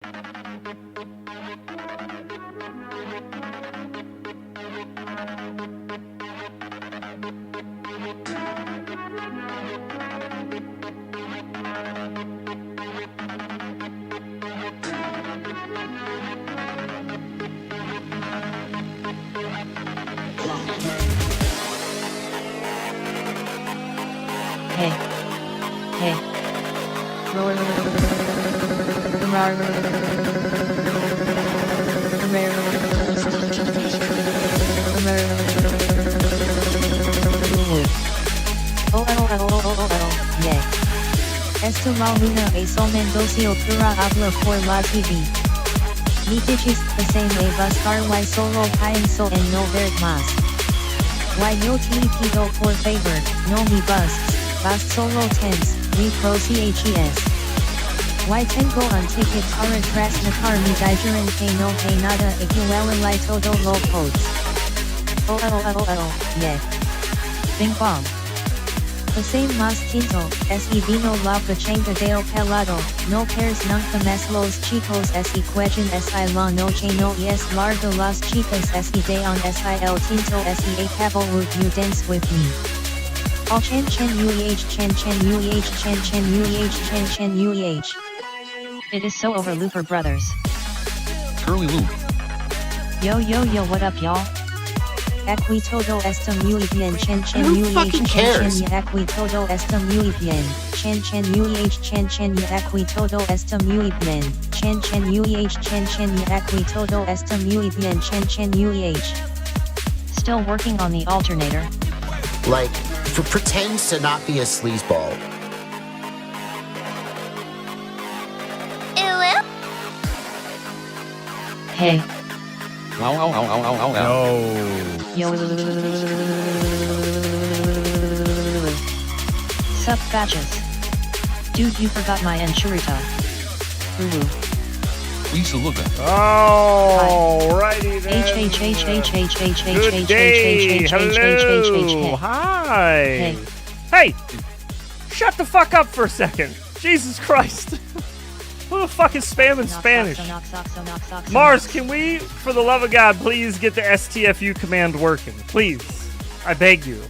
Hey. Hey. Yay. Esto la luna es el negocio para hablar por la TV. Mi digis se me buscar y solo pienso en no ver más. Y no te pido por favor, no me busques, bas solo tens, mi pro CHES. Y tengo un ticket para trasnochar mi digerin que no hay nada igual y todo lo pods. Yeah. Bing bong. Pasé más tinto, y vino la pachanga del pelado, no cares nunca más los chicos y cuejan la noche no es larga las chicas de on el tinto acabo would you dance with me. All chen ueh. It is so over Looper Brothers. Curly Lou. Yo, what up y'all? Aquí todo esto muy bien chen Who fucking cares? Aquí todo esto muy bien chen aquí todo esto muy bien chen aquí todo esto muy bien chen. Still working on the alternator. Like, pretend to not be a sleazeball. Hey. No. Yo. Sup batches. Dude, you forgot my enchilada. Lisa Luca. Alrighty then. Good day. Hello. Hi. Hey. Shut the fuck up for a second. Jesus Christ. Who the fuck is spamming Spanish? Mars, can we, for the love of God, please get the STFU command working? Please. I beg you.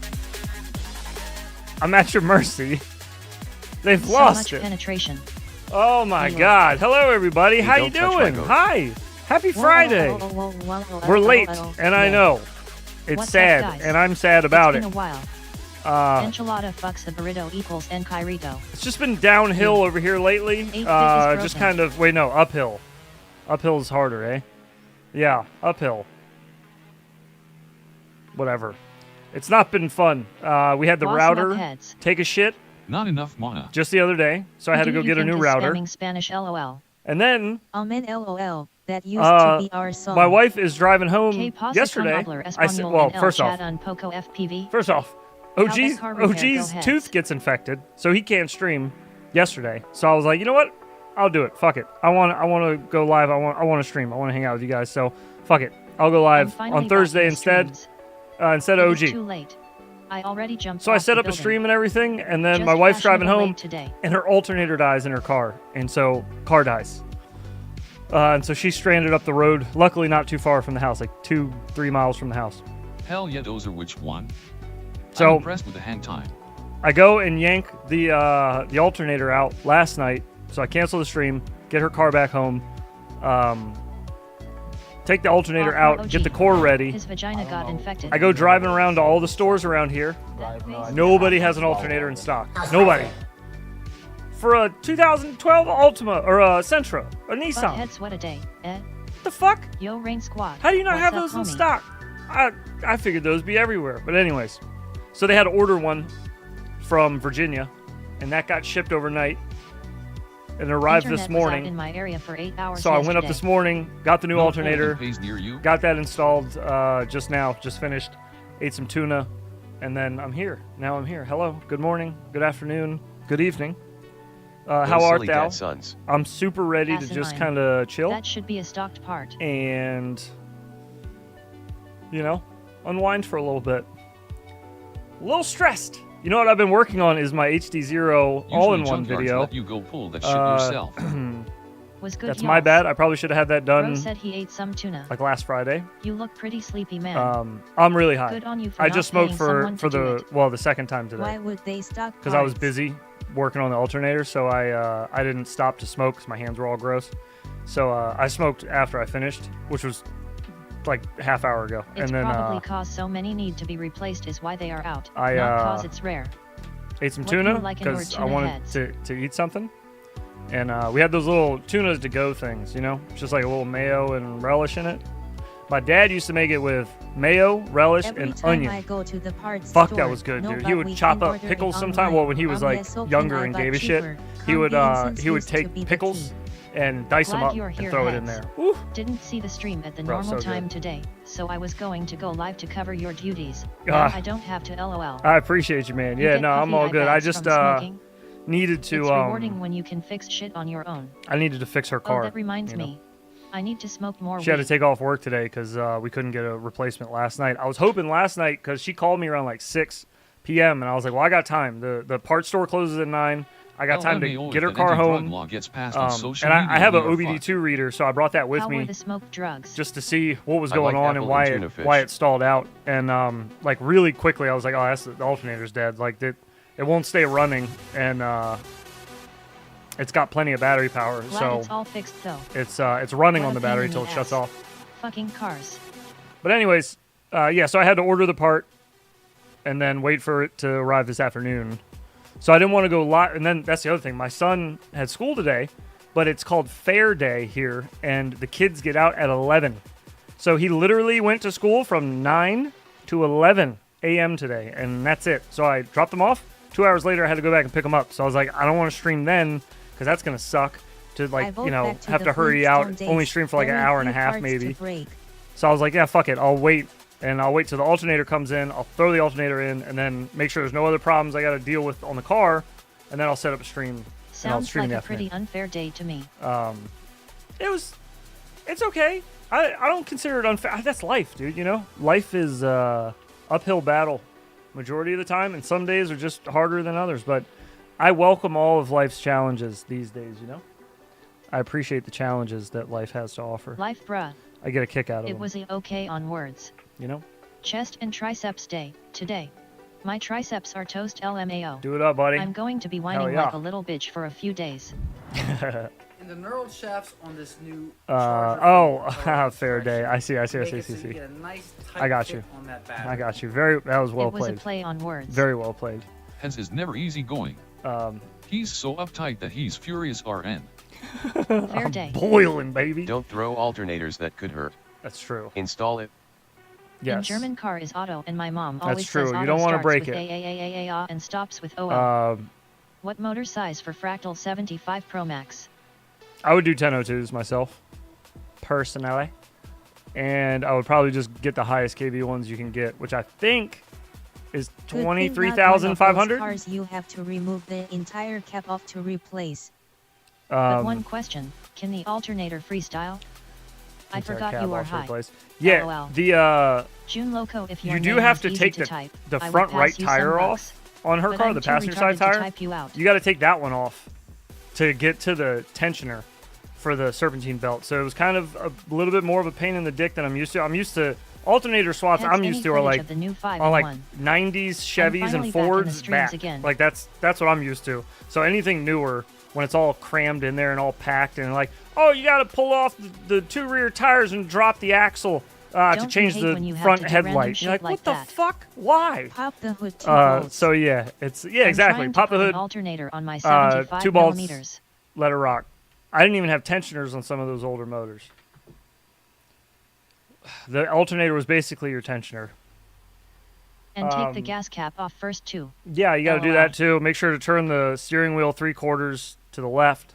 I'm at your mercy. They've lost it. Penetration. Oh my God. Hello, everybody. How you doing? Hi. Happy Friday. We're late, and I know. It's sad, and I'm sad about it. It's been a while. Enchilada fucks a burrito equals enchilada. It's just been downhill over here lately. Just kind of, wait, no, uphill. Uphill is harder, eh? Yeah, uphill. Whatever. It's not been fun. We had the router take a shit. Not enough mana. Just the other day, so I had to go get a new router. Spanish LOL. And then, Amen LOL. That used to be our song. my wife is driving home yesterday. I said, well, first off, OG's tooth gets infected, so he can't stream yesterday. So I was like, you know what? I'll do it. Fuck it. I want to go live. I want to stream. I want to hang out with you guys. So fuck it. I'll go live on Thursday instead of OG. Too late. I already jumped. So I set up a stream and everything, and then my wife's driving home, and her alternator dies in her car, and so car dies. And so she's stranded up the road. Luckily, not too far from the house, like 2-3 miles from the house. Hell yeah, those are which one? So I'm impressed with the hang time. I go and yank the alternator out last night, so I cancel the stream, get her car back home, take the alternator out, get the core ready. His vagina got infected. I go driving around to all the stores around here. Nobody has an alternator in stock. Nobody. For a 2012 Altima or a Sentra, a Nissan. Head sweat a day, eh? What the fuck? Yo, rain squad. How do you not What's have up, those in homie? stock? I figured those would be everywhere. But anyways, so they had to order one from Virginia, and that got shipped overnight. And it arrived Internet this morning. Was out in my area for 8 hours So I went up this morning, got the new alternator, Near you. got that installed just now, just finished, ate some tuna, and then I'm here. Now I'm here. Hello, good morning, good afternoon, good evening. How art thou? Sons. I'm super ready to just kind of chill That should be a stocked part. and, you know, unwind for a little bit. A little stressed. You know what I've been working on is my HD0 all-in-one video. Let you go pull that shit yourself. Was good. That's my bad. I probably should have had that Bro done said he ate some tuna. like last Friday. You look pretty sleepy, man. I'm really high. Good on you for I not just smoked paying for someone to do it. the second time today. Why would they stock Because I was parts? busy working on the alternator, so I didn't stop to smoke because my hands were all gross. So I smoked after I finished, which was like half hour ago. It's and then probably cause so many need to be replaced is why they are out. I, not cause it's rare. ate some What do you tuna like in your because I tuna wanted heads? to eat something. And we had those little tunas to go things, you know, just like a little mayo and relish in it. My dad used to make it with mayo, relish, Every and time onion. I go to the parts Fuck, store, that was good, no, dude. but He we would chop can up order it pickles sometime. online. Well, when he was like Unless okay, younger I and got gave a shit, cheaper. he would Convenience he would used to take be the pickles key. and dice them Glad up you're and here, throw it in heads. there. Woo. Didn't see the stream at the Bro, normal so time good. today, so I was going to go live to cover your duties. Now Ah. I don't have to LOL. I appreciate you, man. You Yeah, get no, I'm puffy all eye good. I bags just from smoking. needed to It's rewarding when you can fix shit on your own. I needed to fix her car. Oh, that reminds you know? me. I need to smoke more She had to weed. take off work today because we couldn't get a replacement last night. I was hoping last night because she called me around like 6 p.m. and I was like, well, I got time. The parts store closes at 9. I got time to LMAO get her if car anti-drug home. law gets passed on social And I media, have an we are fucked. OBD2 reader, so I brought that with How were me the smoked drugs? just to see what was I going like on and apple why and tuna it fish. why it stalled out. And like really quickly, I was like, oh, that's the alternator's dead. Like it won't stay running, and it's got plenty of battery power, Glad so it's all fixed though. it's running What on a the battery pain in till the it shuts ass. off. Fucking cars. But anyways, yeah, so I had to order the part and then wait for it to arrive this afternoon. So I didn't want to go live. And then that's the other thing. My son had school today, but it's called Fair Day here, and the kids get out at 11. So he literally went to school from 9 to 11 a.m. today, and that's it. So I dropped them off. 2 hours later, I had to go back and pick them up. So I was like, I don't want to stream then because that's going to suck to, I like, vote you know, back to have the to hurry out, Flintstone only days. stream for like an Very hour and a few half parts maybe. to break. So I was like, yeah, fuck it. I'll wait. And I'll wait till the alternator comes in. I'll throw the alternator in and then make sure there's no other problems I got to deal with on the car. And then I'll set up a stream. And I'll Sounds stream like in the a pretty afternoon. unfair day to me. It's okay. I don't consider it unfair. That's life, dude, you know? Life is uphill battle majority of the time. And some days are just harder than others. But I welcome all of life's challenges these days, you know? I appreciate the challenges that life has to offer. Life, bruh. I get a kick out of It them, was a okay on words. you know? Chest and triceps day, today. My triceps are toast LMAO. Do it up, buddy. I'm going to be whining yeah. like a little bitch for a few days. And the knurled shafts on this new fair day. I see. Make it so you see. get a nice I tight got fit you. on that battery. I got you. That was well it was played. a play on words. Very well played. Hence is never easy going. He's so uptight that he's furious RN. Fair day. Boiling, baby. Don't throw alternators that could hurt. That's true. Install it. Yes. In German car is auto, and my mom That's always true. says You auto don't wanna starts break with it. A and stops with OL. Um, What motor size for Fractal 75 Pro Max? I would do 1002s myself, personally, and I would probably just get the highest KV ones you can get, which I think is Good thing not one of those 23,500. Cars you have to remove the entire cap off to replace. But one question: can the alternator freestyle? I Entire forgot cab you are off to high. replace. Yeah, LOL. the June Loco, if your you do name have is to easy take to the type, the I would front pass right you tire some off bucks. on her But car, I'm the too passenger retarded side to tire. type you out. You got to take that one off to get to the tensioner for the serpentine belt. So it was kind of a little bit more of a pain in the dick than I'm used to. I'm used to alternator swaps. Hence I'm any used to are footage like of the new 5 on like one. 90s Chevys finally and back in the Fords streams back. again. Like that's what I'm used to. So anything newer, when it's all crammed in there and all packed and like, oh, you got to pull off the two rear tires and drop the axle to Don't you change hate the when you have front to do random headlight. You're shit like, what like the that? fuck? Why? Pop the hood 2 volts. So yeah, it's I'm exactly. trying to Pop the put an hood, alternator on my 75 2 bolts. millimeters. let it rock. I didn't even have tensioners on some of those older motors. The alternator was basically your tensioner. And take the gas cap off first too. Yeah, you got to do LOL. that too. Make sure to turn the steering wheel 3/4 to the left.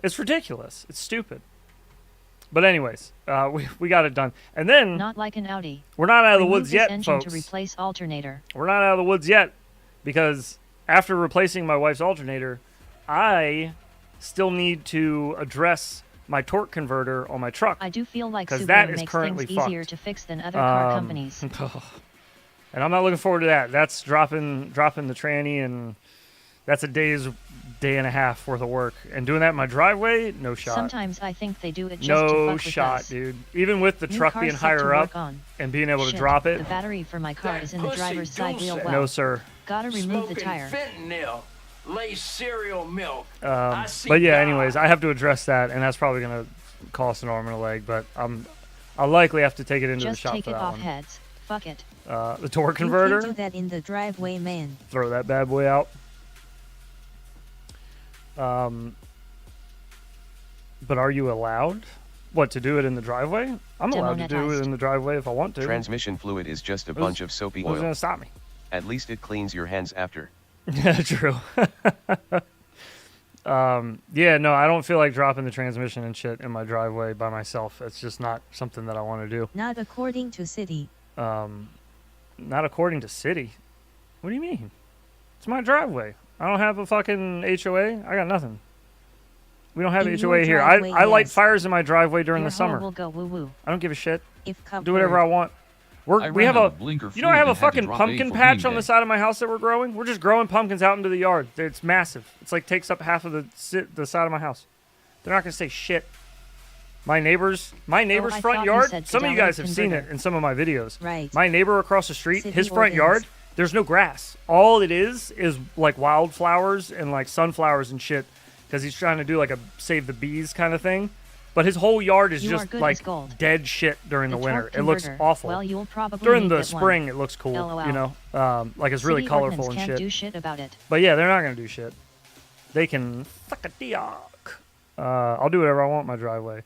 It's ridiculous. It's stupid. But anyways, we got it done. And then Not like an Audi. we're not out of the Remove woods this yet, engine folks. to replace alternator. We're not out of the woods yet because after replacing my wife's alternator, I still need to address my torque converter on my truck. I do feel like 'Cause Subaru that is makes currently things easier fucked. to fix than other car companies. And I'm not looking forward to that. That's dropping the tranny, and that's a day's day and a half worth of work. And doing that in my driveway, no shot. Sometimes I think they do it just no to fuck with shot, us. dude. Even with the New truck cars being set higher to up work on. and being able Shit, to drop it. The battery for my car is in the driver's side wheel well. No, sir. Gotta remove the tire. Fentanyl, lay cereal milk. But yeah, anyways, I have to address that, and that's probably going to cost an arm and a leg, but I'll likely have to take it into Just the shop take for it that off one. heads. Fuck it. The torque converter. You can do that in the driveway, man. Throw that bad boy out. But are you allowed? What, to do it in the driveway? I'm allowed to do it Demonetized. in the driveway if I want to. Transmission fluid is just a bunch of soapy What's oil. going to stop me? At least it cleans your hands after. Yeah, true. Yeah, no, I don't feel like dropping the transmission and shit in my driveway by myself. It's just not something that I want to do. Not according to city. Not according to city. What do you mean? It's my driveway. I don't have a fucking HOA. I got nothing. We don't have In HOA your here. driveway, I light yes. fires in my driveway during Your the summer. hoe will go woo-woo. I don't give a shit. If Do whatever I want. We have a blinker you know I have a fluid and had to fucking drop pumpkin A for patch green on the day. side of my house that we're growing. We're just growing pumpkins out into the yard. It's massive. It's like takes up half of the side of my house. They're not gonna say shit. My neighbor's I front thought you yard. said Some of you download guys have seen it converter. in some of my videos. Right. My neighbor across the street, City his front ordinance. yard, there's no grass. All it is like wildflowers and like sunflowers and shit, because he's trying to do like a save the bees kind of thing. But his whole yard is You are just good like as gold. dead shit during the winter. torque It looks converter. awful. Well, you'll probably During need the that spring, one. it looks cool. LOL. You know, like it's really City colorful ordinance and can't shit. do shit about it. But yeah, they're not gonna do shit. They can suck a dick. I'll do whatever I want in my driveway.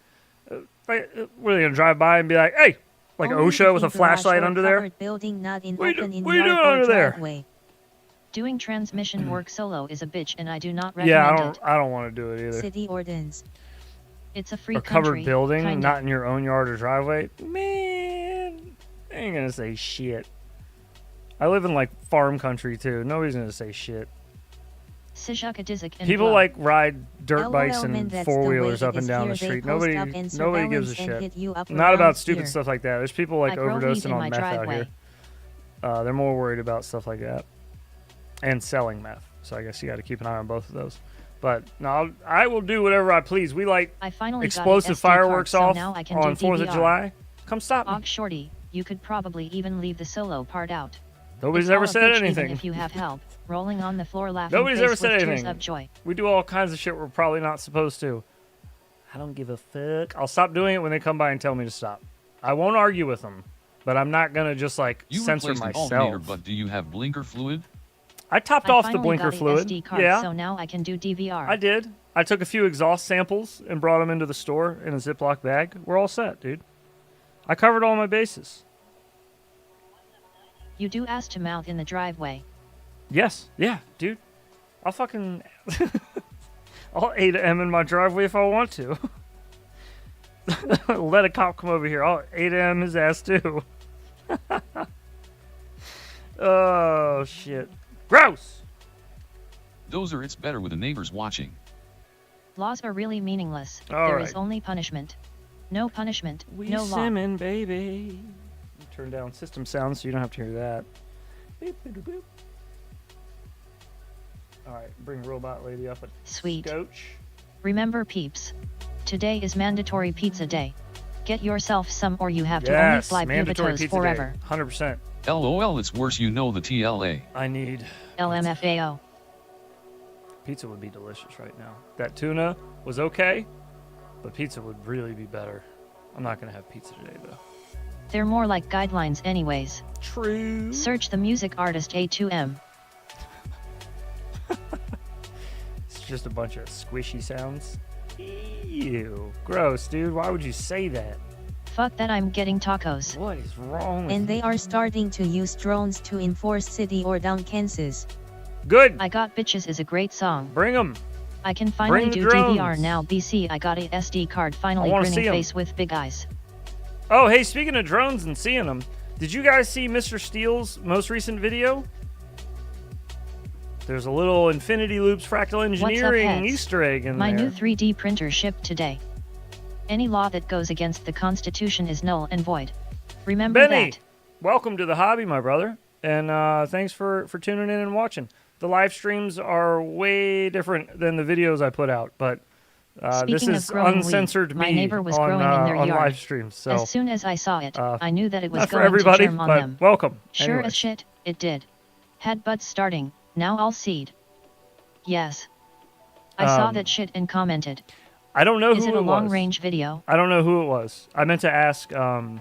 What are they gonna drive by and be like, "Hey," like Only OSHA with a in garage flashlight or under there? covered Building, not in What are you open do- in what are you yard doing or under there? driveway. Doing transmission work solo is a bitch, and I do not Yeah, recommend I don't want to do it it. either. City ordinance. It's a free A covered country. building, kinda. not in your own yard or driveway. Man, I ain't gonna say shit. I live in like farm country too. Nobody's gonna say shit. Sishakadizik and People blow. like ride dirt bikes LOL, man, and that's four the way wheelers it up and is down here. the They street. post Nobody up and gives a surveillance and shit. hit you up Not about around stupid here. stuff like that. There's people like I grow weed overdosing in on my meth out driveway. here. They're more worried about stuff like that and selling meth. So I guess you got to keep an eye on both of those. But no, I will do whatever I please. We light I finally explosive got an SD card, fireworks so off now I can on do 4th of DVR. July. Come stop me. Og shorty, you could probably even leave the solo part out. Nobody's It's all ever a said bitch anything. Even if you have help, rolling on the floor laughing Nobody's face ever said with tears anything. of joy. We do all kinds of shit we're probably not supposed to. I don't give a fuck. I'll stop doing it when they come by and tell me to stop. I won't argue with them, but I'm not gonna just like You censor replaced an myself. alternator, but do you have blinker fluid? I topped I off the finally blinker got a fluid. SD card, Yeah, so now I can do DVR. I did. I took a few exhaust samples and brought them into the store in a Ziploc bag. We're all set, dude. I covered all my bases. You do ass to mouth in the driveway. Yes, yeah, dude. I'll fucking I'll A to M in my driveway if I want to. Let a cop come over here. I'll A to M his ass too. Oh shit. Gross. Dozer, it's better with the neighbors watching. Laws are really meaningless. All There right. is only punishment. No punishment, We no law. simming, baby. Turn down system sound so you don't have to hear that. Boop, boop, boop, boop. All right, bring robot lady up a Sweet. scotch. Remember, peeps. Today is mandatory pizza day. Get yourself some, or you have to only Yes, fly mandatory pivotos pizza forever. day. 100%. LOL, it's worse, you know the TLA. I need LMFAO. pizza would be delicious right now. That tuna was okay, but pizza would really be better. I'm not gonna have pizza today though. They're more like guidelines, anyways. True. Search the music artist A2M. It's just a bunch of squishy sounds. Ew, gross, dude. Why would you say that? Fuck that, I'm getting tacos. What is wrong with And you? they are starting to use drones to enforce city or down Kansas. Good. I Got Bitches is a great song. Bring them. I can finally Bring the do DVR drones. now. BC, I got a SD card, finally wanna grinning see 'em. face with big eyes. Oh, hey, speaking of drones and seeing them, did you guys see Mr. Steele's most recent video? There's a little Infinity Loops fractal engineering heads? Easter egg in My there. new 3D printer shipped today. Any law that goes against the Constitution is null and void. Remember Benny, that. welcome to the hobby, my brother, and thanks for tuning in and watching. the live streams are way different than the videos I put out, but this Speaking is of growing uncensored weed, my me neighbor was on, growing in their on yard. live streams. So As soon as I saw it, I knew that it was not for going everybody, to germ on but them. welcome. Sure Anyways. as shit, it did. Had buds starting, now all seed. Yes. I saw that shit and commented. I don't know who Is it it a was. long-range video? I don't know who it was. I meant to ask. I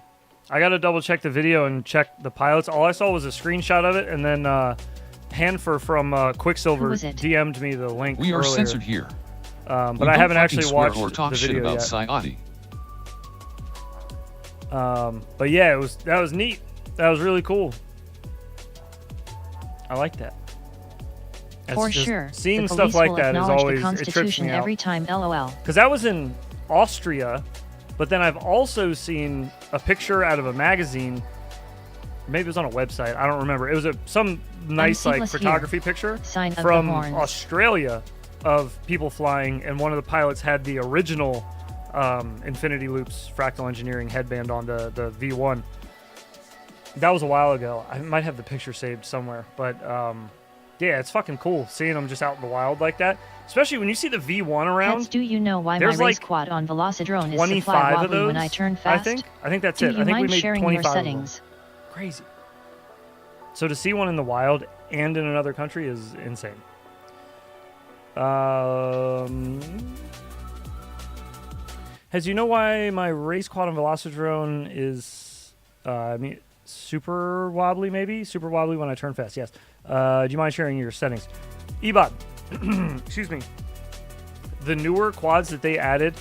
got to double check the video and check the pilots. All I saw was a screenshot of it, and then Hanfer from Quicksilver DM'd me the link. We are earlier. censored here. But I haven't actually watched or talk the shit video about yet. Sci-fi. But yeah, that was neat. That was really cool. I like that. For just sure. Seeing the stuff police like will that is acknowledge always the it trips Constitution me out. every time, LOL. Because that was in Austria, but then I've also seen a picture out of a magazine. Maybe it was on a website. I don't remember. It was some nice like photography picture Sign of from the horns. Australia of people flying, and one of the pilots had the original Infinity Loops fractal engineering headband on the V1. That was a while ago. I might have the picture saved somewhere, but yeah, it's fucking cool seeing them just out in the wild like that. Especially when you see the V1 around. Pets, do you know why my There's race like quad on Velocidrone is 25 supply of wobbly those, when I turn fast? I think that's do it. you I think we mind made sharing 25 your of them. settings? Crazy. So to see one in the wild and in another country is insane. As you know why my race quad on Velocidrone is super wobbly, maybe? Super wobbly when I turn fast, yes. Do you mind sharing your settings? Ebot, excuse me. The newer quads that they added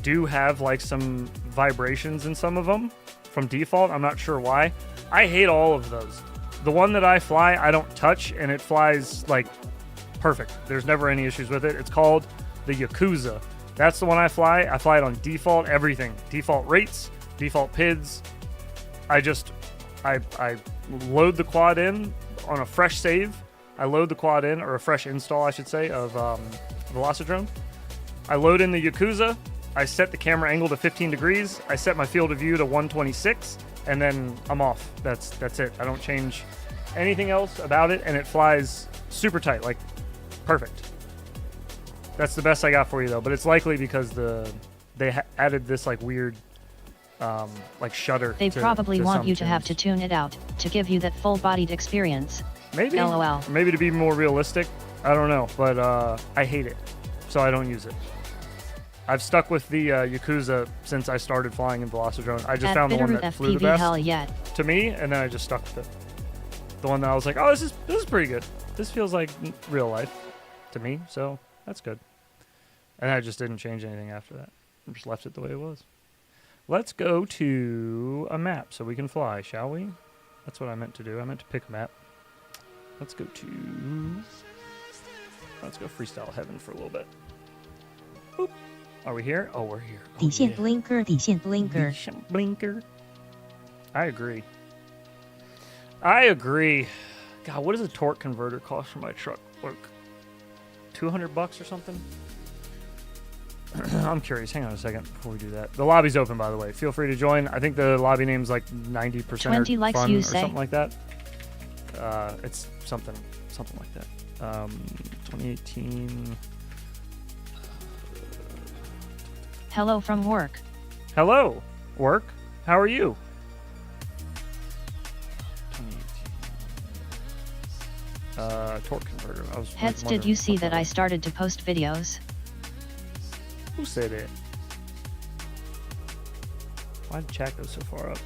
do have like some vibrations in some of them from default. I'm not sure why. I hate all of those. The one that I fly, I don't touch, and it flies like perfect. There's never any issues with it. It's called the Yakuza. That's the one I fly. I fly it on default everything. Default rates, default PIDs. I load the quad in on a fresh save. I load the quad in, or a fresh install, I should say, of Velocidrone. I load in the Yakuza. I set the camera angle to 15 degrees. I set my field of view to 126, and then I'm off. That's it. I don't change anything else about it, and it flies super tight, like perfect. That's the best I got for you, though. But it's likely because they added this like weird like shutter. They probably want you to tunes. have to tune it out to give you that full-bodied experience. Maybe. LOL. Maybe to be more realistic. I don't know, but I hate it, so I don't use it. I've stuck with the Yakuza since I started flying in Velocidrone. I just found the one that flew the best hell yeah. to me, and then I just stuck with it. The one that I was like, oh, this is pretty good. This feels like real life to me, so that's good. And I just didn't change anything after that. I just left it the way it was. Let's go to a map so we can fly, shall we? That's what I meant to do. I meant to pick a map. Let's go Freestyle Heaven for a little bit. Boop. Are we here? Oh, we're here. Oh, 底线 yeah. blinker, 底线 blinker. Blinker. I agree. God, what does a torque converter cost for my truck? Like $200 or something? I'm curious. Hang on a second before we do that. The lobby's open, by the way. Feel free to join. I think the lobby name's like 90% 20 likes fun you or say. something like that. It's something like that. 2018. Hello from work. Hello, work. How are you? 2018. Torque converter. I was Heads, wondering did you see what that I started to post videos? Who said it? Why did chat go so far up?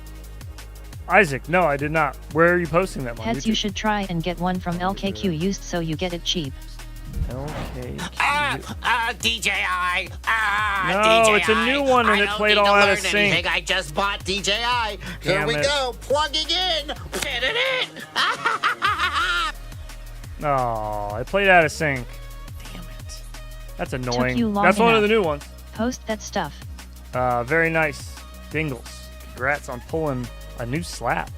Isaac, no, I did not. Where are you posting them on Heads, YouTube? you should try and get one from LKQ used so you get it cheap. LKQ. DJI. No, DJI. it's a new one and I it don't played need all to out learn of sync. anything. I just bought DJI. Here Damn we it. go. Plugging in. Fit it in. Oh, it played out of sync. Damn it. That's annoying. you long That's one of the enough. new ones. Post that stuff. Very nice. Dingles. Congrats on pulling a new slap.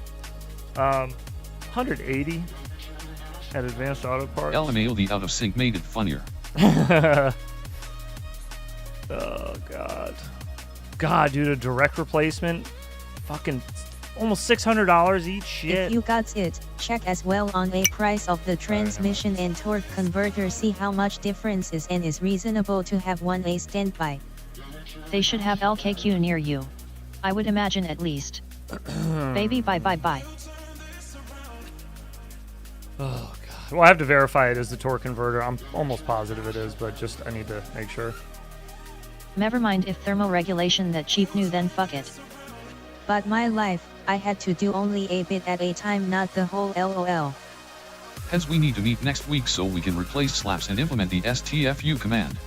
180 at Advanced Auto Parts. LMAO, the out of sync made it funnier. Oh, God. God, dude, a direct replacement? Fucking almost $600 each. Shit. If you got it, check as well on a price of the transmission and torque converter. See how much difference is and is reasonable to have one a standby. They should have LKQ near you. I would imagine at least. Baby, bye. Oh god. Well, I have to verify it as the torque converter. I'm almost positive it is, but just I need to make sure. Never mind if thermoregulation that cheap new, then fuck it. But my life, I had to do only a bit at a time, not the whole LOL. Heads, we need to meet next week so we can replace slaps and implement the STFU command.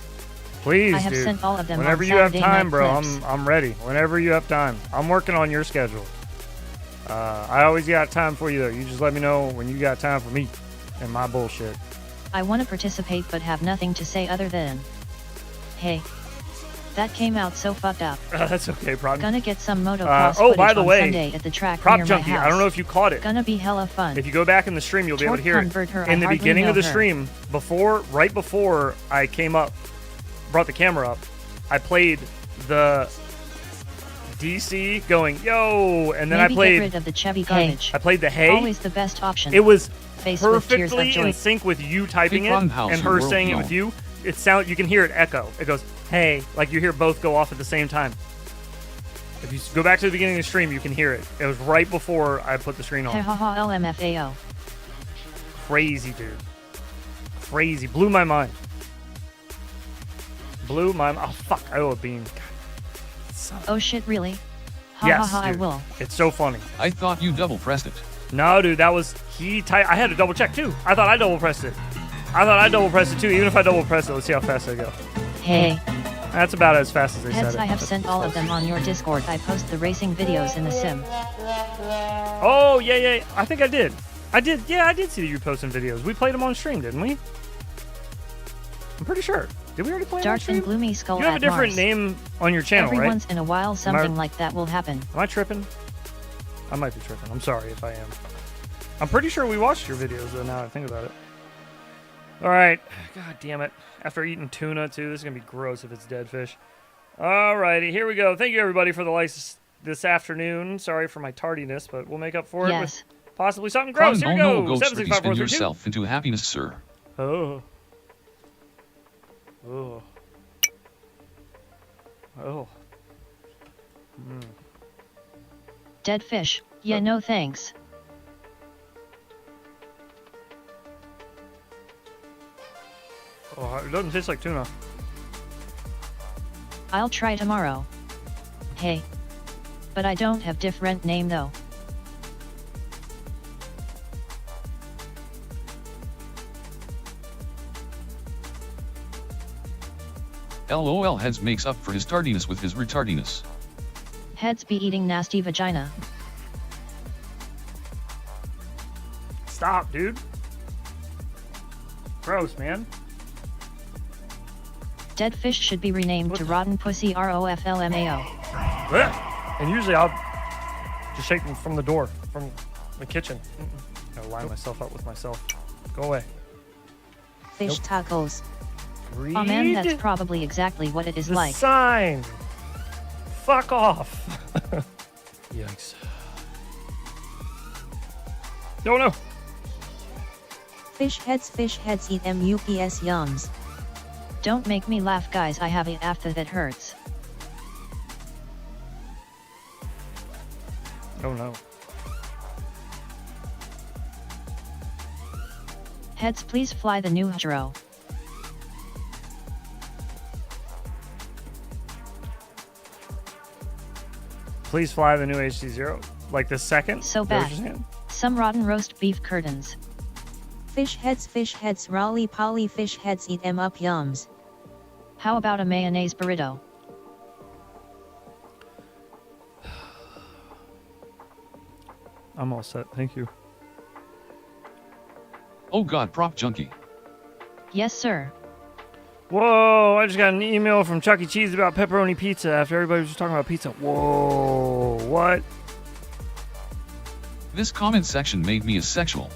Please, I have dude. sent all of them Whenever on you have Saturday time, night bro, clips. I'm ready. Whenever you have time. I'm working on your schedule. I always got time for you, though. You just let me know when you got time for me and my bullshit. I want to participate but have nothing to say other than, hey, that came out so fucked up. That's okay, Prop. Gonna get some motocross Oh, by footage the on way, Sunday at the track Prop near Junkie, my house. I don't know if you caught it. Gonna be hella fun. If you go back in the stream, you'll be able to Torque hear converter, it. In I the hardly beginning of know the her. stream, right before I came up, brought the camera up, I played the DC going, yo, and then Maybe I played, get rid of the Chevy garbage. I played the hey. Always the best option. It was Face with tears of perfectly joy. in sync with you typing Hey, it Funhouse, and your her world saying it known. with you. You can hear it echo. It goes, hey, like you hear both go off at the same time. If you go back to the beginning of the stream, you can hear it. It was right before I put the screen Hey, on. ha ha LMFAO. Crazy, dude. Crazy. Blew my mind. Oh, fuck. I owe a bean. God. Son of- Oh shit, really? Ha Yes, ha ha, I dude. will. It's so funny. I thought you double pressed it. No, dude, that was I had to double check too. I thought I double pressed it. Too. Even if I double press it, let's see how fast I go. Hey, That's about as fast as they heads, said it. I have sent all of them on your Discord. I post the racing videos in the sim. Oh yeah. I think I did. Yeah, I did see you posting videos. We played them on stream, didn't we? I'm pretty sure. Did we already play them on Dark stream? and gloomy skull You have a at different Mars. name on your channel, Every right? once in a while, something like that will happen. Am I tripping? I might be tripping. I'm sorry if I am. I'm pretty sure we watched your videos, though, now that I think about it. All right. God damn it. After eating tuna, too, this is going to be gross if it's dead fish. All righty. Here we go. Thank you, everybody, for the likes this afternoon. Sorry for my tardiness, but we'll make up for it Yes. with possibly something gross. Here we no, go. go strictly spin 765-432. yourself into happiness, sir. Oh. Dead fish. Yeah, no thanks. Oh, it doesn't taste like tuna. I'll try tomorrow. Hey. But I don't have different name though. LOL heads makes up for his tardiness with his retardiness. Heads be eating nasty vagina. Stop, dude. Gross, man. Dead fish should be renamed to rotten pussy ROFLMAO. Blech. And usually I'll just shake them from the door, from the kitchen. Gotta line myself up with myself. Go away. Fish tacos. Read Oh man, that's probably exactly what it is the like. sign. Fuck off. Yikes. No. Fish heads eat MUPS yums. Don't make me laugh, guys. I have a after that hurts. Oh no. Heads, please fly the new Hydro. Please fly the new HD0. Like the second? So Is that what bad. you're saying? Some rotten roast beef curtains. Fish heads, Raleigh poly fish heads eat em up yums. How about a mayonnaise burrito? I'm all set, thank you. Oh god, prop junkie. Yes, sir. Whoa, I just got an email from Chuck E. Cheese about pepperoni pizza after everybody was just talking about pizza. Whoa, what? This comment section made me asexual.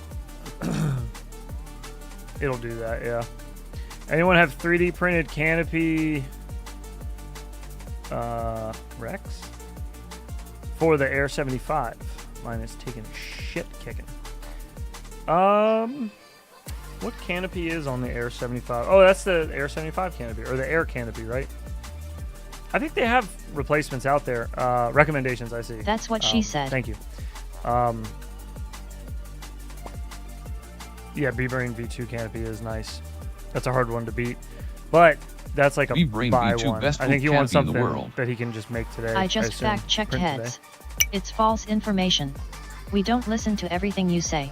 It'll do that, yeah. Anyone have 3D printed Canopy Rex? For the Air 75. Mine is taking shit kicking. What canopy is on the Air 75? Oh, that's the Air 75 canopy, or the Air canopy, right? I think they have replacements out there. Recommendations, I see. That's what she said. Thank you. Yeah, B-Brain V2 canopy is nice. That's a hard one to beat, but that's like a B-Brain buy V2 one. best I think you canopy want in the something world. that he can just make today. I just assume. fact-checked Print today. heads. It's false information. We don't listen to everything you say.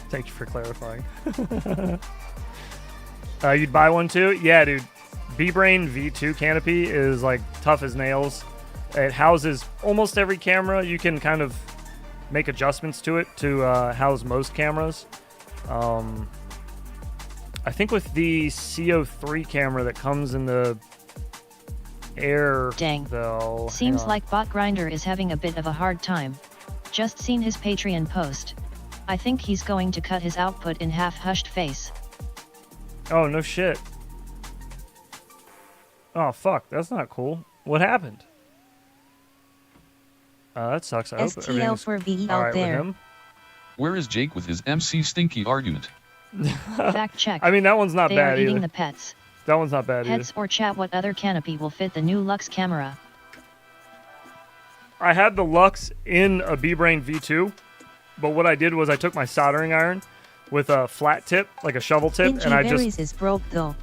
Thank you for clarifying. You'd buy one too? Yeah, dude. B-Brain V2 canopy is like tough as nails. It houses almost every camera. You can kind of make adjustments to it to house most cameras. I think with the CO3 camera that comes in the Air, Dang. though. Seems like Bot Grinder is having a bit of a hard time. Just seen his Patreon post. I think he's going to cut his output in half. Hushed face. Oh, no shit. Oh, fuck. That's not cool. What happened? That sucks. I hope STL everything's for VE all out right there. with him. Where is Jake with his MC Stinky argument? Fact check. I mean, that one's not They bad are eating either. the pets. That one's not bad either. Pets or chat. What other canopy will fit the new Lux camera? I had the Lux in a B-Brain V2, but what I did was I took my soldering iron with a flat tip, like a shovel tip, and I just is broke though.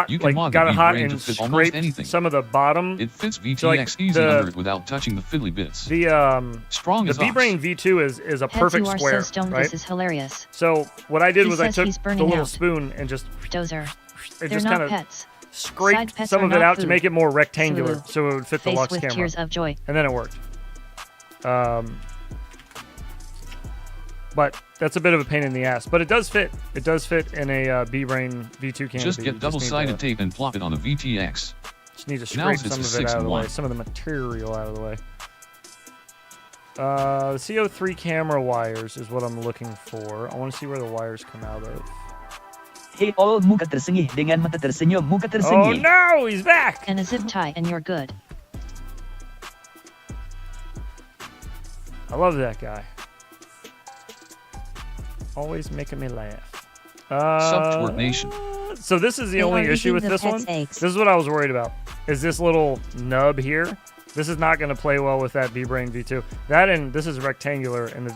You can mod the got it hot B-Brain to and fit almost scraped anything. some of the bottom. It fits VTX So, like, easy the- under it without touching the fiddly bits. The Strong as B-Brain ox. V2 is a Heads, perfect you are square, so stoned. right? This is hilarious. So what I did He was I says took he's the burning little out. spoon and just Dozer. it They're just not kind of pets. scraped Side pets some are of it not out to food. make it more rectangular, Sulu. so it would fit the Face Lux with camera, tears of joy. and then it worked. But that's a bit of a pain in the ass. But it does fit. It does fit in a B-Brain V2 canopy. Just You get need double-sided to- tape and plop it on a VTX. Just need to Now scrape it's some a of it 6 out of in the way. 1. Some of the material out of the way. The CO3 camera wires is what I'm looking for. I want to see where the wires come out of. Hey all, muka tersengih dengan mata tersenyum, muka Oh tersengih. no, he's back! And a zip tie and you're good. I love that guy. Always making me laugh. Subtort Nation. So this is the They only are issue eating with the this pet's one. eggs. This is what I was worried about. Is this little nub here? This is not going to play well with that B-Brain V2. That and this is rectangular, and the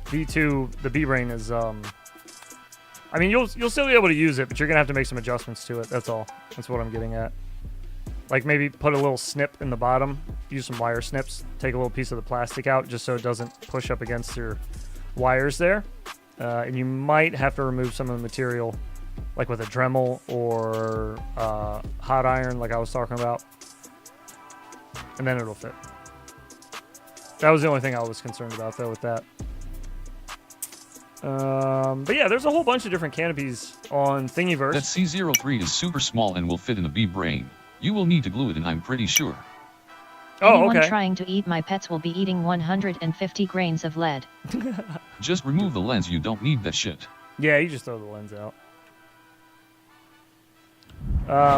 V2, the B-Brain is. I mean, you'll still be able to use it, but you're gonna have to make some adjustments to it. That's all. That's what I'm getting at. Like maybe put a little snip in the bottom. Use some wire snips. Take a little piece of the plastic out just so it doesn't push up against your wires there. And you might have to remove some of the material, like with a Dremel or hot iron, like I was talking about. And then it'll fit. That was the only thing I was concerned about, though, with that. But yeah, there's a whole bunch of different canopies on Thingiverse. That C03 is super small and will fit in a B-Brain. You will need to glue it in, I'm pretty sure. Oh, Anyone okay. trying to eat my pets will be eating 150 grains of lead. Just remove the lens, you don't need that shit. Yeah, you just throw the lens out.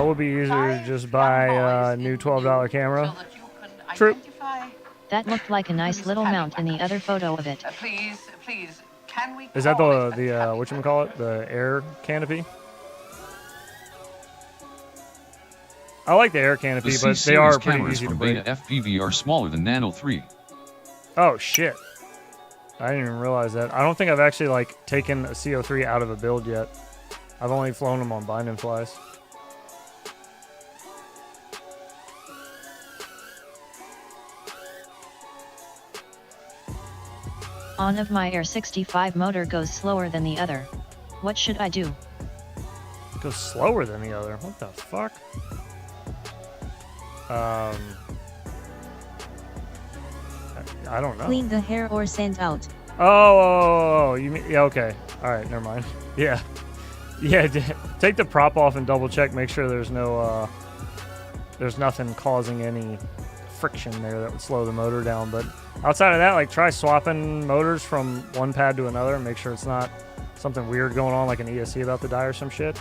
Would be easier to just buy a new $12 camera. True. That looked like a nice little mount in the other photo of it. Please, can we Is that the whatchamacallit? The Air canopy? I like the Air The canopy, C but they are series pretty cameras easy to from break. Beta FPV are smaller than Nano 3. Oh shit! I didn't even realize that. I don't think I've actually like taken a CO3 out of a build yet. I've only flown them on bind and flies. On of my Air 65 motor goes slower than the other. What should I do? It goes slower than the other. What the fuck? I don't know. Clean the hair or send out. Oh, you mean, yeah, okay. All right, never mind. Yeah. Yeah, take the prop off and double check. Make sure there's no, there's nothing causing any friction there that would slow the motor down. But outside of that, like try swapping motors from one pad to another and make sure it's not something weird going on like an ESC about to die or some shit.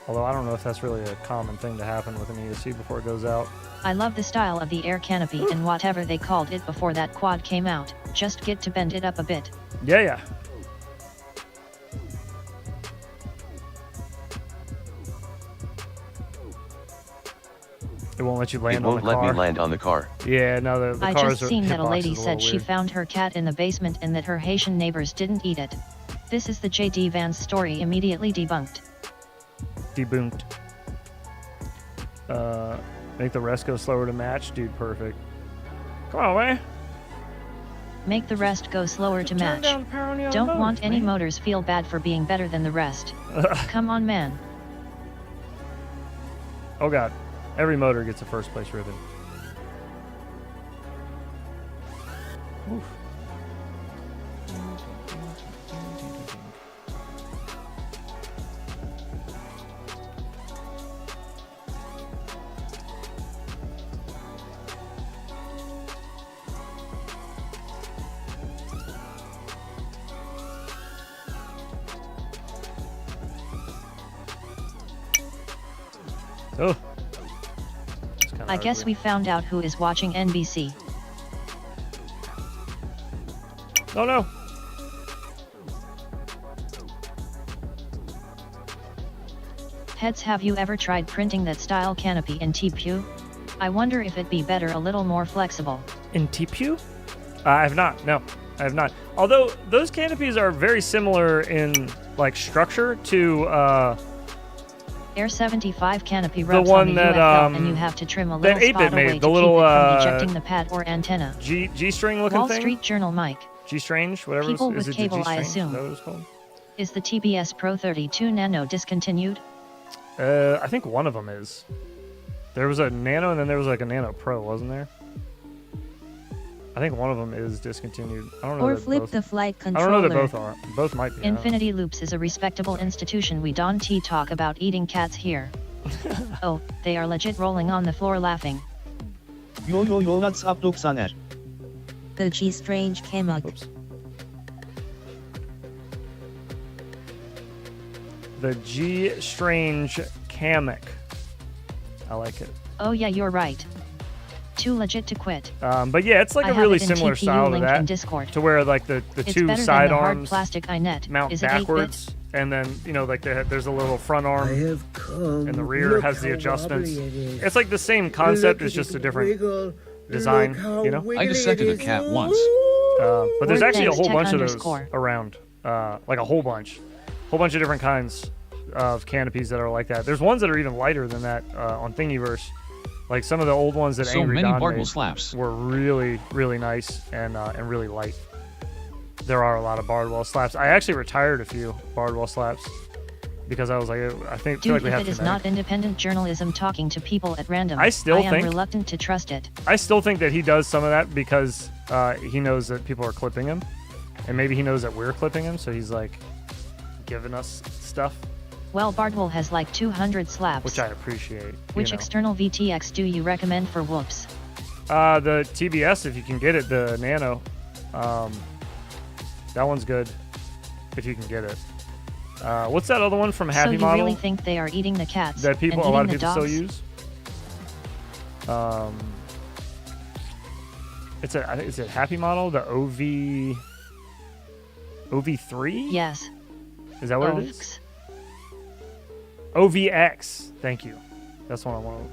Although I don't know if that's really a common thing to happen with an ESC before it goes out. I love the style of the air canopy and whatever they called it before that quad came out. Just get to bend it up a bit. Yeah, yeah. It won't let you land on the car. It won't let me land on the car. Yeah, no, the I cars just seen that a hitbox lady is said she little weird. found her cat in the basement and that her Haitian neighbors didn't eat it. This is the JD Vance story immediately debunked. Debunked. Make the rest go slower to match, dude. Perfect. Come on, man. Make the rest go slower to Turn match. down the power on the other Don't motors, want any man. motors feel bad for being better than the rest. Come on, man. Oh god, every motor gets a first place ribbon. Oof. Oh. I guess we found out who is watching NBC. Oh no. Heads, have you ever tried printing that style canopy in TPU? I wonder if it'd be better a little more flexible. In TPU? I have not. No, I have not. Although those canopies are very similar in like structure to Air 75 canopy rubs one on the that, UFL and you have to trim a little that 8-bit spot away made, to the little, keep it from ejecting the pad or antenna. G-string looking Wall thing. Street Journal Mike. G-strange, whatever. People is with it cable, the I G-strange? assume. Is that what it's called? Is the TBS Pro 32 Nano discontinued? I think one of them is. There was a Nano and then there was like a Nano Pro, wasn't there? I think one of them is discontinued. I don't know. Or that flip both, the flight I controller. don't know that both are. Both might be. I don't know. Infinity Loops is a respectable institution. We don't talk about eating cats here. Oh, they are legit rolling on the floor laughing. Yo, what's up, Luxaner? The G-strange Kamak. Oops. The G-strange Kamek. I like it. Oh yeah, you're right. Too legit to quit. But yeah, it's like I a have really it in similar TPU style to link in that. Discord. To where like the It's two better side than the hard arms plastic iNet. mount Is it 8-bit? backwards, and then like there's a little front arm, and the rear has the adjustments. It's like the same concept, it's just a different design. You know. I dissected a cat once. But there's actually a Thanks, whole tech bunch of underscore. those around, like a whole bunch of different kinds of canopies that are like that. There's ones that are even lighter than that on Thingiverse. Like some of the old ones that So Angry many Don Bardwell made slaps. were really, really nice and really light. There are a lot of Bardwell slaps. I actually retired a few Bardwell slaps because I was like, I feel Dude, like we if have it to. is not independent journalism talking to people at random, I am think- reluctant to trust it. I still think that he does some of that because he knows that people are clipping him, and maybe he knows that we're clipping him, so he's like giving us stuff, Well, Bardwell has like 200 slaps. which I appreciate. Which you know. external VTX do you recommend for whoops? The TBS, if you can get it, the Nano, that one's good if you can get it. What's that other one from Happy So you Model really think they are eating the cats that people, and a lot of eating the people still dogs? use? Is it Happy Model, the OV3? Yes. Is that what it is? Oaks. OVX. Thank you. That's what I want.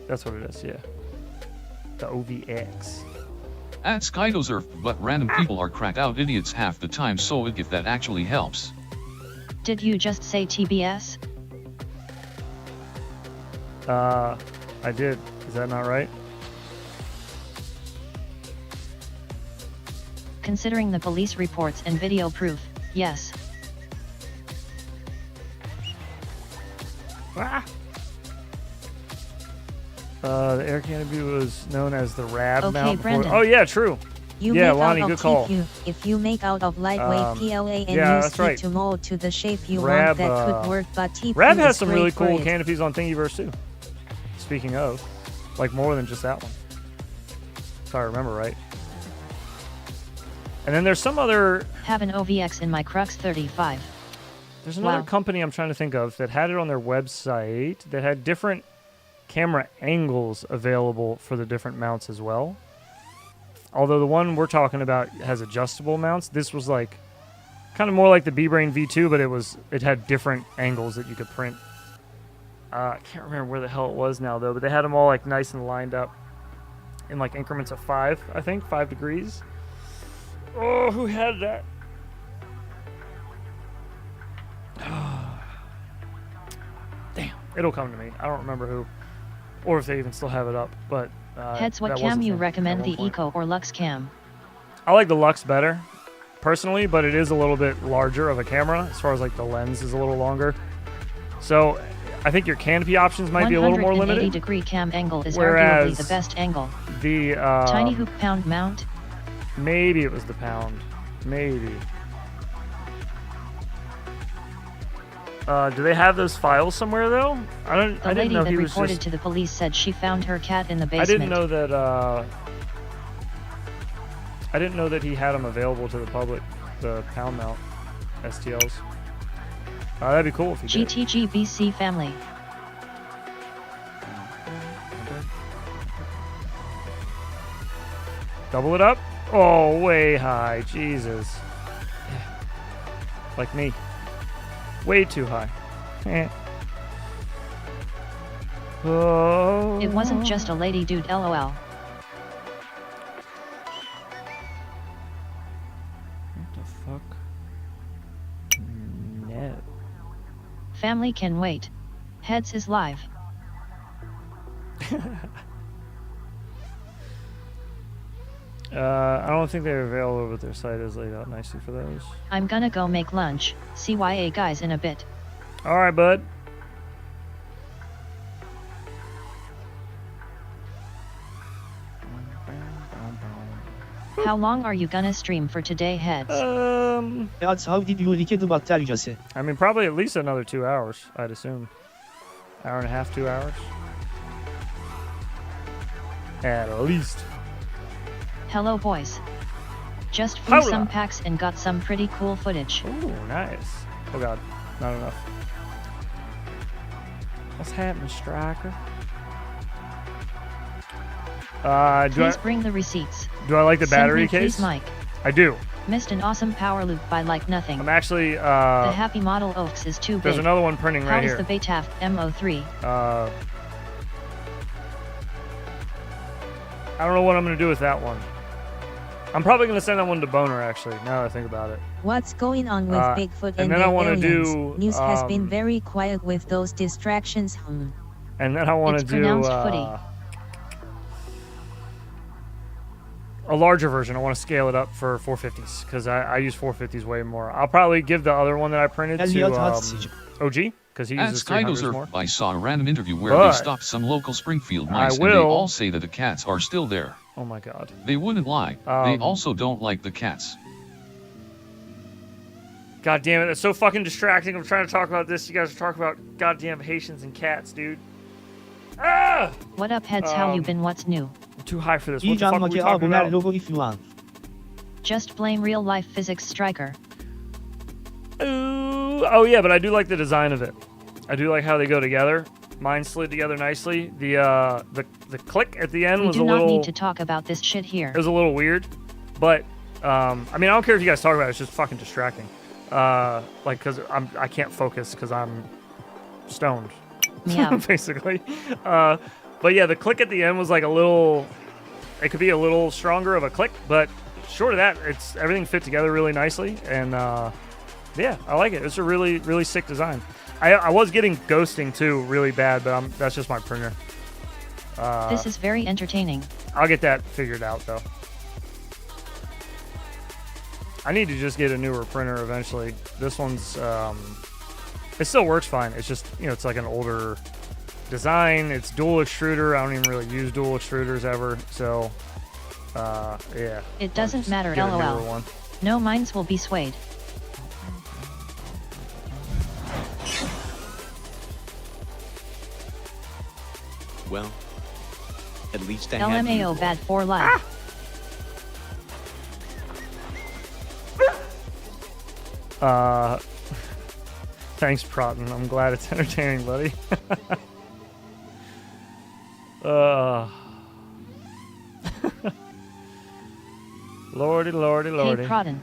That's what it is. Yeah. The OVX. At Skydozer, but random people are cracked out idiots half the time, so if that actually helps. Did you just say TBS? I did. Is that not right? Considering the police reports and video proof, yes. Ah. The air canopy was known as the RAB Okay, mount before. Brendan. Oh yeah, true. You Yeah, make Lonnie, out good of call. TPU. If you make out of lightweight PLA and yeah, use that's heat right. to mold to the shape you Rab, want, that could work, but TPU RAB has is some great really for cool it. canopies on Thingiverse too. Speaking of, like more than just that one. If I remember right. And then there's some other. Have an OVX in my Crux 35. There's another Wow. company I'm trying to think of that had it on their website that had different camera angles available for the different mounts as well. Although the one we're talking about has adjustable mounts. This was like kind of more like the B-Brain V2, but it had different angles that you could print. I can't remember where the hell it was now though, but they had them all like nice and lined up in like increments of 5, I think, 5 degrees. Oh, who had that? Damn, it'll come to me. I don't remember who, or if they even still have it up. But Heads, what that cam was a you thing recommend, at one the point. Eco or Lux cam? I like the Lux better, personally, but it is a little bit larger of a camera as far as like the lens is a little longer. So I think your Canopy options might be a little more 180 limited. degree cam angle is arguably Whereas the best angle. The Tiny hoop pound mount. maybe it was the pound, maybe. Do they have those files somewhere though? The I didn't lady know that he was reported just. to the police said she found her cat in the basement. I didn't know that. I didn't know that he had them available to the public, the pound mount STLs. That'd be cool if he did. GTGBC family. Double it up. Oh, way high. Jesus. Like me. Way too high. Oh. It wasn't just a lady dude, lol. What the fuck? No. Family can wait. Heads is live. I don't think they're available, but their site is laid out nicely for those. I'm gonna go make lunch. CYA guys in a bit. All right, bud. How long are you gonna stream for today, Heads? Heads, how did you like the battle, Jose? I mean, probably at least another 2 hours, I'd assume. Hour and a half, 2 hours. At least. Hello boys. Just flew Hola. some packs and got some pretty cool footage. Ooh, nice. Oh god, not enough. What's happening, Striker? Please bring the receipts. Do I like the Send battery me, case? please, Mike. I do. Missed an awesome power loop by like nothing. I'm actually, the Happy Model Oaks is too big. there's another one printing right How here. is the Betaf MO3? I don't know what I'm going to do with that one. I'm probably going to send that one to Boner, actually, now that I think about it. What's going on with Bigfoot and and then the I wanna aliens? do, News has been very quiet with those distractions. And then I want to It's do pronounced footy. a larger version. I want to scale it up for 450s because I use 450s way more. I'll probably give the other one that I printed to OG because he At uses 300s more. Skydozer, I saw a random interview where But they stopped some local Springfield mice and they will- all say that the cats are still there. Oh my god. They wouldn't lie. They also don't like the cats. God damn it, that's so fucking distracting. I'm trying to talk about this. You guys are talking about goddamn Haitians and cats, dude. Ah! What up, Heads? How you been? What's new? I'm too high for this. What the fuck are we talking about? logo if you want. Just blame real life physics, Striker. Ooh, oh yeah, but I do like the design of it. I do like how they go together. Mine slid together nicely. The click at the end We was do a not little. need to talk about this shit here. It was a little weird, but I mean, I don't care if you guys talk about it. It's just fucking distracting. Like, cause I can't focus because I'm stoned, Meow. basically. But yeah, the click at the end was like a little. It could be a little stronger of a click, but short of that, it's everything fit together really nicely, and yeah, I like it. It's a really, really sick design. I was getting ghosting too, really bad, but that's just my printer. This is very entertaining. I'll get that figured out though. I need to just get a newer printer eventually. This one's it still works fine. It's just, you know, it's like an older design. It's dual extruder. I don't even really use dual extruders ever, so yeah. It doesn't matter, get a newer lol. one. No minds will be swayed. Well, at least I have you. LMAO bad for life. Thanks, Proton. I'm glad it's entertaining, buddy. Lordy, lordy, lordy. Hey, Proton.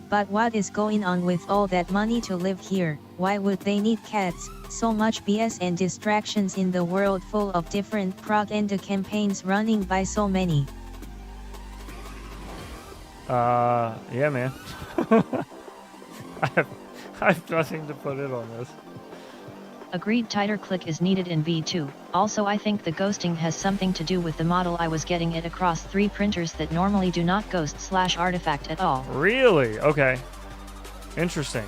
But what is going on with all that money to live here? Why would they need cats? So much BS and distractions in the world full of different propaganda campaigns running by so many. Yeah, man. I have nothing to put in on this. Agreed, tighter click is needed in V2. Also, I think the ghosting has something to do with the model. I was getting it across 3 printers that normally do not ghost/artifact at all. Really? Okay. Interesting.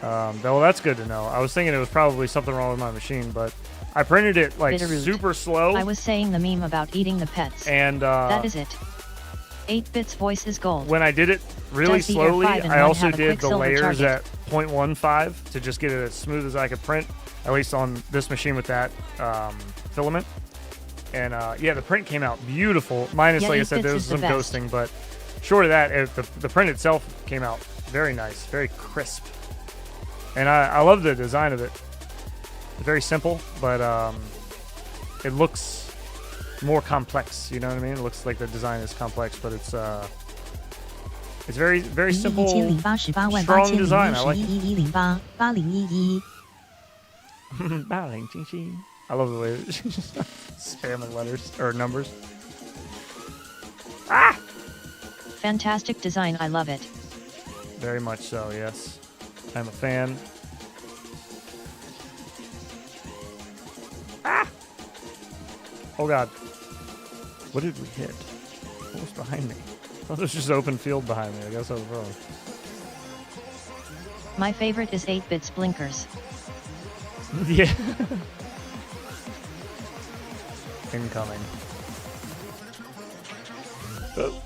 Well, that's good to know. I was thinking it was probably something wrong with my machine, but I printed it like super slow. I was saying the meme about eating the pets. And that is it. 8-bits voice is gold. When I did it really slowly, I also did the layers at 0.15 to just get it as smooth as I could print, at least on this machine with that filament. And yeah, the print came out beautiful. Minus, like I said, there was some ghosting, but short of that, the print itself came out very nice, very crisp. And I love the design of it. It's very simple, but it looks more complex, you know what I mean? It looks like the design is complex, but it's very, very simple, strong design. I like it. I love the way it's just spamming letters or numbers. Ah! Fantastic design, I love it. Very much so, yes. I'm a fan. Ah! Oh god. What did we hit? What was behind me? I thought there was just open field behind me. I guess I was wrong. My favorite is 8-bits blinkers. Yeah. Incoming. Oh.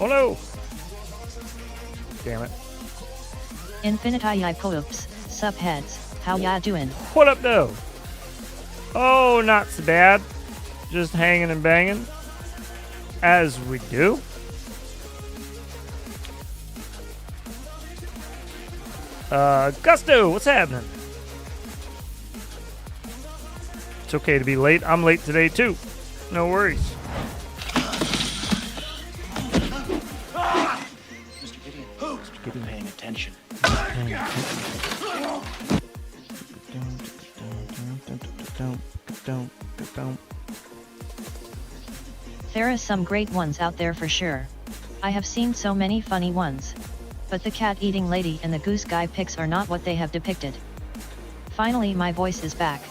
Oh no! Damn it. Infinitai poops, sup heads, how ya doing? What up, though? Oh, not so bad. Just hanging and banging. As we do. Gusto, what's happening? It's okay to be late. I'm late today, too. No worries. Paying attention. There are some great ones out there for sure. I have seen so many funny ones. But the cat-eating lady and the goose guy pics are not what they have depicted. Finally, my voice is back.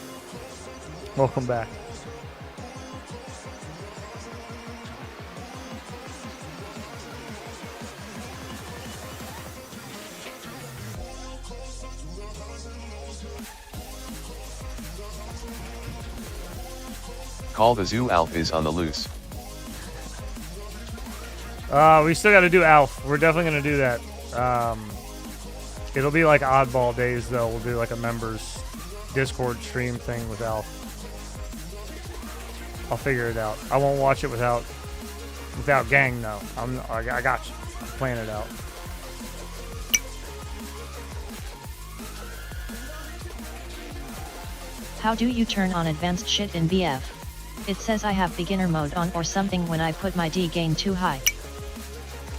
Welcome back. Call the zoo. Alf is on the loose. We still got to do Alf. We're definitely going to do that. It'll be like oddball days, though. We'll do like a members Discord stream thing with Alf. I'll figure it out. I won't watch it without gang, no. I got you. I'm playing it out. How do you turn on advanced shit in BF? It says I have beginner mode on or something when I put my D gain too high.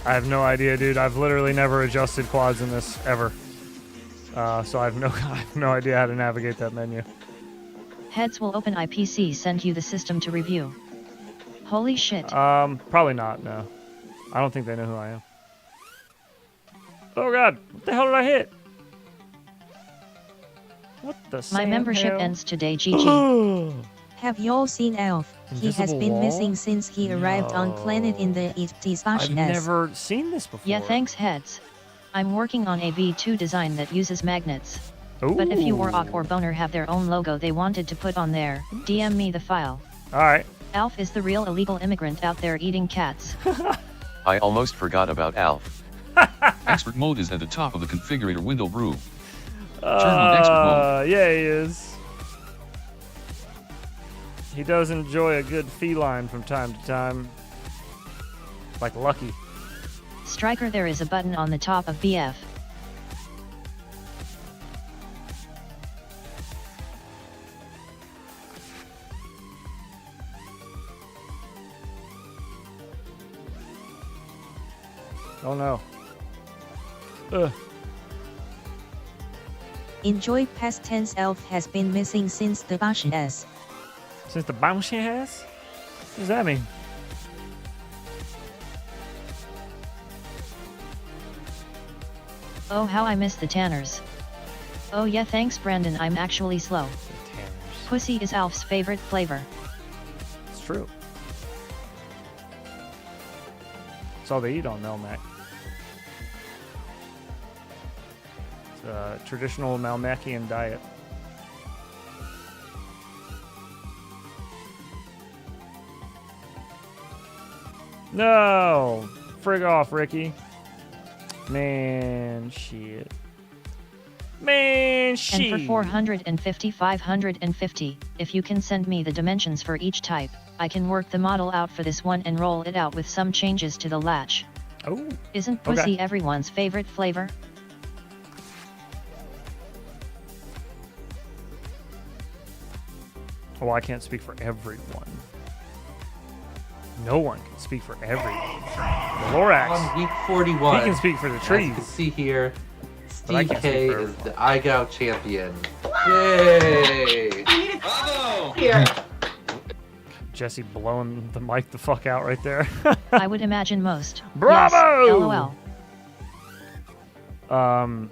I have no idea, dude. I've literally never adjusted quads in this ever. So I have no idea how to navigate that menu. Heads will open IPC send you the system to review. Holy shit. Probably not, no. I don't think they know who I am. Oh god, what the hell did I hit? What the My membership ends today, GG. Have y'all seen Alf? He has been missing since he arrived on planet in the I've never seen this before. Yeah, thanks, Heads. I'm working on a V2 design that uses magnets. Ooh. But if you or Ock or Boner have their own logo they wanted to put on there, DM me the file. Alright. Alf is the real illegal immigrant out there eating cats. I almost forgot about Alf. Expert mode is at the top of the configurator window, brew. on expert mode. Yeah, he is. He does enjoy a good feline from time to time. Like Lucky. Striker, there is a button on the top of BF. Oh no. Ugh. Enjoy past tense elf has been missing since the bounce. Since the bounce has? What does that mean? Oh, how I miss the tanners. Oh yeah, thanks Brandon, I'm actually slow. Pussy is Alf's favorite flavor. It's true. That's all they eat on Melmac. It's a traditional Melmacian diet. No! Frig off, Ricky. Man, shit. Man, shit. And for 450, 550, if you can send me the dimensions for each type, I can work the model out for this one and roll it out with some changes to the latch. Oh. Isn't pussy everyone's favorite flavor? Oh, I can't speak for everyone. No one can speak for everyone. The Lorax. On week 41. He can speak for the As trees. you can see here, But I Steve can't K speak for is the iGow champion. Yay! Bravo! Here. Jesse blowing the mic the fuck out right there. I would imagine most. Bravo! Yes, LOL.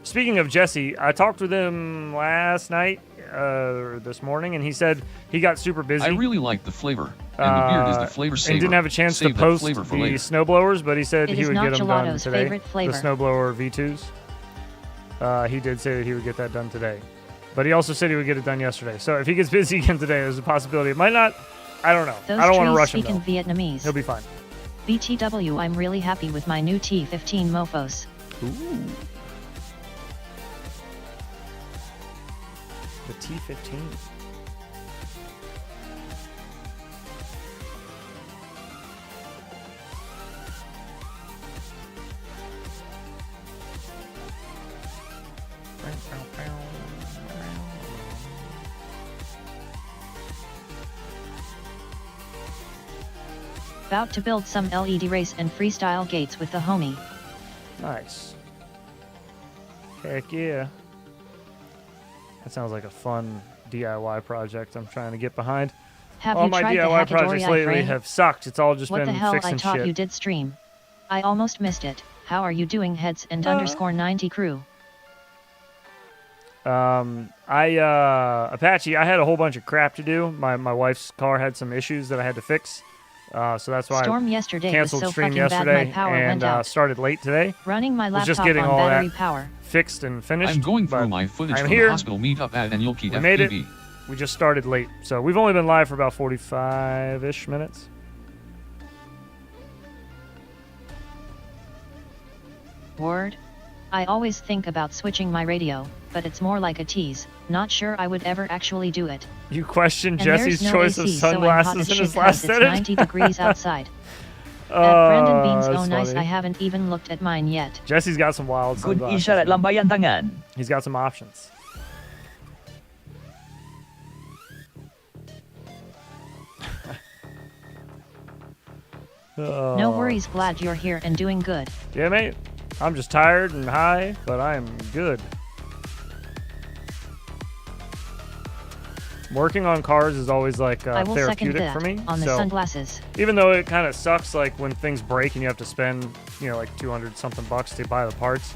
Speaking of Jesse, I talked with him last night, or this morning, and he said he got super busy. I really like the flavor, and the beard is the flavor saver. And didn't have a chance Save to that post flavor for the later. snowblowers, but he said It he is would not get them done Gelato's today. favorite flavor. The snowblower V2s. He did say that he would get that done today. But he also said he would get it done yesterday. So if he gets busy again today, there's a possibility. It might not. I don't know. Those I don't want to trees rush him, speak in though. Vietnamese. He'll be fine. BTW, I'm really happy with my new T15 Mofos. Ooh. The T15. About to build some LED race and freestyle gates with the homie. Nice. Heck yeah. That sounds like a fun DIY project I'm trying to get behind. Have all you my tried the DIY Hackadory projects lately iframe? have sucked. It's all just What been the hell, fixing I thought shit. you did stream. I almost missed it. How are you doing, heads and underscore 90 crew? Apache, I had a whole bunch of crap to do. My wife's car had some issues that I had to fix. So that's why Storm I yesterday canceled was so stream fucking bad yesterday my power and went out. started late today. Running my Was just laptop getting on all battery that power. fixed and finished. I'm going through but my footage I'm from here. the hospital meetup at Anilki We made it. FPV. We just started late, so we've only been live for about 45-ish minutes. Word? I always think about switching my radio, but it's more like a tease. Not sure I would ever actually do it. You question And Jesse's there's no choice AC, of so I'm hot sunglasses as in shit his last 'cause it's sentence. 90 degrees outside. Brandon Beans, that's oh nice, funny. I haven't even looked at mine yet. Jesse's got some wild Good sunglasses. isyarat lambayan tangan. He's got some options. No worries, glad you're here and doing good. Yeah, mate. I'm just tired and high, but I am good. Working on cars is always like I will second therapeutic that for me. on the so sunglasses. even though it kind of sucks, like when things break and you have to spend, like 200 something bucks to buy the parts.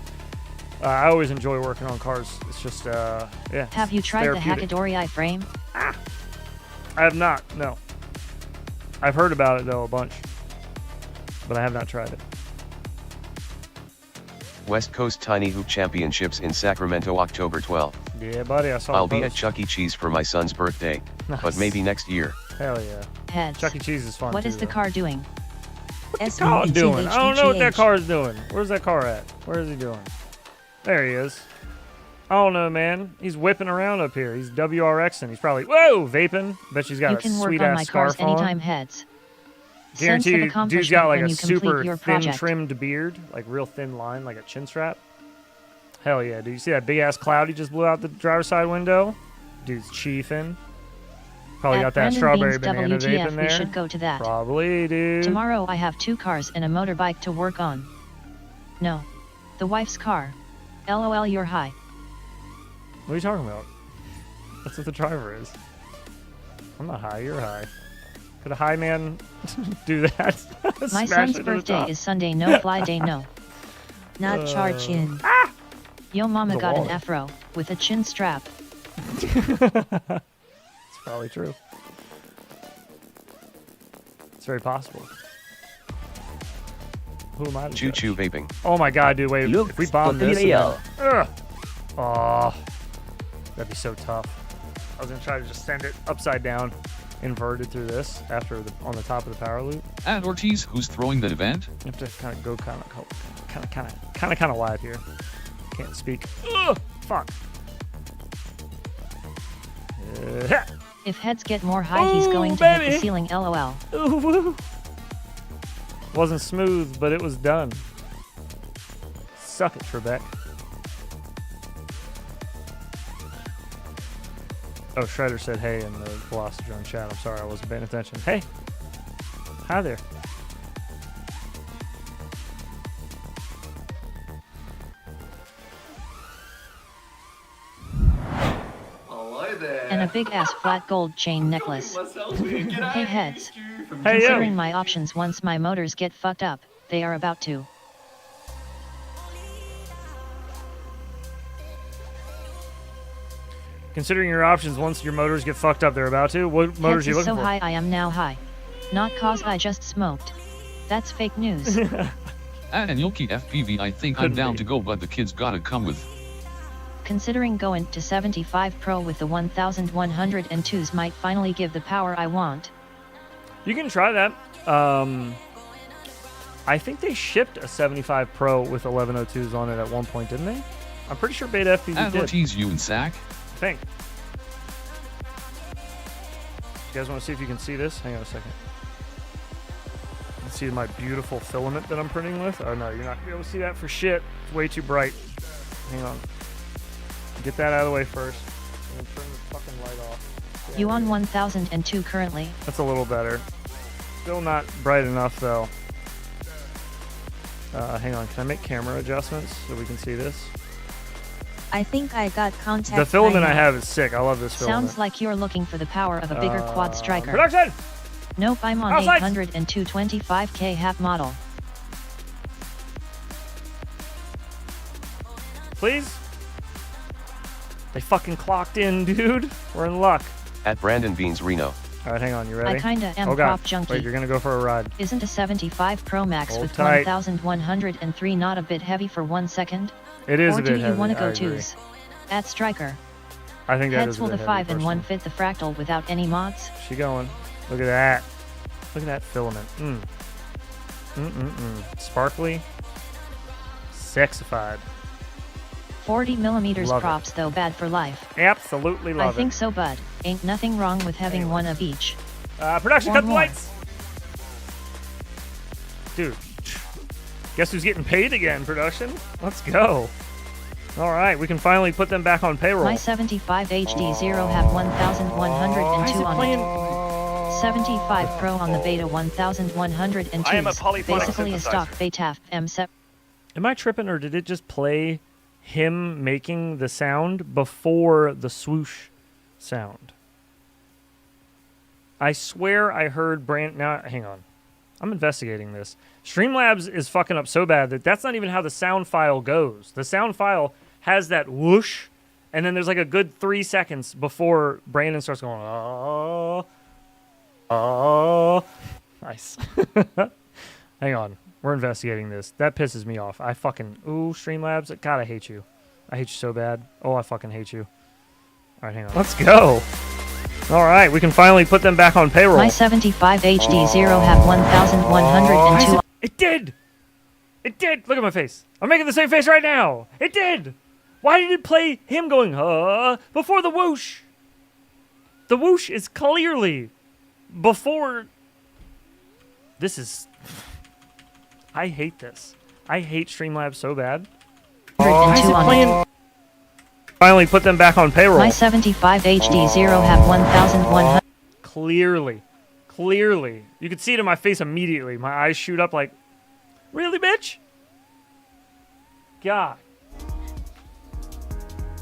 I always enjoy working on cars. It's just, yeah. Have you it's tried the therapeutic. Hackadory iframe? I have not. No. I've heard about it though a bunch, but I have not tried it. West Coast Tiny Hoop Championships in Sacramento, October 12th. Yeah, buddy. I saw. I'll the be at post. Chuck E. Cheese for my son's birthday, but Nice. maybe next year. Hell yeah. Heads. Chuck E. Cheese is fun. What is too, the though. car doing? What's the car doing? I don't know what that car is doing. Where's that car at? Where is he doing? There he is. I don't know, man. He's whipping around up here. He's WRXing. He's probably, whoa, vaping. Bet she's got You a can work sweet on ass my cars scarf on. anytime, heads. Guarantee Sense of you, dude's accomplishment got like when a you complete super your thin project. trimmed beard, like real thin line, like a chin strap. Hell yeah, dude. You see that big ass cloud he just blew out the driver's side window? Dude's chiefing. Probably At got that Brandon strawberry Bean's banana vape WTF, in we there. should go to that. Probably, dude. Tomorrow I have 2 cars and a motorbike to work on. No. The wife's car. LOL, you're high. What are you talking about? That's what the driver is. I'm not high, you're high. Could a high man do that? My Smash son's it to the birthday top. is Sunday, no fly day, no. Not charge in. Yo mama The got an wallet. afro, with a chin strap. It's probably true. It's very possible. Who am I to Choo judge? choo vaping. Oh my god, dude, wait. Looks If we bomb totally this... real. Oh, that'd be so tough. I was going to try to just send it upside down, inverted through this, after on the top of the power loop. And Ortiz, who's throwing the event? You have to kind of go kind of wide here. Can't speak. Ugh, fuck. If heads get more high, he's Ooh, going to hit baby. the ceiling, LOL. Ooh, woo. Wasn't smooth, but it was done. Suck it, Trebek. Oh, Shredder said hey in the Velocitron chat. I'm sorry, I wasn't paying attention. Hey. Hi there. Hello there. And a big ass flat gold chain necklace. Hey heads. Hey, yo. Considering my options once my motors get fucked up, they are about to. Considering your options once your motors get fucked up, they're about to. What motors Heads are you is looking so for? high I am now high. Not cause I just smoked. That's fake news. And Yulki FPV, I think I'm Couldn't down be. to go, but the kids gotta come with. Considering going to 75 Pro with the 1102s might finally give the power I want. You can try that. I think they shipped a 75 Pro with 1102s on it at one point, didn't they? I'm pretty sure Beta FPV And did. Ortiz, you and Sack? I think. You guys want to see if you can see this? Hang on a second. You can see my beautiful filament that I'm printing with? Oh no, you're not going to be able to see that for shit. It's way too bright. Hang on. Get that out of the way first. I'm going to turn the fucking light off. You on 1002 currently. That's a little better. Still not bright enough though. Hang on, can I make camera adjustments so we can see this? I think I got contact. The filament by I now. have is sick. I love this filament. Sounds like you're looking for the power of a bigger quad striker. Production! Nope, I'm on Outside! 802 25K half model. Please? They fucking clocked in, dude. We're in luck. At Brandon Beans Reno. Alright, hang on. You ready? I kinda am oh, God. prop junkie. Wait, you're gonna go for a ride. Isn't a 75 Pro Max Hold with tight. 1103 not a bit heavy for 1 second? It is or a bit do you heavy. wanna go I agree. twos? At Striker. I think that Heads is a will bit the heavy, 5 and 1 personally. fit the fractal without any mods? She going. Look at that. Look at that filament. Sparkly. Sexified. 40 millimeters Love it. props though bad for life. Absolutely love I think so, bud. Ain't nothing wrong with having one of each. Production, One cut the more. lights! Dude. Guess who's getting paid again, production? Let's go. Alright, we can finally put them back on payroll. My 75 HD0 have 1102 on it. 75 Pro on the Beta 1102. I am a polyphonic Basically a stock Betaf M7. Am I tripping, or did it just play him making the sound before the swoosh sound? I swear I heard Now, hang on. I'm investigating this. Streamlabs is fucking up so bad that that's not even how the sound file goes. The sound file has that whoosh, and then there's like a good 3 seconds before Brandon starts going, oh. Nice. Hang on. We're investigating this. That pisses me off. I fucking... Ooh, Streamlabs. God, I hate you. I hate you so bad. Oh, I fucking hate you. All right, hang on. Let's go. All right, we can finally put them back on payroll. My 75 HD0 have 1102. It did! It did! Look at my face. I'm making the same face right now. It did! Why did it play him going, before the whoosh? The whoosh is clearly before. This is. I hate this. I hate Streamlabs so bad. Why is it playing? Finally put them back on payroll. My 75 HD0 have 1,100. Clearly. You could see it in my face immediately. My eyes shoot up like, really, bitch? God.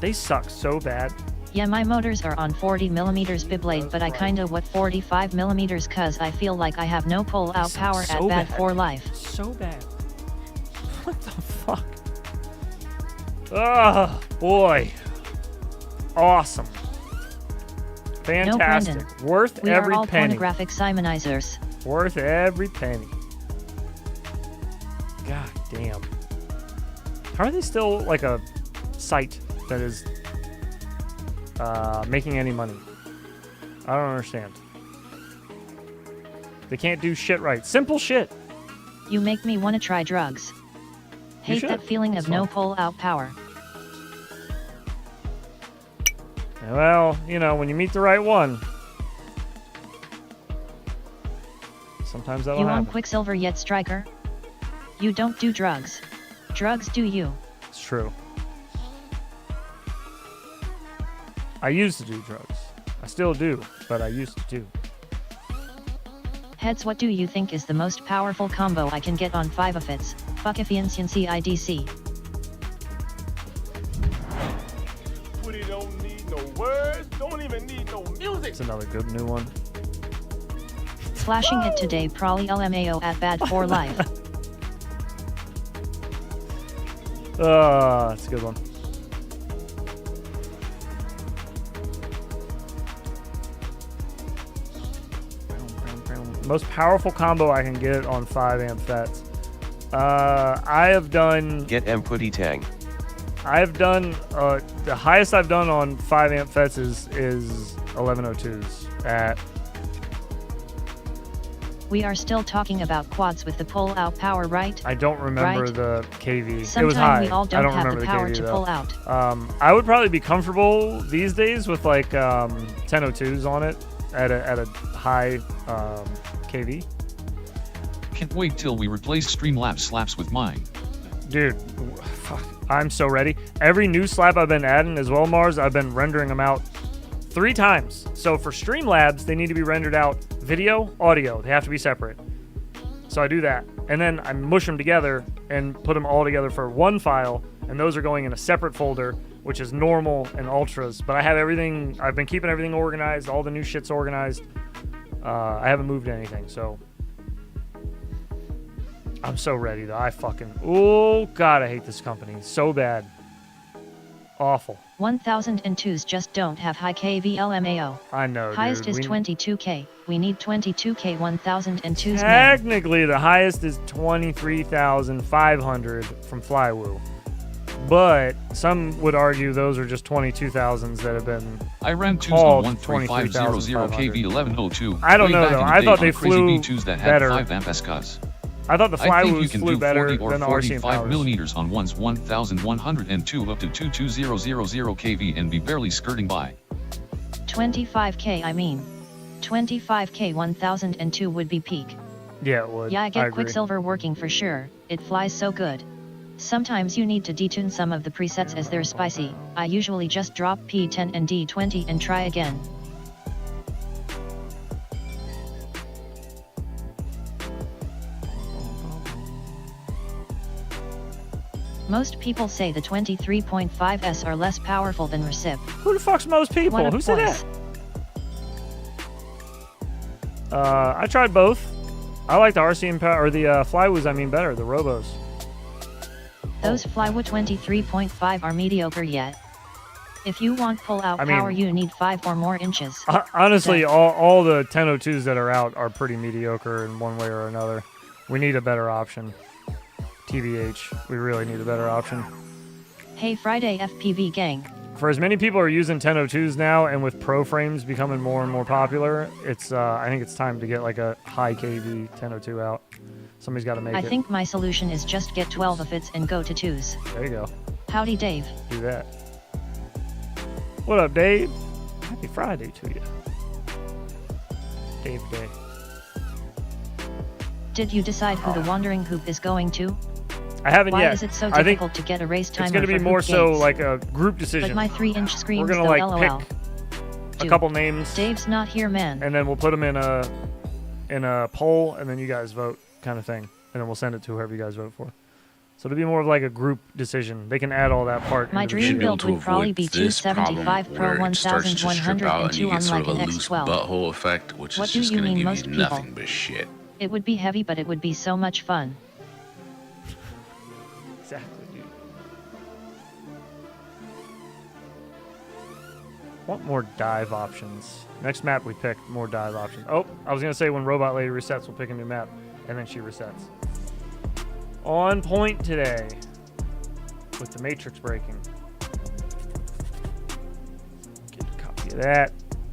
They suck so bad. Yeah, my motors are on 40mm biblade, but I kinda want 45mm cause I feel like I have no pull-out power so at bad for life. So bad. What the fuck? Oh, boy. Awesome. Fantastic. No, Brendan. Worth we every are all penny. pornographic simonizers. Worth every penny. God damn. How are they still like a site that is making any money? I don't understand. They can't do shit right. Simple shit. You make me want to try drugs. Hate that feeling of no pull-out power. Well, you know, when you meet the right one, sometimes that'll You happen. on Quicksilver yet, Striker? You don't do drugs. Drugs do you. It's true. I used to do drugs. I still do, but I used to do. Heads, what do you think is the most powerful combo I can get on 5 of its? Fuckifianciancy IDC. Don't need no words, don't even need no music. It's another good new one. Flashing it today, probably LMAO at bad for life. That's a good one. Most powerful combo I can get on 5 amp FETs. I have done. Get M putty tang. I've done the highest I've done on 5 amp FETs is 1102s at. We are still talking about quads with the pull-out power, right? I don't remember right? the KV. Sometimes it was high. we all don't I don't have remember the power KV, to though. pull out. I would probably be comfortable these days with like 1002s on it at a high KV. Can't wait till we replace Streamlabs slaps with mine. Dude, fuck. I'm so ready. Every new slab I've been adding as well, Mars, I've been rendering them out 3 times. So for Streamlabs, they need to be rendered out video, audio. They have to be separate. So I do that. And then I mush them together and put them all together for one file. And those are going in a separate folder, which is normal and ultras. But I have everything, I've been keeping everything organized. All the new shit's organized. I haven't moved anything, so. I'm so ready though. Oh God, I hate this company so bad. Awful. 1002s just don't have high KV LMAO. I know, Highest dude. is 22K. We need 22K 1002s. Technically, the highest is 23,500 from Flywoo. But some would argue those are just 22,000s that have been I ran 2s called on 13500 KV 1102. I don't way know back though. in the I day thought on they crazy flew B2s that better. had 5 amp SCUs. I thought the I think you Flywoos can flew do better 40 or than the RCM 45 powers. millimeters on one's 1102 up to 22000 kV and be barely skirting by. 25K, I mean. 25K 1002 would be peak. Yeah, it would. Yeah, I get agree. Quicksilver working for sure. It flies so good. Sometimes you need to detune some of the presets as they're spicy. I usually just drop P10 and D20 and try again. Most people say the 23.5s are less powerful than Recip. Who the fuck's most people? What a Who said place. that? I tried both. I like the RCM power, or the Flywoos, I mean, better, the Robos. Those Flywood 23.5 are mediocre yet. If you want pull-out I mean- power, you need 5 or more inches. Honestly, all the 1002s that are out are pretty mediocre in one way or another. We need a better option. TBH, we really need a better option. Hey Friday FPV gang. For as many people are using 1002s now, and with pro frames becoming more and more popular, it's I think it's time to get like a high KV 1002 out. Somebody's got to make I it. think my solution is just get 12 of its and go to 2s. There you go. Howdy, Dave. Do that. What up, Dave? Happy Friday to you. Dave Day. Did you decide who the Wandering Hoop is going to? I haven't Why yet. is it so I think difficult to get a race timer it's going to be for more hoop so gates? like a group decision. But my 3-inch screams We're though, gonna like LOL. pick a couple names, Dave's not here, man. and then we'll put them in a poll, and then you guys vote, kind of thing, and then we'll send it to whoever you guys vote for. So it'll be more of like a group decision. They can add all that part. My dream build would probably be 275 Pro 1102 on like an X12. Butthole effect, which What is do just you going to mean give most you people? nothing but shit. It would be heavy, but it would be so much fun. Exactly, dude. Want more dive options. Next map we picked, more dive options. Oh, I was going to say when Robot Lady resets, we'll pick a new map. And then she resets. On point today. With the matrix breaking. Get a copy of that.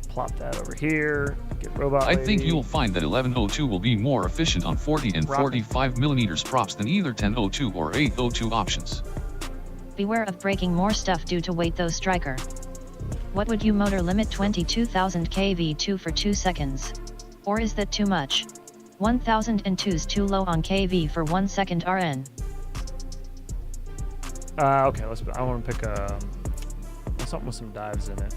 Plop that over here. Get Robot Lady. I think you'll find that 1102 will be more efficient on 40 and 45mm props than either 1002 or 802 options. Beware of breaking more stuff due to weight though, Striker. What would you motor limit 22,000 kV2 for 2 seconds? Or is that too much? 1002's too low on kV for 1 second RN. Okay, I want to pick something with some dives in it.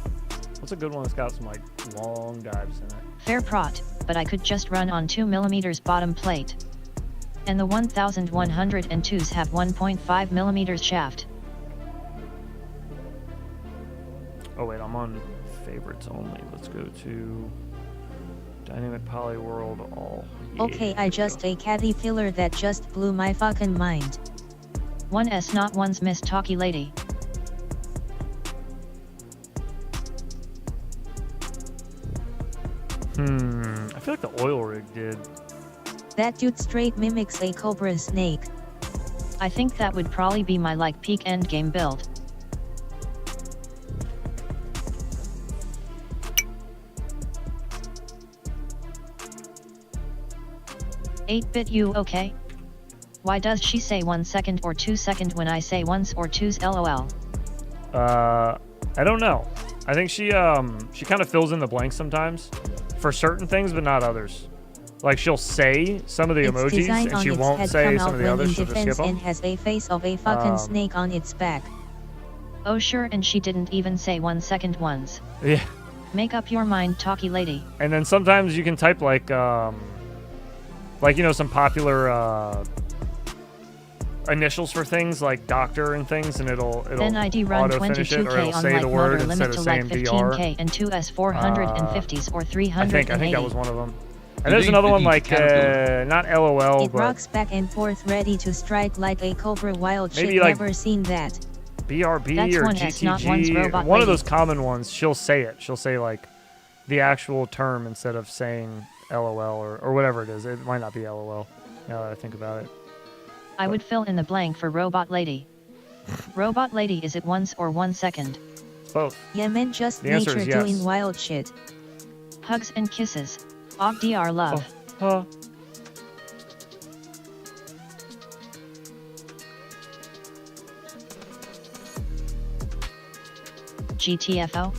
What's a good one that's got some like long dives in it? Fair prot, but I could just run on 2mm bottom plate. And the 1102s have 1.5mm shaft. Oh wait, I'm on favorites only. Let's go to Dynamic Poly World all. Yeah, Okay, I just a catty filler that just blew my fucking mind. 1S not one's Miss Talkie Lady. I feel like the oil rig did. That dude straight mimics a cobra snake. I think that would probably be my like peak endgame build. "8-bit you okay? Why does she say 1 second or 2 second when I say once or two's LOL? I don't know. I think she kind of fills in the blanks sometimes for certain things, but not others. Like she'll say some of the Its emojis design and on she its won't head say come some out of the well others. in She'll just skip defense them. and has a face of a fucking snake on its back. Oh sure, and she didn't even say 1 second once. Yeah. Make up your mind, Talkie Lady. And then sometimes you can type like you know, some popular initials for things like doctor and things, and it'll Then ID run auto finish it, or 22k it'll on say like the word motor instead limit of to like saying 15k BR. and 2S 450s or 380. I think that was one of them. And Did there's they another one eat like caterpillar? not LOL, It but rocks back and forth ready to strike like a cobra. Wild Maybe shit, like- never seen that. BRB That's or 1S, not one's GTG. robot One of lady. those common ones. She'll say it. She'll say like the actual term instead of saying LOL or whatever it is. It might not be LOL. Now that I think about it. I would fill in the blank for Robot Lady. Robot Lady, is it once or 1 second? Both. Yeah, man, just The answer nature is yes. doing wild shit. Hugs and kisses. Ogdr love. GTFO?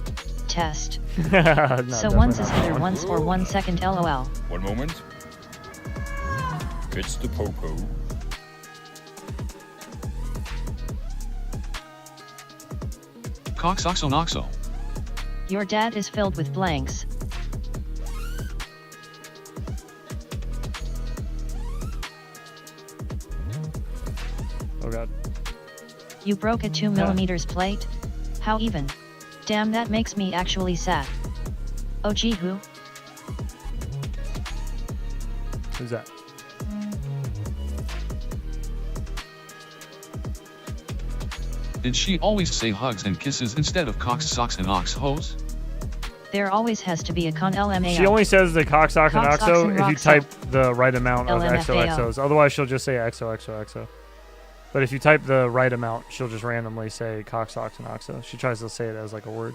Test. No, So definitely once is not that either one. once or 1 second LOL. One moment. It's the popo. Coxoxonoxo. Your dad is filled with blanks. Oh god. You broke a 2mm plate? How even? Damn, that makes me actually sad. Oh gee, who? Who's that? Did she always say hugs and kisses instead of cocks, socks, and ox hose? There always has to be a con LMAO. She only says the cocksock and Cocksox oxo and if you roxo. type the right amount of LMFAO. XOXOs. Otherwise, she'll just say XOXOXO. But if you type the right amount, she'll just randomly say cocksox and oxo. She tries to say it as like a word.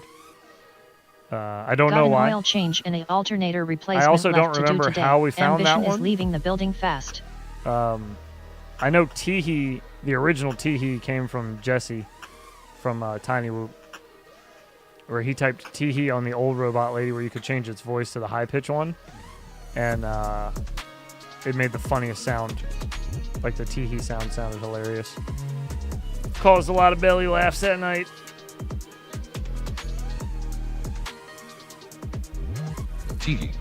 I don't Got know an why. oil change and a alternator replacement I also left don't to do remember today. how we found Ambition that is one. leaving the building fast. I know Teehee, the original Teehee came from Jesse, from tinywhoop, where he typed tee-hee on the old robot lady where you could change its voice to the high-pitch one, and it made the funniest sound. Like the tee-hee sound sounded hilarious. Caused a lot of belly laughs that night. Tee-hee.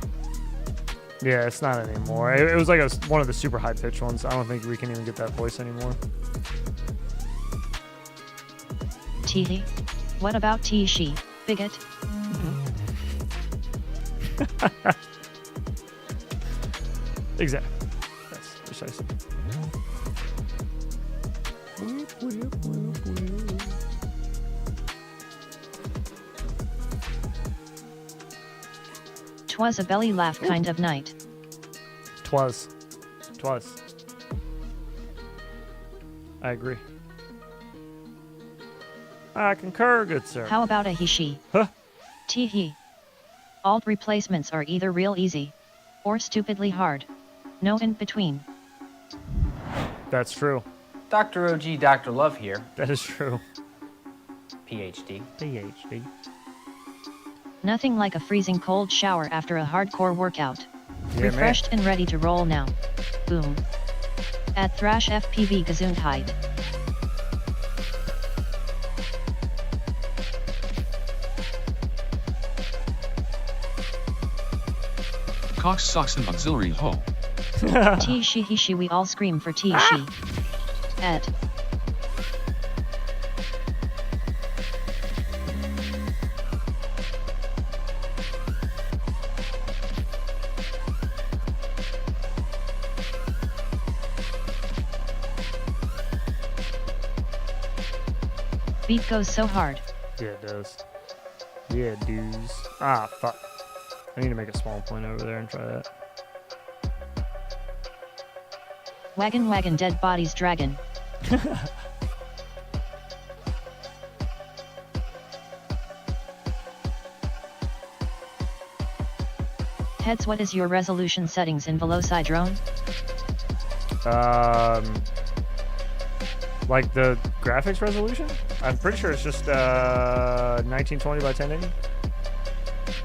Yeah, it's not anymore. It was like one of the super high-pitched ones. I don't think we can even get that voice anymore. Tee-hee? What about tee-she, bigot? Exactly. That's precisely. Twas a belly laugh kind of night. Twas. I agree. I concur, good sir. How about a he-she? Huh? Tee-hee. Alt replacements are either real easy, or stupidly hard. No in between. That's true. Dr. OG, Dr. Love here. That is true. PhD. Nothing like a freezing cold shower after a hardcore workout. Yeah, Refreshed and ready to roll now. Boom. At Thrash FPV Gesundheit. Cox socks and auxiliary ho. Tee-she he-she we all scream for tee-she. Et. Beat goes so hard. Yeah, it does. Yeah, dudes. Ah, fuck. I need to make a small point over there and try that. Wagon wagon dead bodies dragon. Heads, what is your resolution settings in Veloci drone? Like the graphics resolution? I'm pretty sure it's just 1920 by 1080.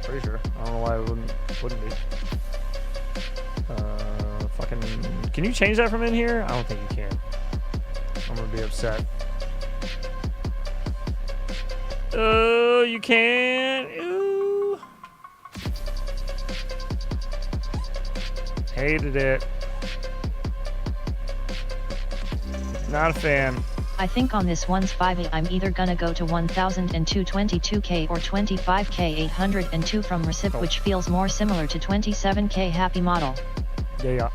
Pretty sure. I don't know why it wouldn't be. Fucking. Can you change that from in here? I don't think you can. I'm gonna be upset. Oh, you can. Ooh. Hated it. Not a fan. I think on this one's 5 I'm either gonna go to 1002 22K or 25K 802 from Recip, which feels more similar to 27K happy model. Yeah.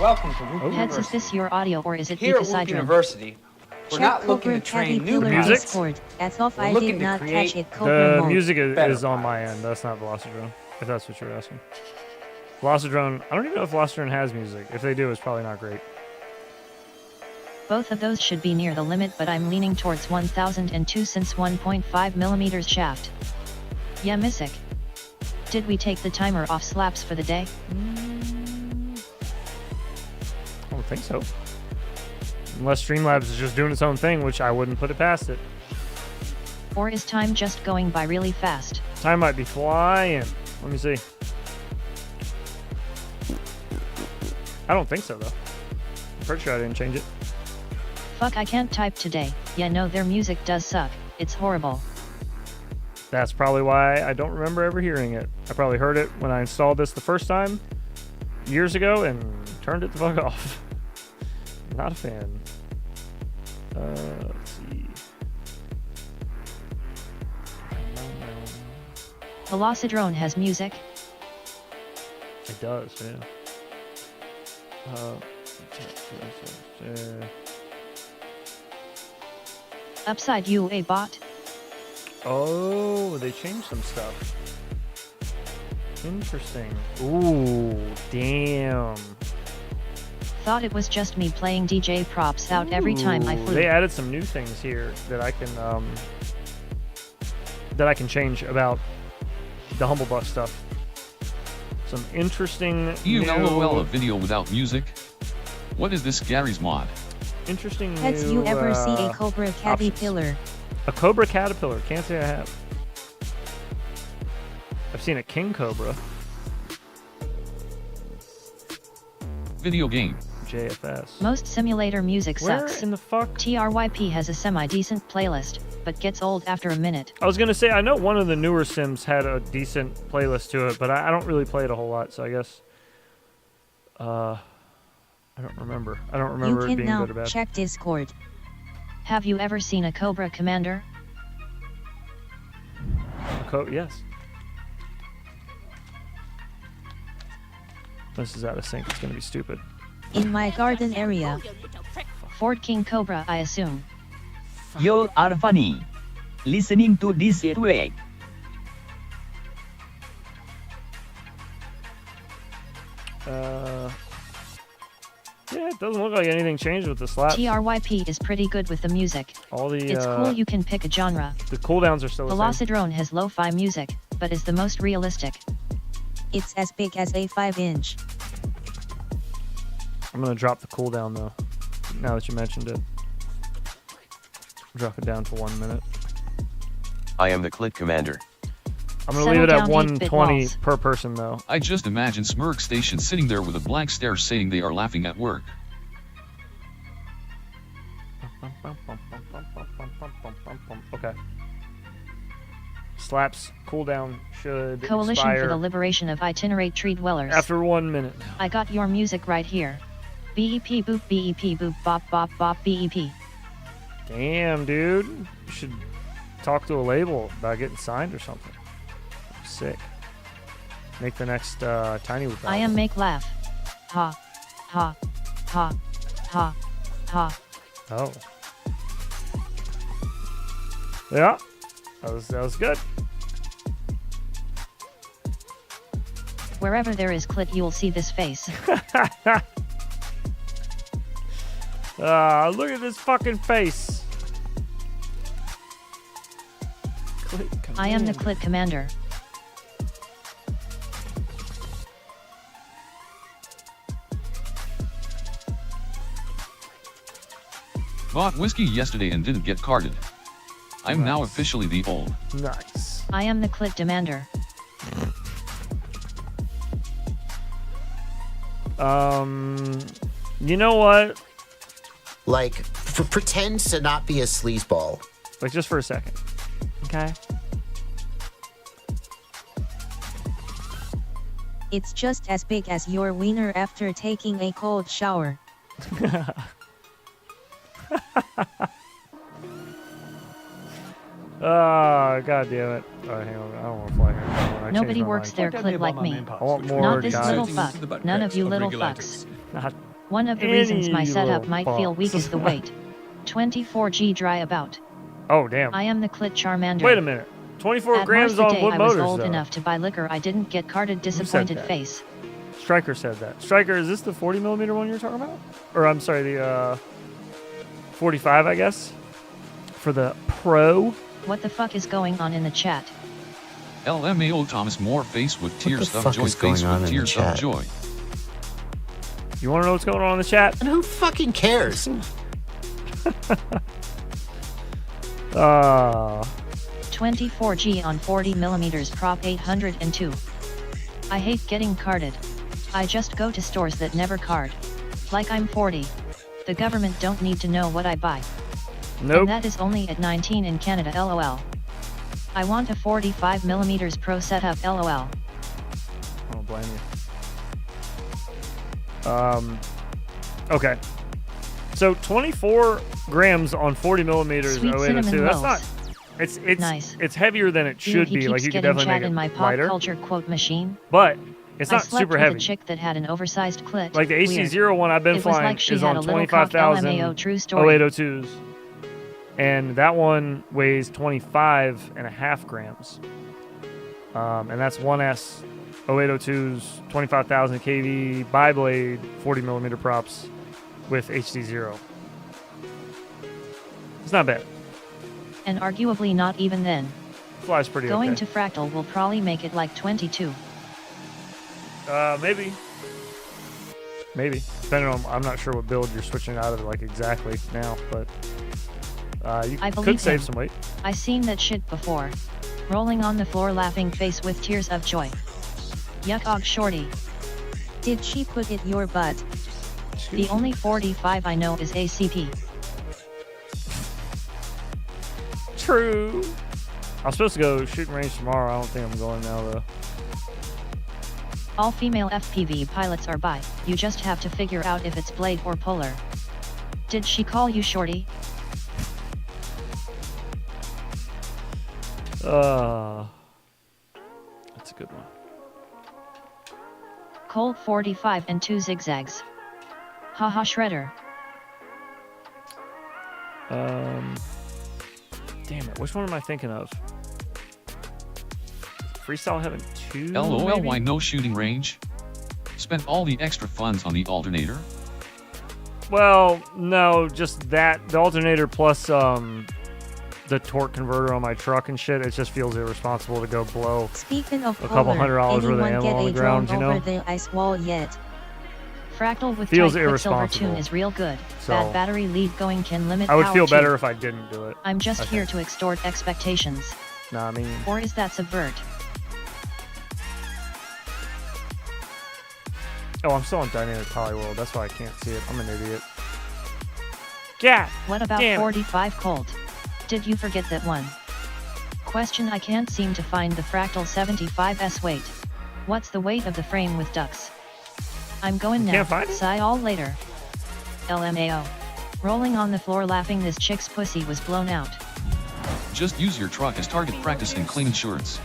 Welcome to Whoop Heads, is this your audio or is it Here at because Whoop University, we're not looking to train new music. As of We're I looking did to not create catch it. The music better is on my end. That's not Velocidrone, if that's what you're asking. Velocidrone, I don't even know if Velocidrone has music. If they do, it's probably not great. Both of those should be near the limit, but I'm leaning towards 1002 since 1.5mm shaft. Yeah, Missick. Did we take the timer off slaps for the day? I don't think so. Unless Streamlabs is just doing its own thing, which I wouldn't put it past it. Or is time just going by really fast? Time might be flying. Let me see. I don't think so, though. I'm pretty sure I didn't change it. Fuck, I can't type today. Yeah, no, their music does suck. It's horrible. That's probably why I don't remember ever hearing it. I probably heard it when I installed this the first time, years ago, and turned it the fuck off. Not a fan. Let's see. Velocidrone has music. It does, yeah. Upside UA bot. Oh, they changed some stuff. Interesting. Ooh, damn. Thought it was just me playing DJ props out every time I flew. They added some new things here that I can change about the Humble Buff stuff. Some interesting LOL, a video without music? What is this Gary's mod? Interesting Has new, you ever see a cobra caterpillar? A cobra caterpillar. Can't say I have. I've seen a king cobra. Video game. JFS. Most simulator music Where sucks. in the fuck? TRYP has a semi-decent playlist, but gets old after a minute. I was gonna say, I know one of the newer Sims had a decent playlist to it, but I don't really play it a whole lot, so I guess I don't remember. I don't remember it being good or bad. Check Discord. Have you ever seen a Cobra Commander? Yes. This is out of sync. It's gonna be stupid. In my garden area. Ford King Cobra, I assume. You are funny. Listening to this way. Yeah, it doesn't look like anything changed with the slaps. TRYP is pretty good with the music. All the it's cool you can pick a genre. The cooldowns are still the same. Velocidrone has lo-fi music, but is the most realistic. It's as big as a 5-inch. I'm gonna drop the cooldown though, now that you mentioned it. Drop it down to 1 minute. I am the Clit Commander. I'm gonna leave it at 120 per person though. I just imagine Smirk Station sitting there with a blank stare saying they are laughing at work. Okay. Slaps cooldown should Coalition expire for the Liberation of Itinerant Tree Dwellers. after 1 minute. I got your music right here. BEP boop BEP boop bop bop bop BEP. Damn, dude. You should talk to a label about getting signed or something. Sick. Make the next tinywhoop. I am make laugh. Ha. Ha. Ha. Ha. Ha. Oh. Yeah. That was good. Wherever there is clit, you'll see this face. Look at this fucking face. I am the clit commander. Bought whiskey yesterday and didn't get carded. I'm now officially the old. Nice. I am the clit demander. You know what? Like, pretend to not be a sleazeball. Like, just for a second. Okay? It's just as big as your wiener after taking a cold shower. Oh, god damn it. Alright, hang on. I don't want to fly here. Nobody works their clit like me. I want more Not this guys. little fuck. None of you little fucks. Not One of the any reasons my setup little might feel weak is the fucks. weight. 24G dry about. Oh, damn. I am the clit Charmander. Wait a minute. 24 At grams Mars on the day what I was motors, old though? enough to buy liquor. I didn't get carded. Disappointed that? face. Striker said that. Striker, is this the 40mm one you're talking about? Or, I'm sorry, the 45, I guess? For the Pro? What the fuck is going on in the chat? LMAO Thomas More face with tears the of fuck joy is going face on with in the tears of chat? joy. You want to know what's going on in the chat? And who fucking cares? 24G on 40mm prop 802. I hate getting carded. I just go to stores that never card. Like I'm 40. The government don't need to know what I buy. Nope. And that is only at 19 in Canada, lol. I want a 45mm Pro setup, lol. I don't blame you. Okay. So 24 grams on 40mm Sweet 0802. cinnamon That's rolls. not. It's Nice. It's heavier than it should He be. Like keeps you could getting definitely chat make in my it pop lighter. culture quote machine. But it's I not slept super with heavy. a chick that had an oversized clit. Like the Weird. AC0 one I've been It was flying like she is had on a little cock 25,000 LMAO, true story. 0802s. And that one weighs 25.5 grams. And that's 1S 0802s, 25,000 kV bi-blade 40mm props with HD0. It's not bad. And arguably not even then. Flies pretty Going okay. to Fractal will probably make it like 22. Maybe. Maybe. Depending on, I'm not sure what build you're switching out of like exactly now, but you could save some weight. I seen that shit before. Rolling on the floor laughing face with tears of joy. Yuck og shorty. Did she put it your butt? The only 45 I know is ACP. True. I'm supposed to go shooting range tomorrow. I don't think I'm going now though. All female FPV pilots are bi. You just have to figure out if it's blade or polar. Did she call you shorty? That's a good one. Colt 45 and 2 zigzags. Haha shredder. Damn it, which one am I thinking of? Freestyle having 2? LOL, maybe? why no shooting range? Spent all the extra funds on the alternator? Well, no, just that. The alternator plus the torque converter on my truck and shit, it just feels irresponsible to go blow Speaking of a couple $100 worth of ammo on the ground, you know? Over the ice wall yet? Fractal with Feels tight Quicksilver irresponsible. tune is real good. So, Bad battery lead going can limit I would power feel too. better if I didn't do it. I'm just I here think. to extort expectations. Nah, I mean, Or is that subvert? oh, I'm still on Dynamic Polyworld. That's why I can't see it. I'm an idiot. Yeah. What about damn it. 45 Colt? Did you forget that one? Question, I can't seem to find the Fractal 75S weight. What's the weight of the frame with ducks? I'm going now. Can't find it? Sigh all later. LMAO. Rolling on the floor laughing this chick's pussy was blown out. Just use your truck as target practice in clean insurance.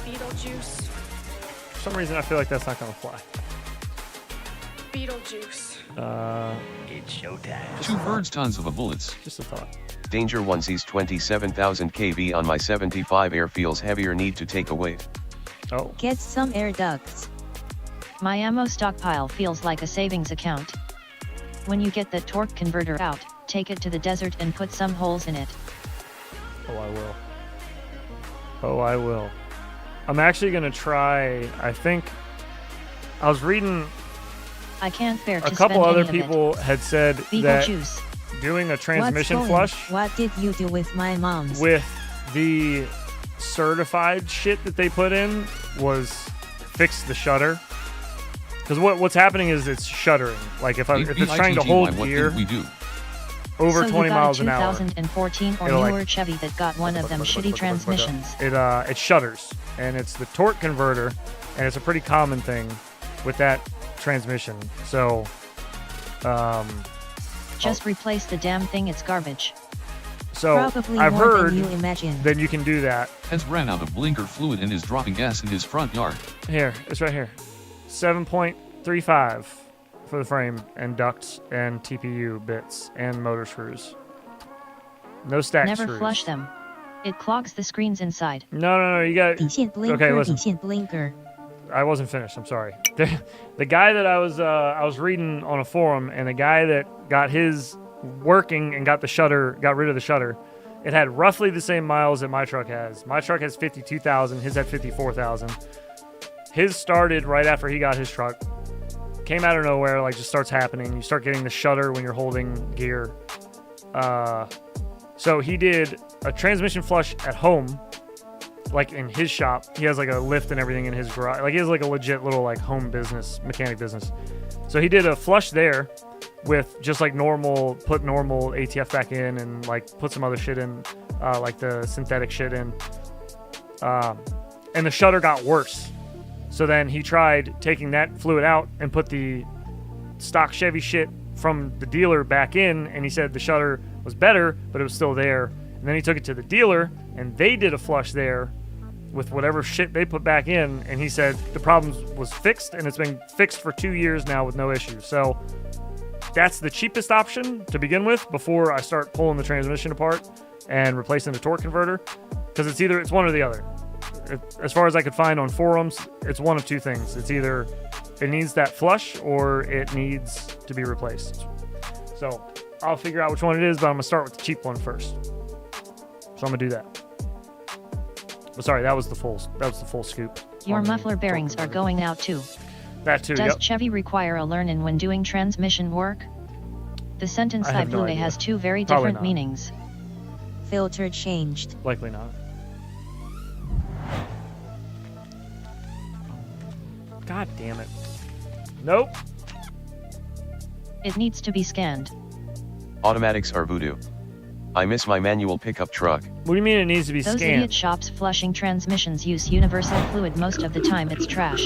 Beetlejuice. For some reason, I feel like that's not going to fly. Beetlejuice. It's showtime. 2 birds, tons of bullets. Just a thought. Danger onesies 27,000 kV on my 75 air feels heavier, need to take away. Oh. Get some air ducts. My ammo stockpile feels like a savings account. When you get that torque converter out, take it to the desert and put some holes in it. Oh, I will. Oh, I will. I'm actually going to try, I think, I was reading I can't bear to a couple spend other any of it. people had said that Beetlejuice. doing a transmission What's going? flush What did you do with my mom's? with the certified shit that they put in was fix the shutter. Because what's happening is it's shuttering. Like if it's trying to hold what gear did we do? over So 20 you got miles a an hour, 2014 or It'll, like, newer Chevy that got one of them shitty transmissions. it shutters, and it's the torque converter, and it's a pretty common thing with that transmission. So, Just replace the damn thing, it's garbage. so Probably I've more heard than you imagine. that you can do that. Has ran out of blinker fluid and is dropping gas in his front yard. Here, it's right here. 7.35 for the frame and ducts and TPU bits and motor screws. No stack Never screws. flush them. It clogs the screens inside. No, you got. 底线 blinker, Okay, listen. 底线 blinker. I wasn't finished. I'm sorry. The guy that I was reading on a forum, and the guy that got his working and got rid of the shutter, it had roughly the same miles that my truck has. My truck has 52,000. His had 54,000. His started right after he got his truck. Came out of nowhere, like just starts happening. You start getting the shutter when you're holding gear. So he did a transmission flush at home, like in his shop. He has like a lift and everything in his garage. Like he has like a legit little like home business, mechanic business. So he did a flush there with just like put normal ATF back in and like put some other shit in, like the synthetic shit in. And the shutter got worse. So then he tried taking that fluid out and put the stock Chevy shit from the dealer back in, and he said the shutter was better, but it was still there. And then he took it to the dealer, and they did a flush there with whatever shit they put back in, and he said the problem was fixed, and it's been fixed for 2 years now with no issues. So that's the cheapest option to begin with before I start pulling the transmission apart and replacing the torque converter, because it's one or the other. As far as I could find on forums, it's one of two things. It's either it needs that flush or it needs to be replaced. So I'll figure out which one it is, but I'm gonna start with the cheap one first. So I'm gonna do that. But sorry, that was the full scoop. Your on the muffler bearings are going out too. That too, Does yep. Chevy require a learn-in when doing transmission work? The sentence I I have no blew idea. has two very Probably different not. meanings. Filter changed. Likely not. God damn it. Nope. It needs to be scanned. Automatics are voodoo. I miss my manual pickup truck. What do you mean it needs to be Those scanned? idiot shops flushing transmissions use universal fluid most of the time. It's trash.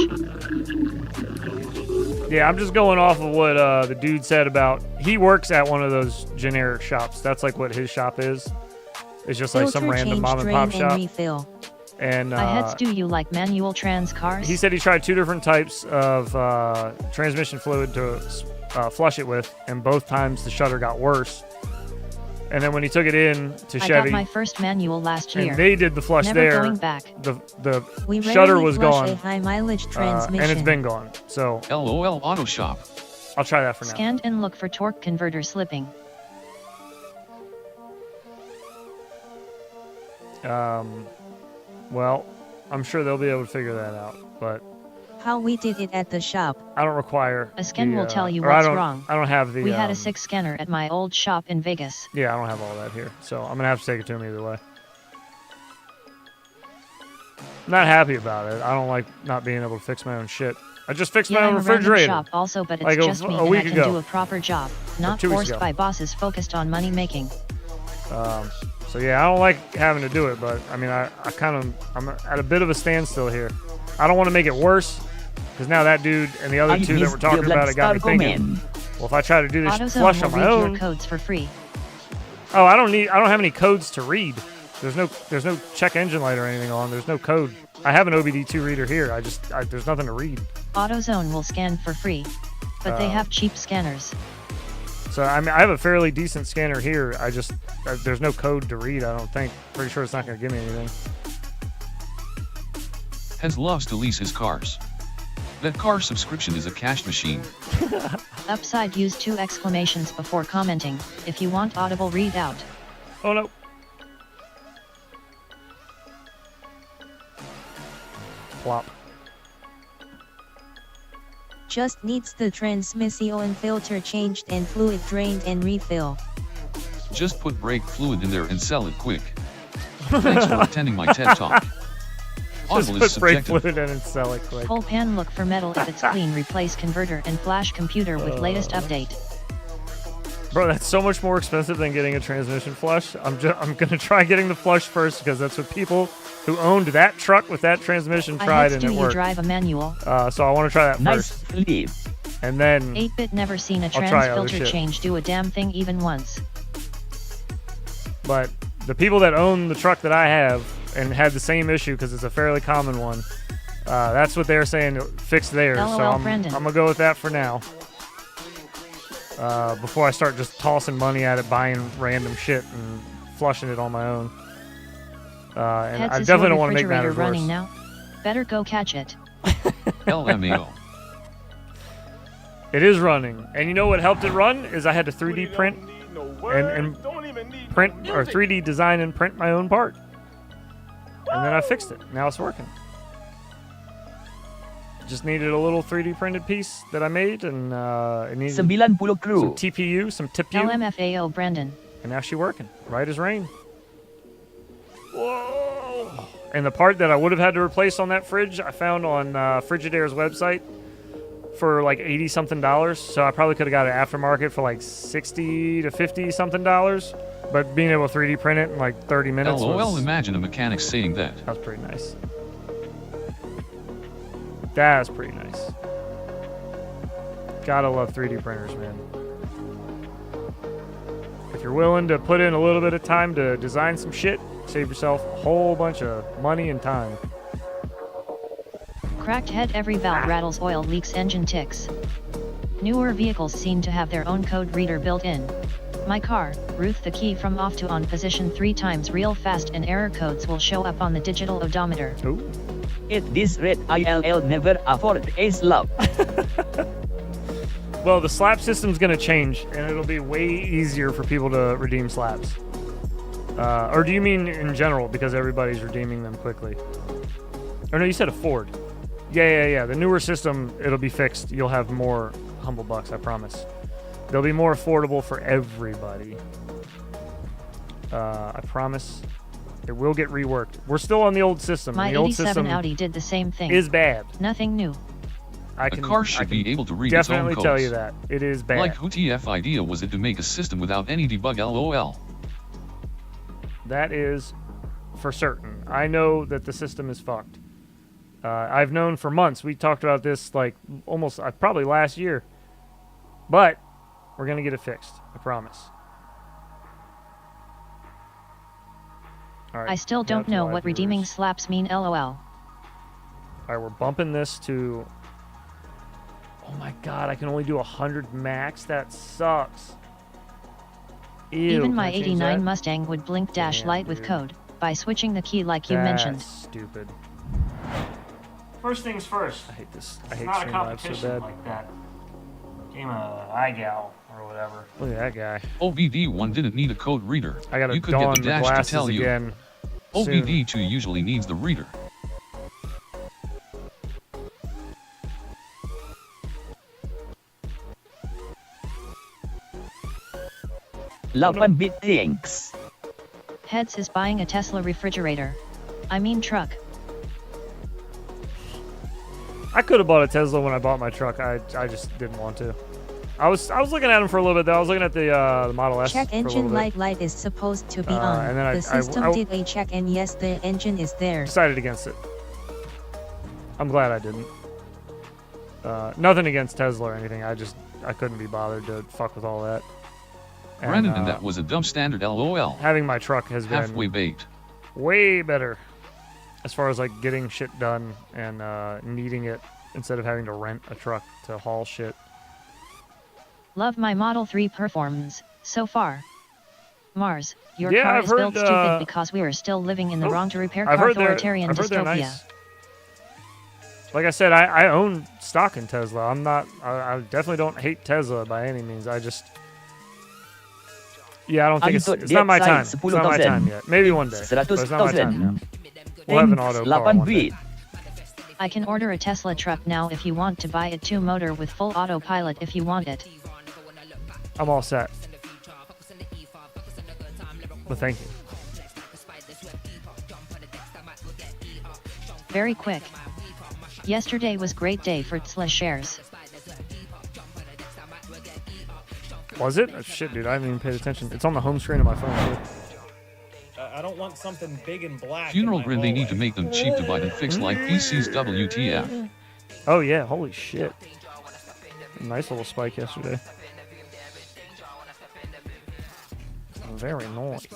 Yeah, I'm just going off of what the dude said about. He works at one of those generic shops. That's like what his shop is. It's just like some Filter random change, mom and drain, pop and shop. refill. And I heads do you like manual trans cars? he said he tried 2 different types of transmission fluid to flush it with, and both times the shutter got worse. And then when he took it in to I Chevy, got my first manual last year. and they did the flush Never there, going back. the We shutter rarely was flush gone, a high mileage transmission. and it's been gone. So LOL Auto Shop. I'll try that for now. Scanned and look for torque converter slipping. Well, I'm sure they'll be able to figure that out, but How we did it at the shop. I don't require. A scan the, will tell you or I what's don't- wrong. I don't have the. We had a 6 scanner at my old shop in Vegas. Yeah, I don't have all that here, so I'm gonna have to take it to him either way. Not happy about it. I don't like not being able to fix my own shit. I just fixed Yeah, my own I'm a random refrigerator. shop also, but it's like just a me and I week can ago. do a proper job, not 2 weeks forced ago. by bosses focused on money making. So yeah, I don't like having to do it, but I mean, I'm at a bit of a standstill here. I don't want to make it worse, because now that dude and the other I two that missed were talking the about it got me Bloodstar thinking. comment. Well, if I try to do this AutoZone flush will on my read own, your codes for free. oh, I don't have any codes to read. There's no check engine light or anything on. There's no code. I have an OBD2 reader here. There's nothing to read. AutoZone will scan for free, but they have cheap scanners. So I mean, I have a fairly decent scanner here. There's no code to read. I don't think. Pretty sure it's not going to give me anything. Hez loves to lease his cars. That car subscription is a cash machine. Upside use 2 exclamations before commenting, if you want audible readout. Oh no. Plop. Just needs the transmission filter changed and fluid drained and refill. Just put brake fluid in there and sell it quick. Thanks for attending my TED Talk. Just Audible is put brake subjective. fluid in and sell it quick. Whole pan look for metal if it's clean. Replace converter and flash computer with latest update. Bro, that's so much more expensive than getting a transmission flush. I'm gonna try getting the flush first because that's what people who owned that truck with that transmission tried and do it you worked. drive a manual? So I want to try that Nice first, leave. and then 8-bit never seen a try trans other filter shit. change do a damn thing even once. But the people that own the truck that I have and had the same issue because it's a fairly common one, that's what they're saying to fix theirs. So LOL, I'm Brendan. gonna go with that for now. Before I start just tossing money at it, buying random shit and flushing it on my own. And Heads I is definitely your don't want to make refrigerator matters running worse. now. Better go catch it. LMAO. It is running, and you know what helped it run is I had to 3D print and print or 3D design and print my own part, and then I fixed it. Now it's working. Just needed a little 3D printed piece that I made, and it needed 90 some crew. TPU, some TPU, LMFAO Brendan. and now she's working right as rain. Whoa! And the part that I would have had to replace on that fridge, I found on Frigidaire's website for like $80 something. So I probably could have got it aftermarket for like $60 to $50 something. But being able to 3D print it in like 30 minutes LOL, imagine a mechanic saying that. was pretty nice. That's pretty nice. Gotta love 3D printers, man. If you're willing to put in a little bit of time to design some shit, save yourself a whole bunch of money and time. Cracked head, every valve rattles, oil leaks, engine ticks. Newer vehicles seem to have their own code reader built in. My car, Ruth, the key from off to on position 3 times real fast and error codes will show up on the digital odometer. Ooh. At this rate, I'll never afford a slap. Well, the slap system's gonna change, and it'll be way easier for people to redeem slaps. Or do you mean in general, because everybody's redeeming them quickly? Or no, you said afford. Yeah. The newer system, it'll be fixed. You'll have more humble bucks, I promise. They'll be more affordable for everybody. I promise. It will get reworked. We're still on the old system. My the old 87 system Audi did the same thing. is bad. Nothing new. A car should be able to read its own definitely codes. tell you that. It is bad. Like WTF idea was it to make a system without any debug LOL. That is for certain. I know that the system is fucked. I've known for months. We talked about this like almost probably last year. But we're going to get it fixed. I promise. All right, I still don't know what redeeming slaps mean, lol. All right, we're bumping this to... Oh my god, I can only do 100 max? That sucks. Ew, Even my can I change 89 that? Mustang would blink dash Damn, light with dude. code by switching the key like you That's mentioned. stupid. First things first. I hate this. I hate It's not a Streamlabs competition so bad. like that. Game of iGal or whatever. Look at that guy. OBD1 didn't need a code reader. I gotta You could don get the the dash to glasses tell you. again soon. OBD2 usually needs the reader. Lapan bit thanks. Heads is buying a Tesla refrigerator. I mean truck. I could have bought a Tesla when I bought my truck. I just didn't want to. I was looking at them for a little bit though. I was looking at the Model S Check for a little engine bit. light is supposed to be on. and then The system I did a check and yes, the engine is there. decided against it. I'm glad I didn't. Nothing against Tesla or anything. I couldn't be bothered to fuck with all that. Brennan, and that was a dumb standard LOL. Having my truck has been Halfway baked. way better as far as like getting shit done and needing it instead of having to rent a truck to haul shit. Love my Model 3 performance so far. Mars, your Yeah, car I've is heard, built stupid because we are still living in the wrong to repair I've car heard they're authoritarian dystopia. nice. Like I said, I own stock in Tesla. I definitely don't hate Tesla by any means. I don't think it's not my time. It's not my time yet. Maybe one day, but it's not my time yet. We'll have an auto car one day. I can order a Tesla truck now if you want to buy a 2-motor with full autopilot if you want it. I'm all set. But thank you. Very quick. Yesterday was great day for Tesla shares. Was it? Oh, shit, dude, I haven't even paid attention. It's on the home screen of my phone, dude. I don't want something big and black. Funeral grid, they need to make them cheap to buy and fix like PC's WTF. Oh yeah, holy shit. Nice little spike yesterday. Very nice.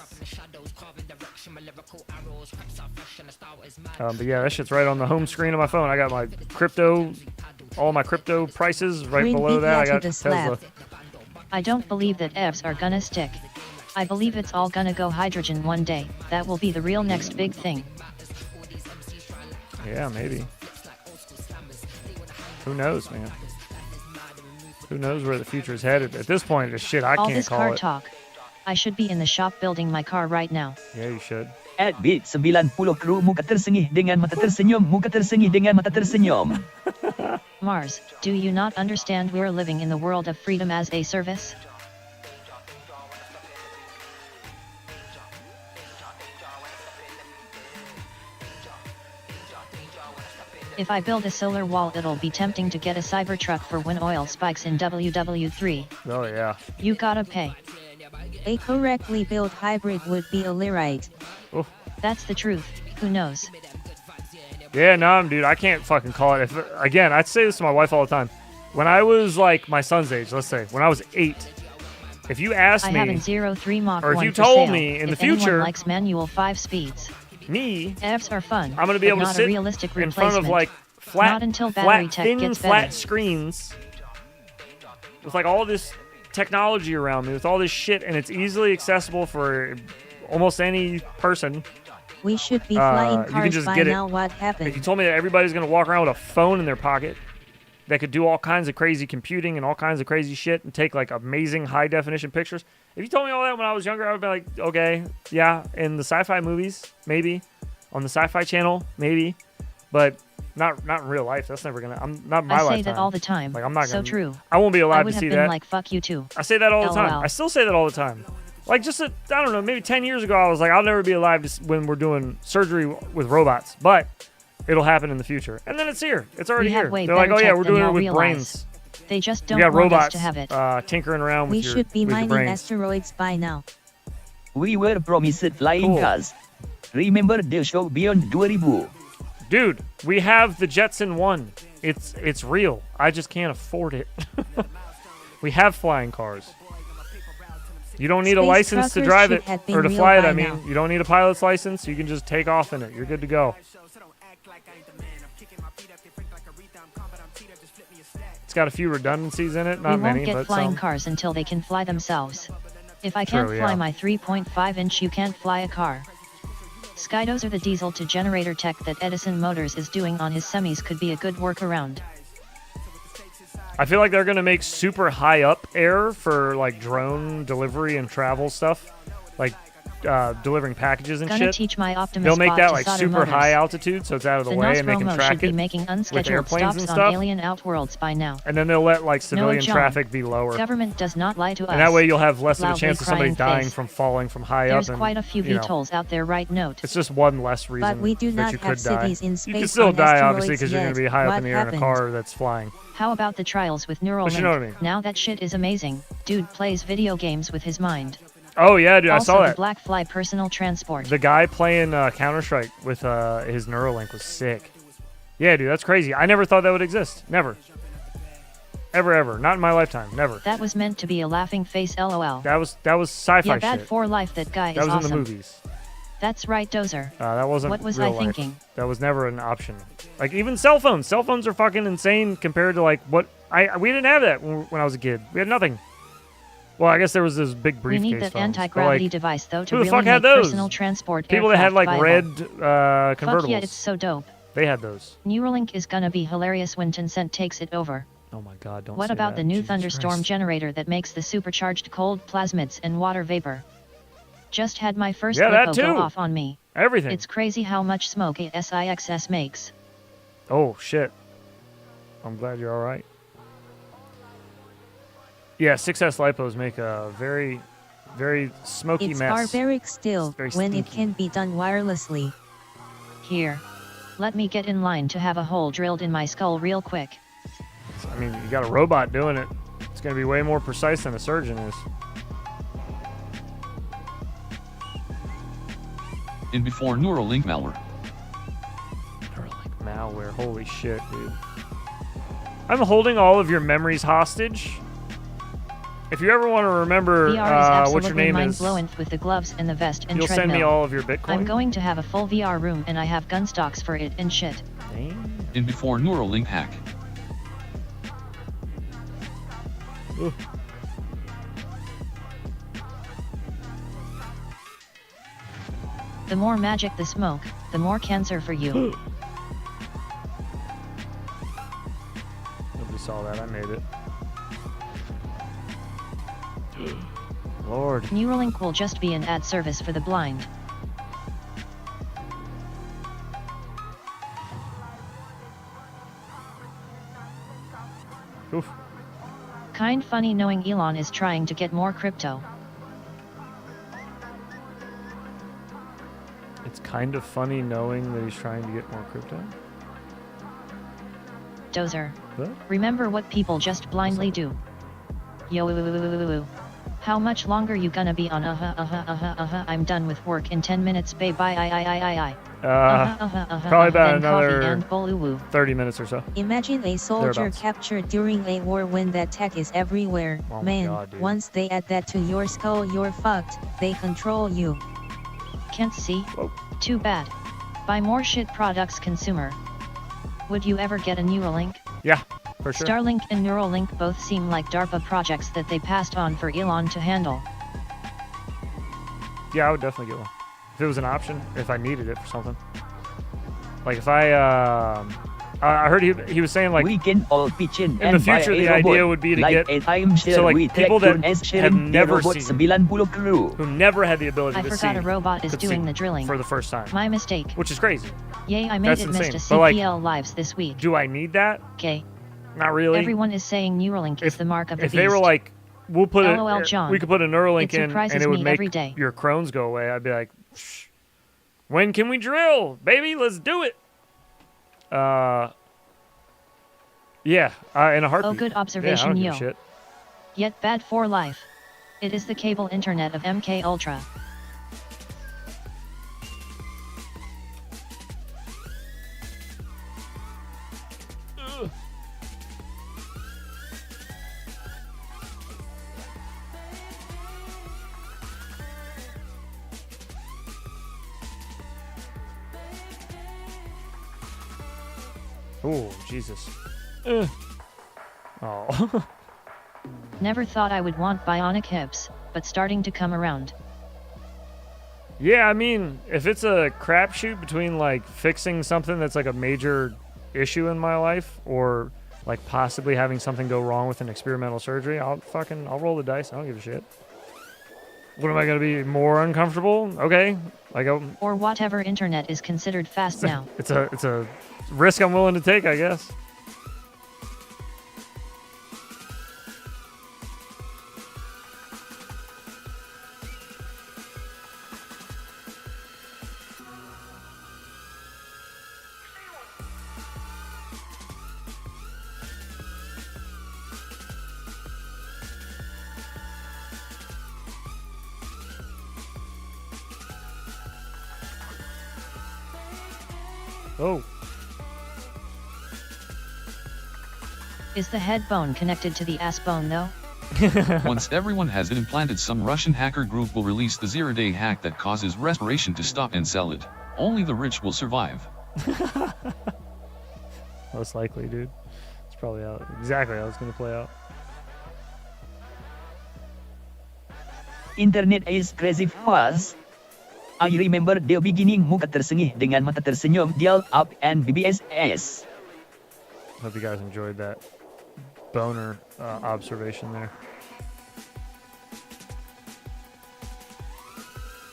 But yeah, that shit's right on the home screen of my phone. I got my crypto, all my crypto prices right Bring below that. I Big got to the Tesla. slab. I don't believe that Fs are gonna stick. I believe it's all gonna go hydrogen one day. That will be the real next big thing. Yeah, maybe. Who knows, man? Who knows where the future is headed? At this point, it's shit I All can't this call car it. talk. I should be in the shop building my car right now. Yeah, you should. At bit 90 crew muka tersengih dengan mata tersenyum, muka tersengih dengan mata tersenyum. Mars, do you not understand we're living in the world of freedom as a service? If I build a solar wall, it'll be tempting to get a Cybertruck for when oil spikes in WW3. Oh yeah. You gotta pay. A correctly built hybrid would be a Lyrite. Oof. That's the truth. Who knows? Yeah, no, dude, I can't fucking call it. Again, I say this to my wife all the time. When I was like my son's age, let's say, when I was 8, if you asked I me, have an 03 Mach or if 1 you for told sale. me in the If anyone future, likes manual 5 speeds. Fs are fun. I'm gonna be but able to not sit a realistic in front of replacement. like flat, Not until battery tech thin, gets flat better. screens with like all this technology around me, with all this shit, and it's easily accessible for almost any person. We should be flying You can cars just by get it. now. What If happened? you told me that everybody's gonna walk around with a phone in their pocket that could do all kinds of crazy computing and all kinds of crazy shit and take like amazing high definition pictures. If you told me all that when I was younger, I would be like, okay, yeah, in the sci-fi movies, maybe. On the sci-fi channel, maybe. But Not in real life. That's never gonna. I'm not my I say lifetime. that all the time. Like I'm not so gonna. true. I won't be allowed would to have see been that. like fuck you too. I say that all the time. LOL. I still say that all the time. Like just I don't know, maybe 10 years ago I was like, I'll never be alive when we're doing surgery with robots, but it'll happen in the future. And then it's here. It's already We have here. way They're like, better oh yeah, tech we're than doing it y'all with realize. brains. They just don't We got want robots us to have it. tinkering around with We your should be with your mining brains. asteroids by now. We were promised flying Cool. cars. Remember the show Beyond 2000? Dude, we have the Jetson 1. It's real. I just can't afford it. We have flying cars. You don't need a Space license to truckers drive should it have been or to real fly it. by I mean, now. you don't need a pilot's license. You can just take off in it. You're good to go. It's got a few redundancies in it, not we many, won't get but flying some. cars until they can fly themselves. If I can't True, fly yeah. my 3.5-inch, you can't fly a car. Skydozer, the diesel to generator tech that Edison Motors is doing on his semis, could be a good workaround. I feel like they're gonna make super high up air for like drone delivery and travel stuff, like delivering packages and Gonna shit. teach my Optimus They'll make bot that to like solder super motors. high altitude, so it's out of the way and they can Nostromo track should be it making with unscheduled airplanes stops and on stuff. alien outworlds by now. And then they'll let like civilian John. traffic be lower. Government does not lie to us. And that way you'll have less of a Loudly chance of somebody crying dying face. from falling from high There's up. And, quite a few you know, VTOLs out there, right? Note. it's just one less reason But we do that not you have could die. cities in You space can still on die, obviously, asteroids because you're going to yet. be high up What in the air in a happened? car that's flying. How about the trials with Neuralink? But you know what I mean. Now that shit is amazing. Dude plays video games with his mind. Oh, yeah, dude, I Also, saw the that. Black Fly personal transport. The guy playing Counter-Strike with his Neuralink was sick. Yeah, dude, that's crazy. I never thought that would exist. Never. Ever. Not in my lifetime. Never. That was meant to be a laughing face, lol. That was sci-fi Yeah, bad shit. for life. That guy That is was awesome. in the movies. That's right, Dozer. That wasn't What was real I life. thinking? That That was never an option. Like even cell phones. Cell phones are fucking insane compared to like what we didn't have that when I was a kid. We had nothing. Well, I guess there was this big We briefcase need that phones, but, anti-gravity like, device though to who the really fuck had make those? personal transport People that had aircraft like viable. red convertibles. Fuck yeah, it's so dope. They had those. Neuralink is gonna be hilarious when Tencent takes it over. Oh my god, don't What say about that. the new Jesus thunderstorm Christ. generator that makes the supercharged cold plasmids and water vapor? Just had my first Yeah, that lipo too. go off on me. Everything. It's crazy how much smoke a SIXS makes. Oh shit. I'm glad you're all right. Yeah, 6S lipos make a very, very smoky It's mess. barbaric still, very when it stinky. can be done wirelessly. Here. Let me get in line to have a hole drilled in my skull real quick. I mean, you got a robot doing it. It's going to be way more precise than a surgeon is. In before Neuralink malware. Malware, holy shit, dude. I'm holding all of your memories hostage. If you ever want to remember VR is what absolutely your name is, mind-blowing with the gloves and the vest and you'll treadmill. send me all of your Bitcoin. I'm going to have a full VR room and I have gun stocks for it and shit. In before Neuralink hack. Ooh. The more magic the smoke, the more cancer for you. Nobody saw that. I made it. Lord. Neuralink will just be an ad service for the blind. Oof. Kind funny knowing Elon is trying to get more crypto. It's kind of funny knowing that he's trying to get more crypto. Dozer. What? Remember what people just blindly do. Yo. How much longer you gonna be on I'm done with work in 10 minutes bye bye. Probably about Then coffee another and boloo. 30 minutes or so. Imagine a soldier Thereabouts. captured during a war when that tech is everywhere. Oh my Man, God, dude. once they add that to your skull, you're fucked. They control you. Can't see? Whoa. Too bad. Buy more shit products, consumer. Would you ever get a Neuralink? Yeah, for sure. Starlink and Neuralink both seem like DARPA projects that they passed on for Elon to handle. Yeah, I would definitely get one. If it was an option, if I needed it for something. Like if I I heard he was saying like we can all pitch in the future the idea would be to get so like people that have never seen who never had the ability I to see. forgot a robot is could doing see the drilling. for the first time. My mistake. Which is crazy. Yay, I made That's it insane. missed a But, like, CPL lives this week. Do I need that? Okay. Not really. Everyone is saying Neuralink is the mark of the If beast. they were like, we'll put LOL, John. we could put a Neuralink It in and surprises it would me make every day. your Crohn's go away, I'd be like, "Shh. When can we drill, baby? Let's do it. Yeah, in a heartbeat. Oh, good Yeah, I observation, don't give a yo. shit. Yet bad for life. It is the cable internet of MK Ultra. Oh, Jesus. Oh. Never thought I would want bionic hips, but starting to come around. Yeah, I mean, if it's a crapshoot between like fixing something that's like a major issue in my life, or like possibly having something go wrong with an experimental surgery, I'll roll the dice. I don't give a shit. What am I gonna be more uncomfortable? Okay, like or whatever internet is considered fast now. It's a risk I'm willing to take, I guess. Oh. Is the head bone connected to the ass bone though? Once everyone has it implanted, some Russian hacker group will release the zero-day hack that causes respiration to stop and sell it. Only the rich will survive. Most likely, dude. It's probably exactly how it's going to play out. Internet is crazy fast. I remember the beginning muka tersengih dengan mata tersenyum dial up and BBSS. Hope you guys enjoyed that boner observation there.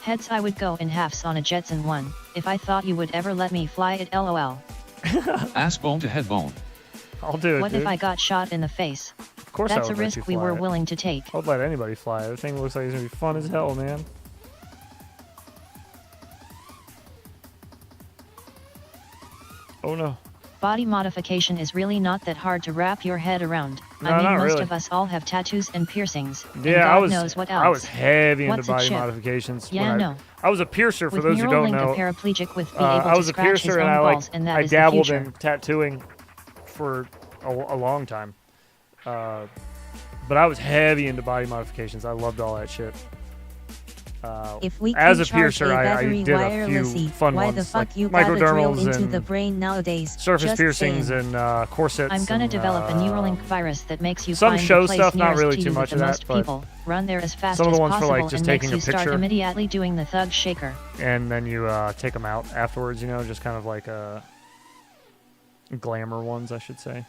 Heads, I would go in halves on a Jetson 1, if I thought you would ever let me fly it, lol. Ass bone to head bone. I'll do it, What dude. if I got shot in the face? Of course That's I a would let you risk we fly were it. willing to take. I'd let anybody fly it. The thing looks like it's going to be fun as hell, man. Oh no. Body modification is really not that hard to wrap your head around. No, I mean, not most really. of us all have tattoos and piercings. Yeah, and God knows what else. I was heavy into What's a body chip? modifications. Yeah, when no. I was a piercer, for With those who don't Neuralink, know. a paraplegic with be able I was to a scratch his piercer, and own balls, and that I is the dabbled future. in tattooing for a long time. But I was heavy into body modifications. I loved all that shit. If we as can a charge piercer, I battery did a wirelessly, few fun why ones, the fuck like you gotta drill microdermals into and the brain nowadays? surface Just piercings saying. and corsets. I'm gonna and, develop a Neuralink virus that makes you some find show the place stuff, not nearest really to too you much with the of most that, but people. Run there as fast some of as the ones for, possible like, just and makes taking a you start picture. immediately doing the thug shaker. and then you take them out afterwards, you know, just kind of like glamour ones, I should say.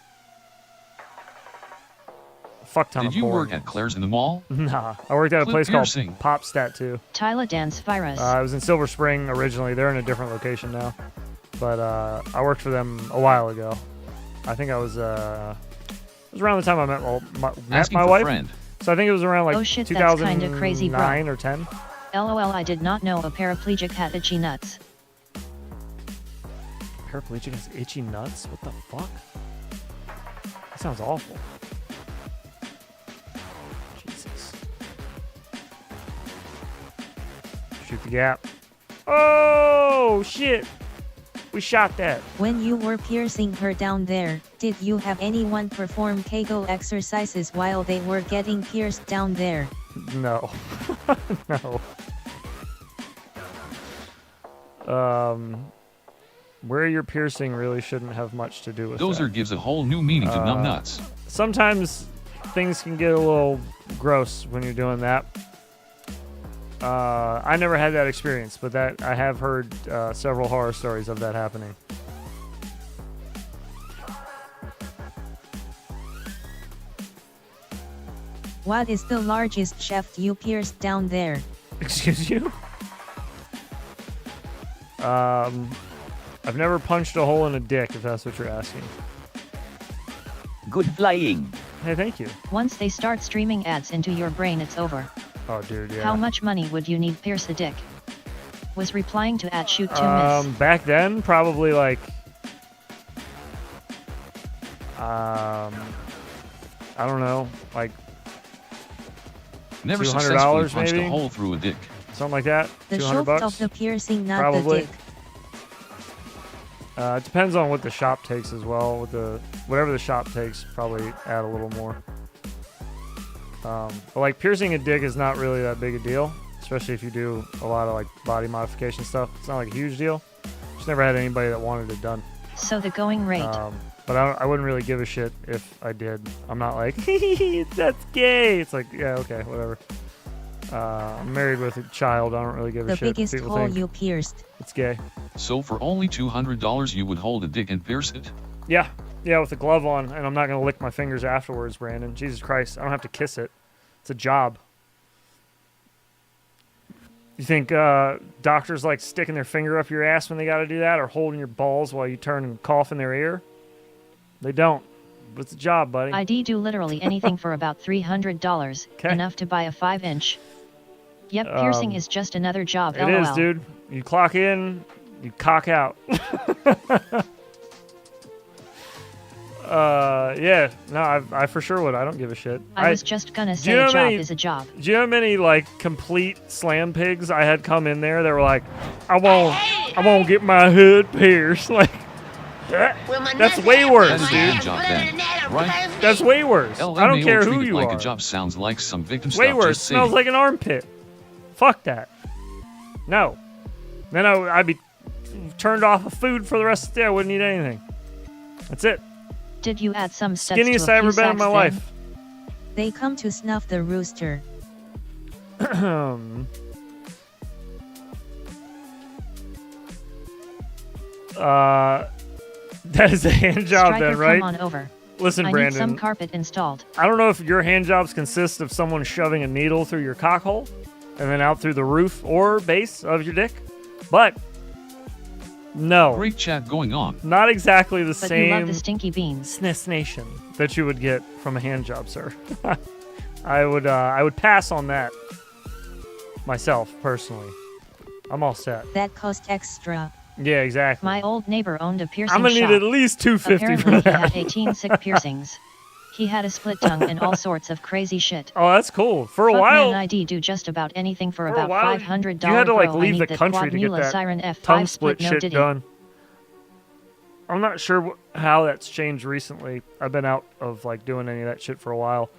Fuck ton Did of you porn. work at Claire's in the mall? Nah, I worked at a Clip place piercing. called Pop Stat 2. Tyler Dance virus. I was in Silver Spring originally. They're in a different location now, but I worked for them a while ago. I think I was it was around the time I met Asking my for wife. friend. So I think it was around like Oh shit, that's kinda crazy, bro. 2009 or 10. LOL, I did not know a paraplegic had itchy nuts. Paraplegic has itchy nuts? What the fuck? That sounds awful. Jesus. Shoot the gap. Oh, shit. We shot that. When you were piercing her down there, did you have anyone perform Kegel exercises while they were getting pierced down there? No. No. Where you're piercing really shouldn't have much to do with Dozer that. gives a whole new meaning to numb nuts. Sometimes things can get a little gross when you're doing that. I never had that experience, but that I have heard several horror stories of that happening. What is the largest shaft you pierced down there? Excuse you? I've never punched a hole in a dick, if that's what you're asking. Good flying. Hey, thank you. Once they start streaming ads into your brain, it's over. Oh, dude, yeah. How much money would you need pierce a dick? Was replying to at shoot to miss. Back then, probably like... I don't know, like... Never $200 successfully punched maybe? a hole through a dick. Something like that. The $200 shaft bucks? of the piercing, not Probably. the dick. It depends on what the shop takes as well. With the whatever the shop takes, probably add a little more. But like piercing a dick is not really that big a deal, especially if you do a lot of like body modification stuff. It's not like a huge deal. Just never had anybody that wanted it done. So the going rate. But I wouldn't really give a shit if I did. I'm not like, that's gay. It's like, yeah, okay, whatever. I'm married with a child. I don't really give a shit. The biggest People hole think you pierced. it's gay. So for only $200 you would hold a dick and pierce it? Yeah, with a glove on, and I'm not gonna lick my fingers afterwards, Brandon. Jesus Christ, I don't have to kiss it. It's a job. You think doctors like sticking their finger up your ass when they got to do that, or holding your balls while you turn and cough in their ear? They don't. But it's a job, buddy. ID do literally anything for about $300. Enough to buy a 5-inch. Yep, piercing is just another job. It LOL. is, dude. You clock in, you cock out. Yeah, no, I for sure would. I don't give a shit. I was just gonna say a job is a job. Do you know how many like complete slam pigs I had come in there that were like, I won't get my hood pierced. Like, that's way worse, dude. Job then, right? That's way worse. I don't care who you like are. A job sounds like some victim Way stuff. worse. Just Smells saying. like an armpit. Fuck that. No. Then I'd be turned off of food for the rest of the day. I wouldn't eat anything. That's it. Did you add some steps to a Skinniest few I ever been in sacks my then? life. They come to snuff the rooster. That is a hand job Striker, then, right? come on over. Listen, I Brandon. need some carpet installed. I don't know if your hand jobs consist of someone shoving a needle through your cock hole and then out through the roof or base of your dick, but no. Great chat going on. Not exactly the But same you love the stinky beans. sensation that you would get from a hand job, sir. I would pass on that myself personally. I'm all set. That cost extra. Yeah, exactly. My old neighbor owned a piercing I'm gonna shop. need at least $250 Apparently for he that. had 18 sick piercings. He had a split tongue and all sorts of crazy shit. Oh, that's cool. For a Fuck while, man, ID do just about anything for a about while, $500. you had to like bro. I leave need the that country to get Quad that Siren F5 tongue split, split no shit diddy. done. I'm not sure how that's changed recently. I've been out of like doing any of that shit for a while.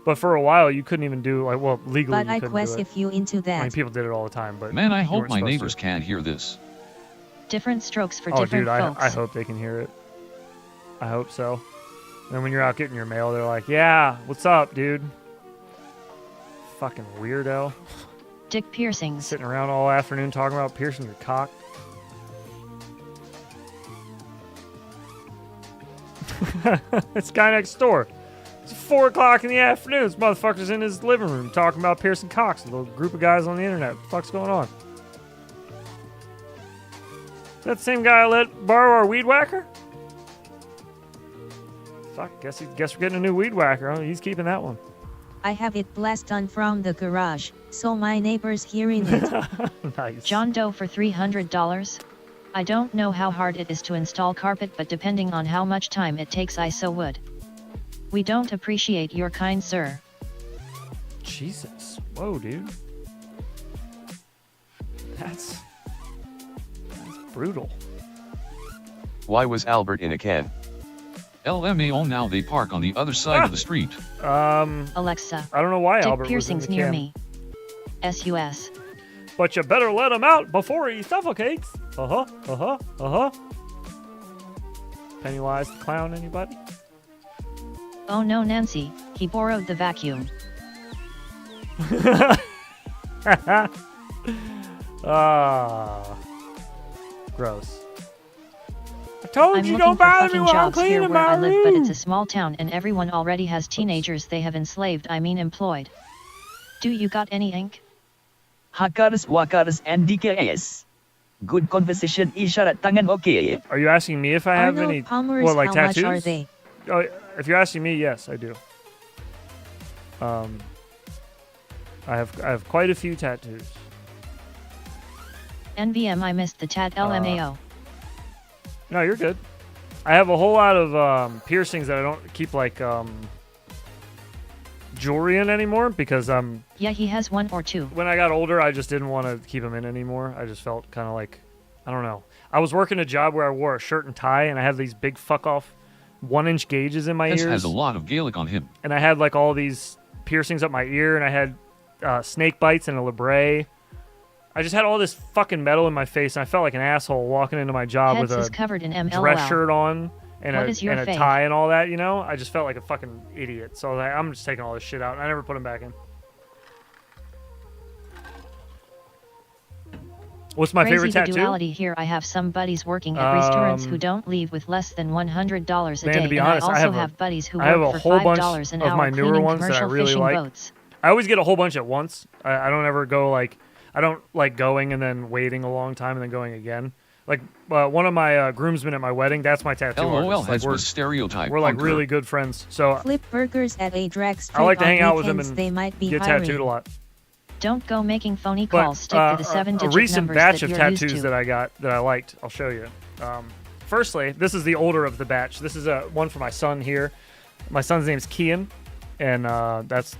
But for a while, you couldn't even do like, well, legally But you I couldn't quest do it. if you into that. I mean, people did it all the time, but Man, I you hope weren't my supposed neighbors to. can't hear this. Different strokes for Oh, different dude, folks. I hope they can hear it. I hope so. And when you're out getting your mail, they're like, "Yeah, what's up, dude?" Fucking weirdo. Dick piercings. Sitting around all afternoon talking about piercing your cock. It's guy next door. It's 4 o'clock in the afternoon. This motherfucker's in his living room talking about piercing cocks with a group of guys on the internet. What the fuck's going on? Is that the same guy I let borrow our weed whacker? Fuck, guess we're getting a new weed whacker. Huh? He's keeping that one. I have it blast on from the garage, so my neighbors hearing it. Nice. John Doe for $300. I don't know how hard it is to install carpet, but depending on how much time it takes, I so would. We don't appreciate your kind, sir. Jesus. Whoa, dude. That's brutal. Why was Albert in a can? LMAO, now they park on the other side of the street. Alexa. I don't know why Dick Albert piercings was in the near can. me. SUS. But you better let him out before he suffocates. Pennywise the clown, anybody? Oh no, Nancy, he borrowed the vacuum. Ah, gross. I told I'm you looking don't for bother me fucking while I'm jobs here cleaning where my I live, but room. it's a small town and everyone already has teenagers they have enslaved, I mean employed. Do you got any ink? Hackers, wakars, and DKS. Good conversation, isyarat tangan okay. Are you asking me if I have Arnold any, Palmer's, what, like how tattoos? much are they? Oh, if you're asking me, yes, I do. I have quite a few tattoos. NVM, I missed the tat LMAO. No, you're good. I have a whole lot of piercings that I don't keep like jewelry in anymore because Yeah, he has 1 or 2. when I got older, I just didn't want to keep them in anymore. I just felt kind of like, I don't know. I was working a job where I wore a shirt and tie, and I had these big fuck off 1-inch gauges in my Tess ears. has a lot of Gaelic on him. And I had like all these piercings up my ear, and I had snake bites and a labret. I just had all this fucking metal in my face, and I felt like an asshole walking into my job Heads with is a covered in MLL. dress shirt on and What is your a fave? tie and all that, you know? I just felt like a fucking idiot. So I was like, I'm just taking all this shit out, and I never put them back in. What's my Crazy favorite the tattoo? duality here. I have some buddies working at restaurants who don't leave with less than $100 a Man, day, to be and honest, I I also have have buddies who I have work a for whole bunch $5 an of hour my newer cleaning ones that I commercial really fishing like. boats. I always get a whole bunch at once. I don't ever go like, I don't like going and then waiting a long time and then going again. Like one of my groomsmen at my wedding, that's my tattoo LOL artist. has Like, was stereotype. we're like punker. really good friends. So Flip burgers at a drag strip I like to on hang out with them weekends, and they might be get hiring. tattooed a lot. Don't go making phony But calls. Stick to the 7-digit a recent numbers batch that of you're used tattoos to. that I got that I liked, I'll show you. Firstly, this is the older of the batch. This is one for my son here. My son's name's Kian, and that's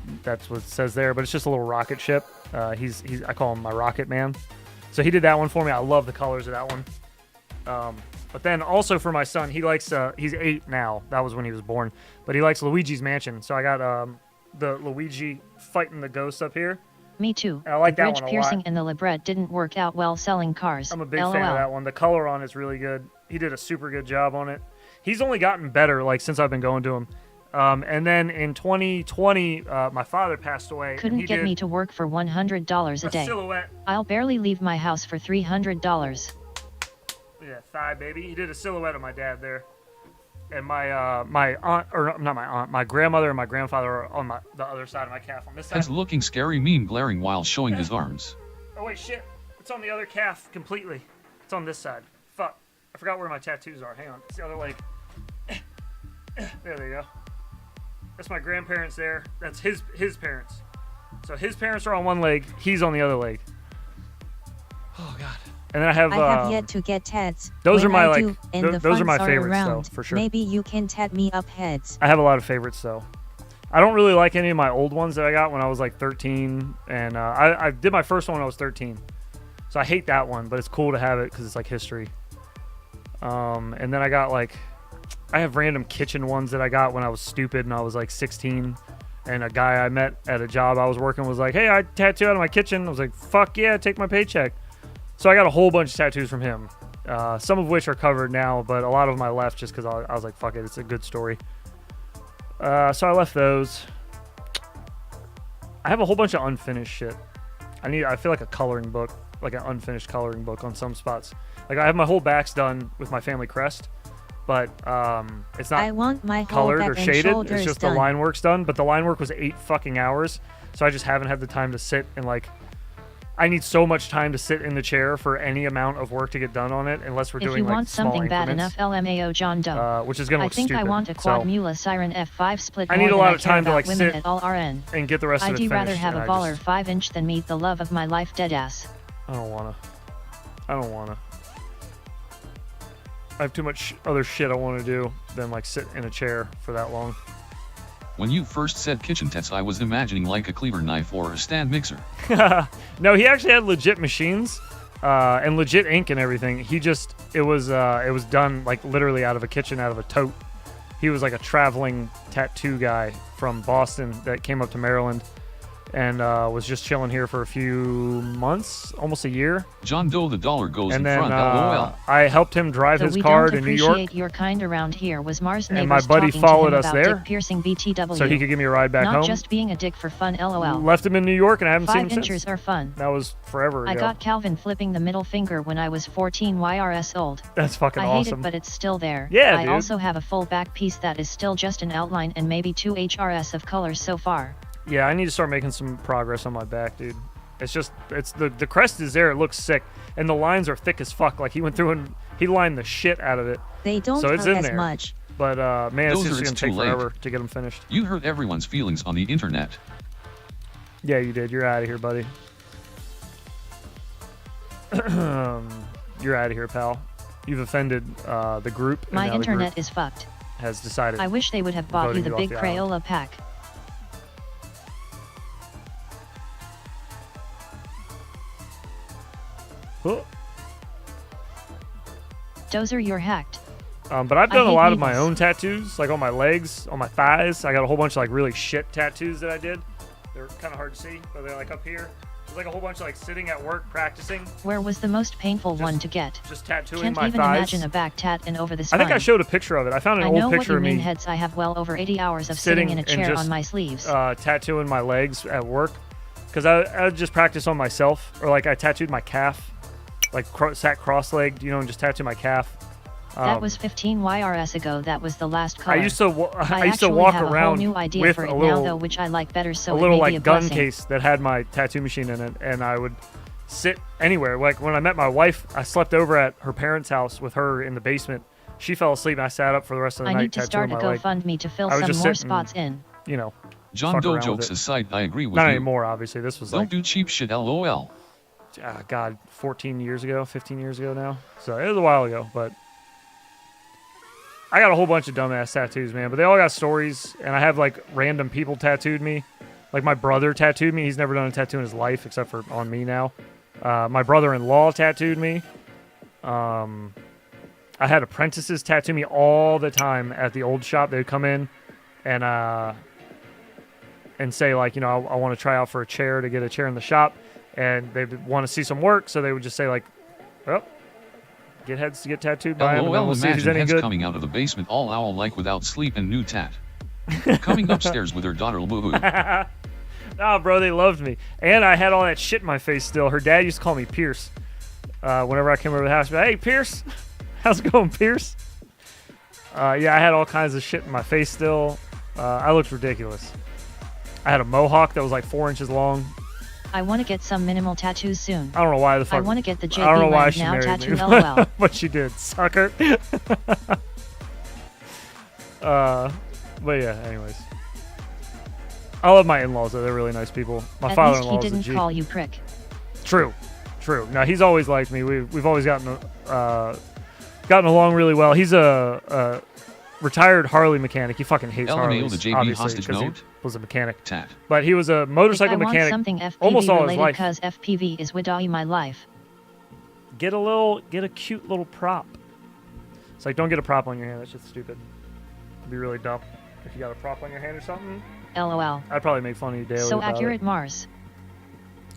what it says there. But it's just a little rocket ship. He's I call him my rocket man. So he did that one for me. I love the colors of that one. But then also for my son, he likes he's 8 now. That was when he was born. But he likes Luigi's Mansion. So I got the Luigi fighting the ghost up here. Me too. I like the that bridge one a piercing lot. and the libret didn't work out well selling cars. I'm a big LOL. fan of that one. The color on it's really good. He did a super good job on it. He's only gotten better like since I've been going to him. And then in 2020, my father passed away. and Couldn't he get did me to work for $100 a day. silhouette. I'll barely leave my house for $300. Yeah, thigh baby. He did a silhouette of my dad there. And my aunt, or not my aunt, my grandmother and my grandfather are on the other side of my calf. On this side. Tess looking scary, mean, glaring while showing his arms. Oh wait, shit! It's on the other calf completely. It's on this side. Fuck! I forgot where my tattoos are. Hang on. It's the other leg. There they go. That's my grandparents there. That's his parents. So his parents are on one leg. He's on the other leg. Oh god. And then I have yet to get tats. those When are my, I like, do, and the those are my funds favorites, though, around, for sure. Maybe you can tat me up heads. I have a lot of favorites though. I don't really like any of my old ones that I got when I was like 13, and I did my first one when I was 13. So I hate that one, but it's cool to have it because it's like history. And then I got like, I have random kitchen ones that I got when I was stupid and I was like 16. And a guy I met at a job I was working was like, hey, I tattooed out of my kitchen. I was like, fuck yeah, take my paycheck. So I got a whole bunch of tattoos from him. Some of which are covered now, but a lot of them I left just because I was like, fuck it, it's a good story. So I left those. I have a whole bunch of unfinished shit. I feel like a coloring book, like an unfinished coloring book on some spots. Like I have my whole backs done with my family crest, but it's not I want my whole colored back or and shaded. shoulders It's just done. the line work's done, but the line work was 8 fucking hours, so I just haven't had the time to sit and like. I need so much time to sit in the chair for any amount of work to get done on it, unless we're If doing you like want small something bad increments. enough, LMAO John Doe. Which is gonna I look think stupid. I want a quad So- Mula Siren F5 split I more need a than lot I of care time to about like women sit at all RN. and get the rest of it I'd rather finished, have and a I baller just- 5-inch than meet the love of my life deadass. I don't wanna. I have too much other shit I want to do than like sit in a chair for that long. When you first said kitchen Tess, I was imagining like a cleaver knife or a stand mixer. No, he actually had legit machines and legit ink and everything. It was done like literally out of a kitchen, out of a tote. He was like a traveling tattoo guy from Boston that came up to Maryland, and was just chilling here for a few months, almost a year. John Doe the dollar goes And in then front, LOL. I helped him drive So his we car don't to New York. appreciate your kind around here was Mars And neighbors my buddy talking to followed him us about there, dick piercing BTW. so he could give me a ride back Not home. just being a dick for fun, LOL. Left him in New York, and I haven't seen him 5 inches since. are fun. That was forever ago. I got Calvin flipping the middle finger when I was 14 YRS old. That's fucking I awesome. hate it, but it's still there. Yeah, I dude. also have a full back piece that is still just an outline and maybe 2 HRS of colors so far. Yeah, I need to start making some progress on my back, dude. It's just, it's the crest is there. It looks sick, and the lines are thick as fuck. Like he went through and he lined the shit out of it. They don't So it's hurt in as there. much. But man, it's Those just are gonna it's take too late. forever to get them finished. You hurt everyone's feelings on the internet. Yeah, you did. You're out of here, buddy. You're out of here, pal. You've offended the group. and My now the group internet is fucked. has decided. I wish they would have bought you voting the you off big the island. Crayola pack. Huh. Dozer, you're hacked. But I've I done a hate lot of my needles. own tattoos, like on my legs, on my thighs. I got a whole bunch of like really shit tattoos that I did. They're kind of hard to see, but they're like up here. There's like a whole bunch of like sitting at work practicing, Where was the most painful one to get? just tattooing Can't my even thighs. imagine a back tat and over the I spine. think I showed a picture of it. I found an I know old what picture you of mean, me heads. I have well over 80 hours of sitting in a sitting and chair just, on my sleeves. tattooing my legs at work, because I would just practice on myself, or like I tattooed my calf, like sat cross-legged, and just tattoo my calf. That was 15 YRS ago. That was the last color. I used to I used to actually walk have a whole around new idea with for a it little now, though, which I like better. So a little it may like be a gun blessing. case that had my tattoo machine in it, and I would sit anywhere. Like when I met my wife, I slept over at her parents' house with her in the basement. She fell asleep, and I sat up for the rest of the I night need to start a tattooing my leg. GoFundMe to fill I was some just more sitting, spots in. John fuck Doe around with jokes it. aside, I agree with Not you. anymore, obviously. This was Don't like, do cheap shit, LOL. God, 14 years ago, 15 years ago now. So it was a while ago, but I got a whole bunch of dumbass tattoos, man. But they all got stories, and I have like random people tattooed me. Like my brother tattooed me. He's never done a tattoo in his life except for on me now. My brother-in-law tattooed me. I had apprentices tattoo me all the time at the old shop. They would come in and say like, I want to try out for a chair, to get a chair in the shop, and they want to see some work, so they would just say like, well, get heads to get tattooed by him, and then LOL, we'll see if he's imagine any heads good. coming out of the basement all owl like without sleep and new tat. Coming upstairs with her daughter Woohoo. Nah, bro, they loved me. And I had all that shit in my face still. Her dad used to call me Pierce. Whenever I came over to the house, he'd be like, hey, Pierce. How's it going, Pierce? Yeah, I had all kinds of shit in my face still. I looked ridiculous. I had a mohawk that was like 4 inches long. I want to get some minimal tattoos soon. I don't know why the fuck. I want to get the I don't know JB why Land she now married tattoo, me. LOL. But she did, sucker. But yeah, anyways. I love my in-laws, though. They're really nice people. My At least father-in-law he is a didn't G. call you prick. True. No, he's always liked me. We've always gotten along really well. He's a retired Harley mechanic. He fucking hates LMAO, Harleys, the JB obviously, hostage because he note? was a mechanic. Tat. But he was a motorcycle if I mechanic want something FPV almost all his related, life. cause FPV is what all my life. Get a cute little prop. It's like, don't get a prop on your hand. That's just stupid. It'd be really dumb if you got a prop on your hand or something. LOL. I'd probably make fun of you daily. So about accurate, it. Mars.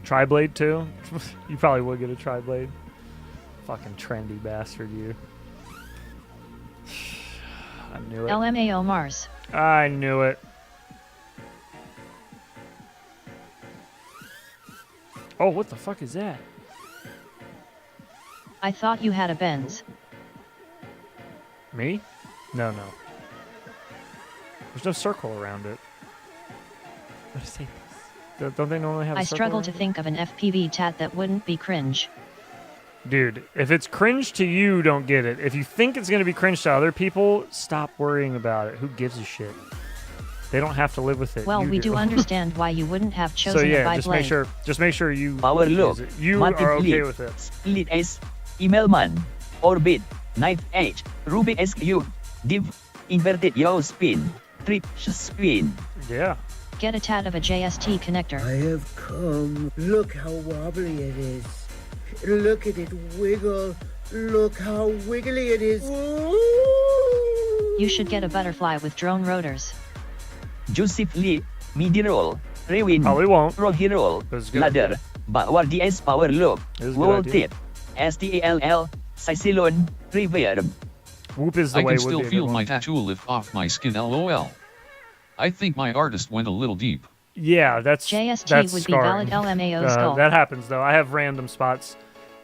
Tri-blade too. You probably would get a tri-blade. Fucking trendy bastard, you. I knew it. LMAO Mars. I knew it. Oh, what the fuck is that? I thought you had a Benz. Me? No. There's no circle around it. What is it? Don't they normally have a I circle struggle around to it? think of an FPV tat that wouldn't be cringe. Dude, if it's cringe to you, don't get it. If you think it's going to be cringe to other people, stop worrying about it. Who gives a shit? They don't have to live with it. Well, You we do understand why you wouldn't have chosen So a yeah, by just blade. make sure you Power look, use it. You are okay with it. Split S, email man, orbit, knife edge, ruby SQ, div, inverted yaw spin, trip spin. Yeah. Get a tat of a JST connector. I have come. Look how wobbly it is. Look at it wiggle. Look how wiggly it is. You should get a butterfly with drone rotors. Joseph Lee, midi roll, Rewind. Probably won't. Rocky roll. That's good. Ladder. Backward DS power loop. This is a Wall good idea. tip. STALL. Sicilon. Reverb. Whoop is the I way can would still be a feel good my one. tattoo lift off my skin, lol. I think my artist went a little deep. Yeah, that's JST would scarring. be valid LMAO skull. That happens though. I have random spots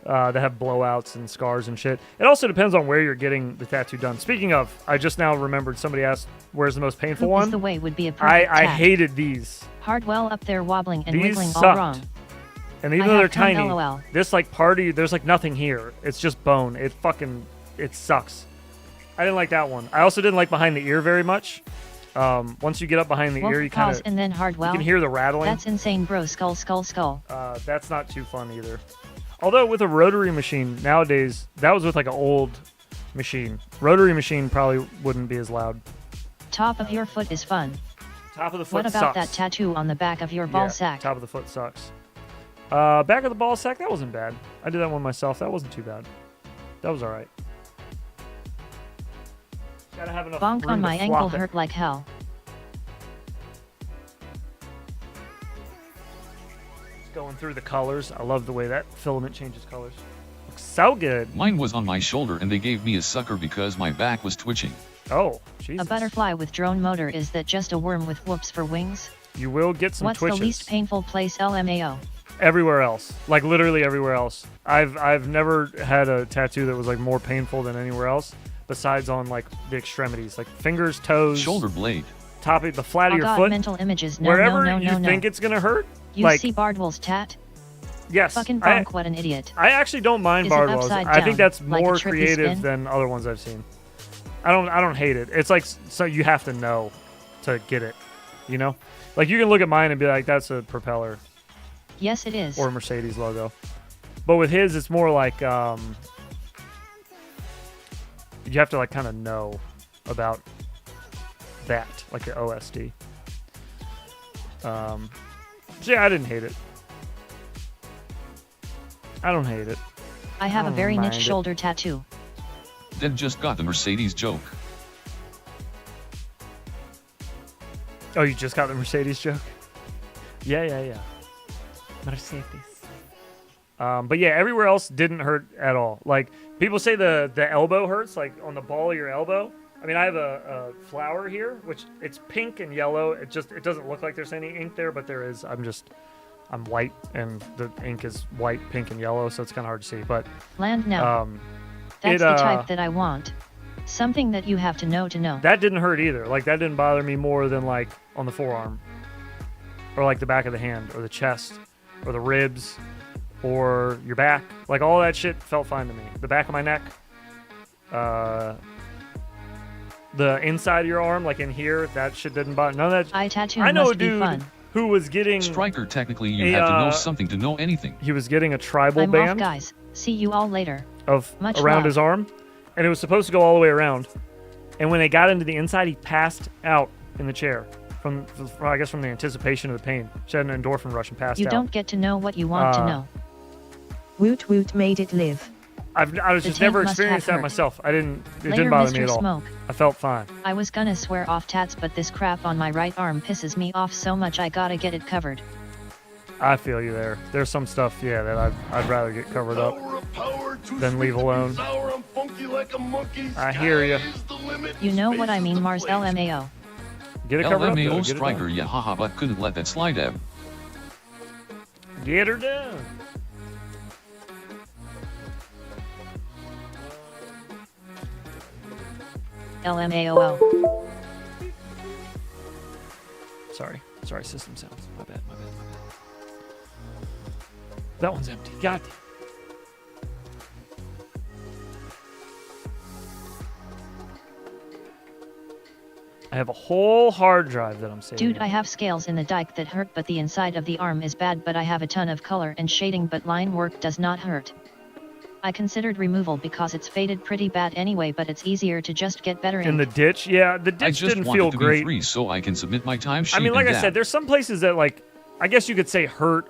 that have blowouts and scars and shit. It also depends on where you're getting the tattoo done. Speaking of, I just now remembered somebody asked, "Where's the most painful Whoop is one?" the way would be a perfect I tat. hated these. Hardwell up there wobbling and These wiggling all sucked. wrong. And even I though they're have come tiny, LOL. this like party, there's like nothing here. It's just bone. It sucks. I didn't like that one. I also didn't like behind the ear very much. Once you get up behind the Wolf ear, you kind pause of and then Hardwell. you can hear the rattling. That's insane, bro. Skull, skull, skull. That's not too fun either. Although with a rotary machine nowadays, that was with like an old machine. Rotary machine probably wouldn't be as loud. Top of your foot is fun. Top of the foot What about sucks. that tattoo on the back of your ball Yeah, sack? Top of the foot sucks. Back of the ball sack, that wasn't bad. I did that one myself. That wasn't too bad. That was all right. Gotta have enough Bonk room on to my ankle flop it. hurt like hell. Going through the colors. I love the way that filament changes colors. Looks so good. Mine was on my shoulder and they gave me a sucker because my back was twitching. Oh, Jesus. A butterfly with drone motor, is that just a worm with whoops for wings? You will get some What's twitches. the least painful place LMAO? Everywhere else. Like literally everywhere else. I've never had a tattoo that was like more painful than anywhere else besides on like the extremities, like fingers, toes, Shoulder blade. top of the flat Oh of your God, foot. mental images. No, Wherever no, no, you no, no. think it's gonna hurt. You like see Bardwell's tat? yes. Fucking bonk, what an idiot. I actually don't mind Is it Bardwell's. upside I think down, that's like a more trippy creative spin? than other ones I've seen. I don't hate it. It's like so you have to know to get it. You know? Like you can look at mine and be like, that's a propeller Yes, it is. or a Mercedes logo. But with his it's more like you have to like kind of know about that, like the OSD. So yeah, I didn't hate it. I don't hate it. I have a don't very mind niche it. shoulder tattoo. Then just got the Mercedes joke. Oh, you just got the Mercedes joke? Yeah. Mercedes. But yeah, everywhere else didn't hurt at all. Like, people say the elbow hurts, like on the ball of your elbow. I mean, I have a flower here, which it's pink and yellow. It doesn't look like there's any ink there, but there is. I'm white, and the ink is white, pink, and yellow, so it's kind of hard to see. But Land now. That's the type that I want. Something that you have to know to know. that didn't hurt either. Like, that didn't bother me more than like on the forearm, or like the back of the hand, or the chest, or the ribs, or your back. Like, all that shit felt fine to me. The back of my neck, the inside of your arm, like in here, that shit didn't bother. None of that. Eye tattoo I know must a dude be fun. who was getting. Striker, technically you a, have to know something to know anything. He was getting a tribal I'm band off, guys. See you all later. of Much around love. his arm, and it was supposed to go all the way around. And when they got into the inside, he passed out in the chair from I guess from the anticipation of the pain. She had an endorphin rush and passed You out. don't get to know what you want to know. Woot woot made it live. I was The just never tank must experienced have that hurt. myself. It Later, didn't bother me Mr. at all. Smoke. I felt fine. I was gonna swear off tats, but this crap on my right arm pisses me off so much I gotta get it covered. I feel you there. There's some stuff, yeah, that I'd rather get covered up than leave alone. I hear you. You know what I mean, Mars LMAO. Get it covered up. LMAO though. Get it Striker, done. yeah, haha, but couldn't let that slide ab. Get her done. LMAO. Sorry, system sounds. My bad. That one's empty. God damn. I have a whole hard drive that I'm saving. Dude, I have scales in the dike that hurt, but the inside of the arm is bad, but I have a ton of color and shading, but line work does not hurt. I considered removal because it's faded pretty bad anyway, but it's easier to just get better in the ditch. Yeah, the I ditch just didn't want feel it to great. be free so I can submit my timesheet. I mean, like and I said, there's some places that, like, I guess you could say hurt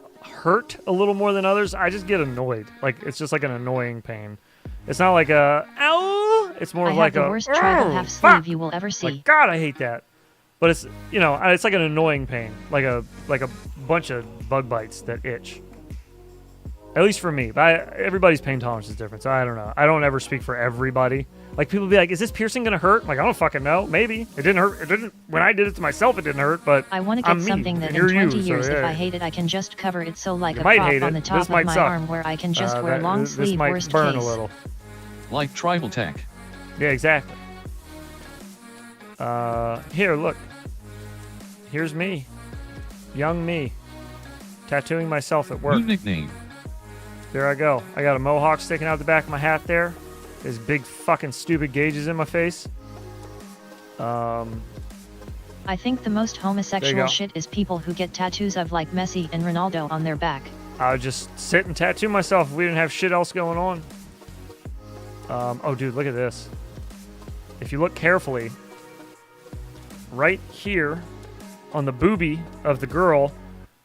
a little more than others. I just get annoyed. Like, it's just like an annoying pain. It's not like a ow. It's more I of have like the a worst tribal half sleeve you will ever see. Like, God, I hate that. But it's, you know, it's like an annoying pain, like a bunch of bug bites that itch. At least for me. But everybody's pain tolerance is different, so I don't know. I don't ever speak for everybody. Like, people be like, is this piercing gonna hurt? I'm like, I don't fucking know. Maybe. It didn't hurt. It didn't. When I did it to myself, it didn't hurt, but I want to get something that in 20 years, if I hate it, I can just cover it so like a prop on the top of my arm where I can just wear long sleeve worst burn case. A little. Like tribal tech. Yeah, exactly. Here, look. Here's me. Young me. Tattooing myself at work. New nickname. There I go. I got a mohawk sticking out the back of my hat there. There's big fucking stupid gauges in my face. I think the most homosexual shit is people who get tattoos of like Messi and Ronaldo on their back. I would just sit and tattoo myself if we didn't have shit else going on. Oh, dude, look at this. If you look carefully, right here on the boobie of the girl,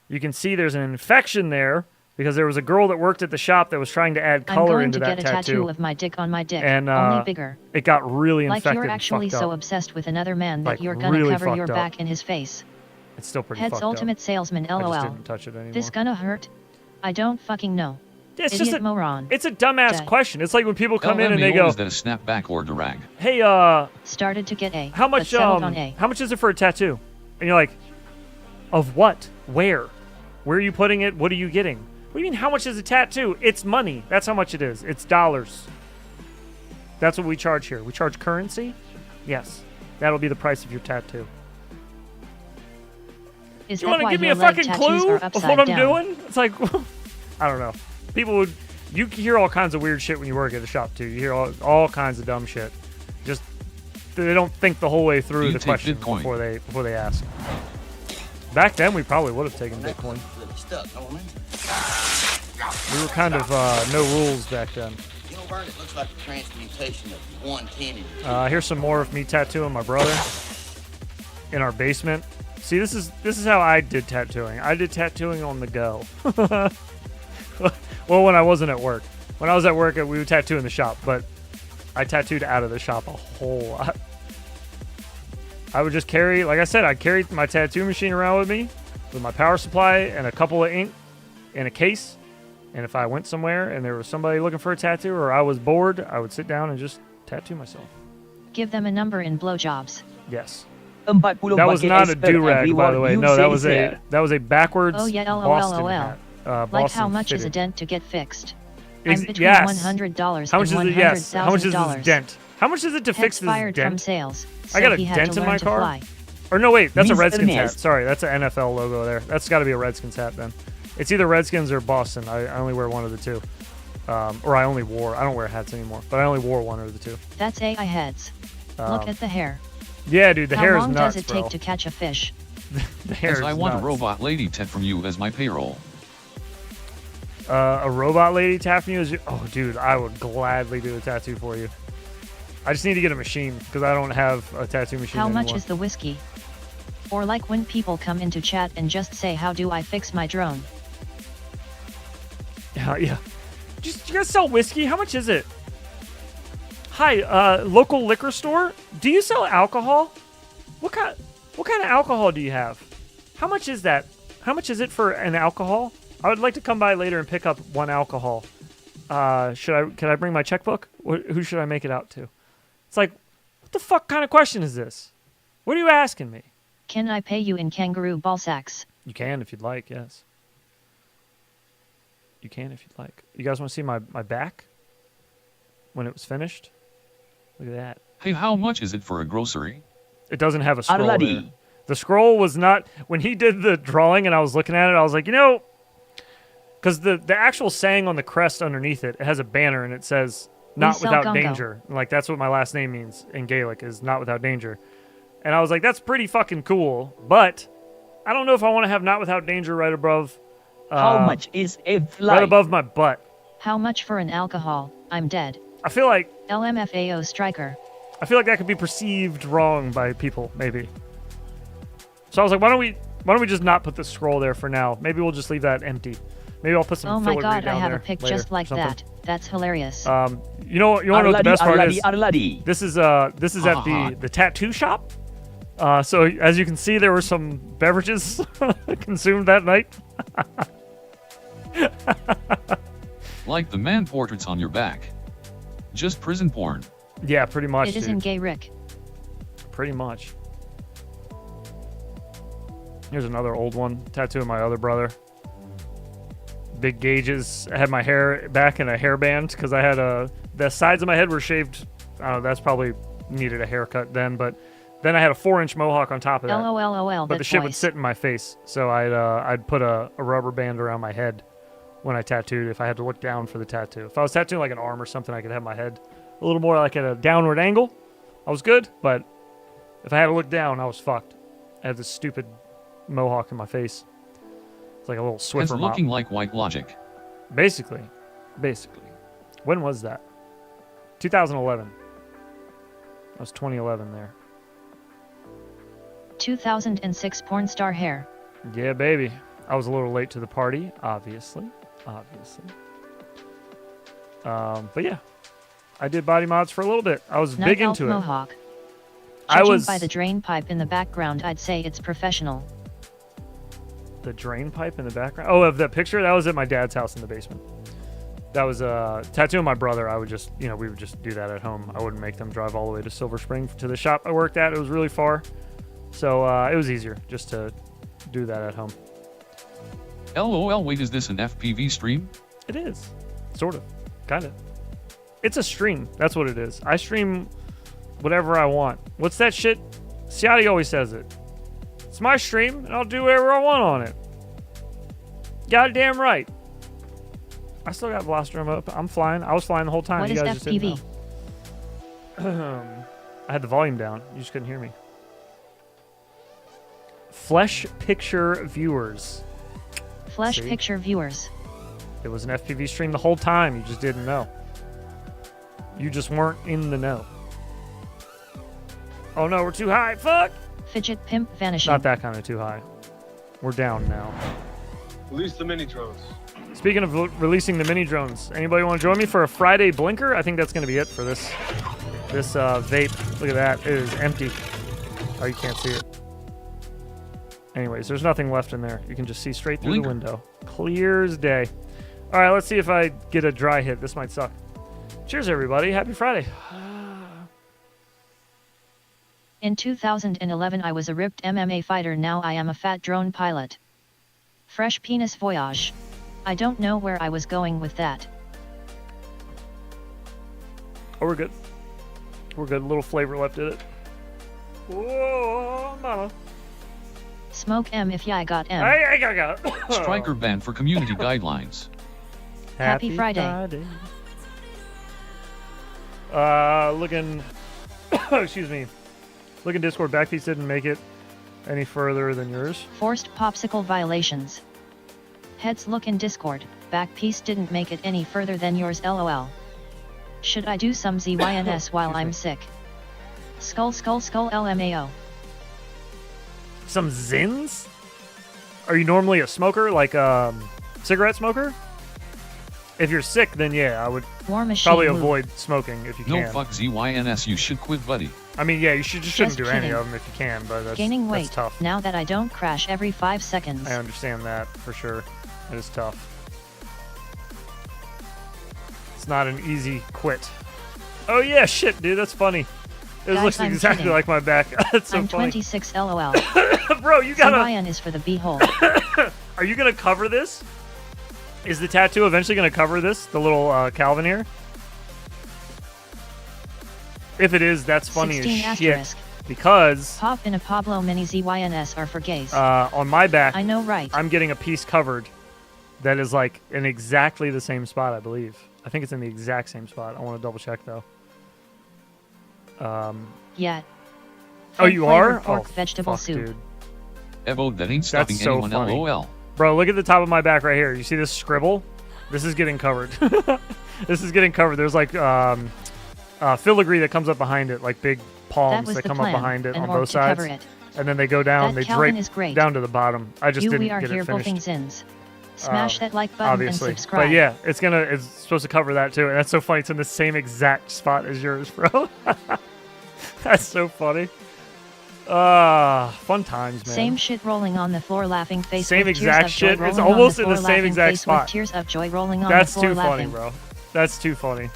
you can see there's an infection there because there was a girl that worked at the shop that was trying to add color into that tattoo. I'm going to get a tattoo of my dick on my dick, and, only bigger. It got really infected. Like you're actually so obsessed with another man that you're gonna really cover your up. back in his face. It's still pretty Head's fucked ultimate up. salesman, LOL. I just didn't touch it anymore. This gonna hurt? I don't fucking know. Yeah, it's Idiot just a moron. It's a dumbass question. It's like when people come in and they LMAO, go, is that a snapback or drag? "Hey, started to get A. how much on A. how much is it for a tattoo?" And you're like, "Of what? Where? Where are you putting it? What are you getting?" What do you mean, how much is a tattoo? It's money. That's how much it is. It's dollars. That's what we charge here. We charge currency? Yes. That'll be the price of your tattoo. Is you want to give me a fucking clue of what I'm doing? It's like, I don't know. People would, you hear all kinds of weird shit when you work at a shop too. You hear all kinds of dumb shit. Just, they don't think the whole way through the question before they ask. Back then, we probably would have taken Bitcoin. We were kind of no rules back then. You know, Vern, it looks like a transmutation of 110 here's some more of me tattooing my brother in our basement. See, this is how I did tattooing. I did tattooing on the go. Well, when I wasn't at work. When I was at work, we would tattoo in the shop, but I tattooed out of the shop a whole lot. I would just carry, like I said, I'd carry my tattoo machine around with me with my power supply and a couple of ink in a case. And if I went somewhere and there was somebody looking for a tattoo or I was bored, I would sit down and just tattoo myself. Give them a number in blowjobs. Yes. That was not a do-rag, by the way. No, that was a backwards Boston hat. Like how much is a dent to get fixed? I'm between $100 and $100,000. How much is this dent? How much is it to fix this fired dent? From sales, so I got a he had dent to in learn my to car. fly. Or no, wait, that's a Redskins hat. Sorry, that's an NFL logo there. That's got to be a Redskins hat then. It's either Redskins or Boston. I only wear one of the two. Or I don't wear hats anymore, but I only wore one of the two. That's AI heads. Look at the hair. Yeah, dude, the hair is nuts, nuts, How long does it bro. take to catch a fish? The hair is I want nuts. a robot lady tat from you as my payroll. A robot lady tat from you is... Oh, dude, I would gladly do a tattoo for you. I just need to get a machine, because I don't have a tattoo machine How anymore. much is the whiskey? Or like when people come into chat and just say, how do I fix my drone? Yeah. Just, you guys sell whiskey? How much is it? Hi, local liquor store? Do you sell alcohol? What kind of alcohol do you have? How much is that? How much is it for an alcohol? I would like to come by later and pick up one alcohol. Can I bring my checkbook? Who should I make it out to? It's like, what the fuck kind of question is this? What are you asking me? Can I pay you in kangaroo ball sacks? You can if you'd like, yes. You can if you'd like. You guys want to see my back? When it was finished? Look at that. Hey, how much is it for a grocery? It doesn't have a scroll there. The scroll was not... When he did the drawing and I was looking at it, I was like, you know... Because the actual saying on the crest underneath it, it has a banner and it says, not without danger. And like, that's what my last name means in Gaelic, is not without danger. And I was like, that's pretty fucking cool. But I don't know if I want to have not without danger right above... How much is a flight? Right above my butt. How much for an alcohol? I'm dead. I feel like... LMFAO striker. I feel like that could be perceived wrong by people, maybe. So I was like, why don't we just not put the scroll there for now? Maybe we'll just leave that empty. Maybe I'll put some filigree down there. Oh my god, I have a pic just like that. That's hilarious. You want to know what the best part is? This is at the tattoo shop. So as you can see, there were some beverages consumed that night. Like the man portraits on your back. Just prison porn. Yeah, pretty much. It isn't gay, Rick. Pretty much. Here's another old one. Tattoo of my other brother. Big gauges. I had my hair back in a hairband because I had the sides of my head were shaved. I don't know, that's probably needed a haircut then, but then I had a 4-inch mohawk on top of that. LOL. But the shit would sit in my face, so I'd put a rubber band around my head when I tattooed if I had to look down for the tattoo. If I was tattooing like an arm or something, I could have my head a little more like at a downward angle. I was good, but if I had to look down, I was fucked. I had this stupid mohawk in my face. It's like a little Swiffer It's mop. looking like White Logic. Basically. When was that? 2011. That was 2011 there. 2006 porn star hair. Yeah, baby. I was a little late to the party, obviously. But yeah, I did body mods for a little bit. I was big into it. Mohawk. I was by the drain pipe in the background, I'd say it's professional. The drain pipe in the background. Oh, of that picture, that was at my dad's house in the basement. That was a tattoo of my brother. I would just, we would just do that at home. I wouldn't make them drive all the way to Silver Spring to the shop I worked at. It was really far, so it was easier just to do that at home. LOL, wait, is this an FPV stream? It is. Sort of. Kind of. It's a stream. That's what it is. I stream whatever I want. What's that shit? Ciati always says it. It's my stream, and I'll do whatever I want on it. Goddamn right. I still got Velocitron up. I'm flying. I was flying the whole time. What you is guys FPV? Just didn't know. I had the volume down. You just couldn't hear me. Flesh Picture Viewers. Flesh See? Picture Viewers. It was an FPV stream the whole time. You just didn't know. You just weren't in the know. Oh no, we're too high. Fuck! Fidget Pimp Vanishing. Not that kind of too high. We're down now. Release the mini drones. Speaking of releasing the mini drones, anybody want to join me for a Friday blinker? I think that's going to be it for this vape. Look at that. It is empty. Oh, you can't see it. Anyways, there's nothing left in there. You can just see straight through the window. Clear as day. All right, let's see if I get a dry hit. This might suck. Cheers, everybody. Happy Friday. In 2011 I was a ripped MMA fighter, now I am a fat drone pilot. Fresh penis voyage. I don't know where I was going with that. Oh, we're good. We're good. A little flavor left in it. Whoa, mama. Smoke M if ya got M. I got. Striker banned for community guidelines. Happy Friday. Looking. Excuse me. Looking Discord, Backpiece didn't make it any further than yours. Forced popsicle violations. Heads look in Discord, Backpiece didn't make it any further than yours, LOL. Should I do some ZYNS while I'm sick? Skull LMAO. Some Zins? Are you normally a smoker, like cigarette smoker? If you're sick, then yeah, I would probably avoid smoking if you can. No fuck ZYNS, you should quit, buddy. I mean, yeah, you shouldn't do any kidding. of them if you can, but that's, Gaining weight, that's tough. now that I don't crash every 5 seconds. I understand that, for sure. It is tough. It's not an easy quit. Oh yeah, shit, dude, that's funny. It Guys, looks I'm exactly kidding. like my back. That's so I'm funny. 26 LOL. Bro, you gotta... ZYN is for the beehole. Are you gonna cover this? Is the tattoo eventually gonna cover this? The little Calvin here? If it is, that's funny as 16 shit. asterisk. Because Pop in a Pablo mini ZYNS are for gays. on my back, I know, right? I'm getting a piece covered that is like in exactly the same spot, I believe. I think it's in the exact same spot. I want to double check though. Yeah. Oh, you are? Pork Oh, vegetable fuck, soup. dude. Evo, that ain't stopping That's so anyone, funny. LOL. Bro, look at the top of my back right here. You see this scribble? This is getting covered. This is getting covered. There's like filigree that comes up behind it, like big palms that come up behind it on both sides. And then they go down, That they Calvin drape is great. down to the bottom. I just didn't we are get here it finished. voting Zins. Smash that like button Obviously. and subscribe. But yeah, it's supposed to cover that too. And that's so funny. It's in the same exact spot as yours, bro. That's so funny. Fun times, man. Same shit rolling on the floor, laughing face. Same with exact tears of joy shit. It's rolling almost on in the floor, same laughing exact face spot. With tears of joy rolling on That's the floor, too funny, laughing. bro. That's too funny.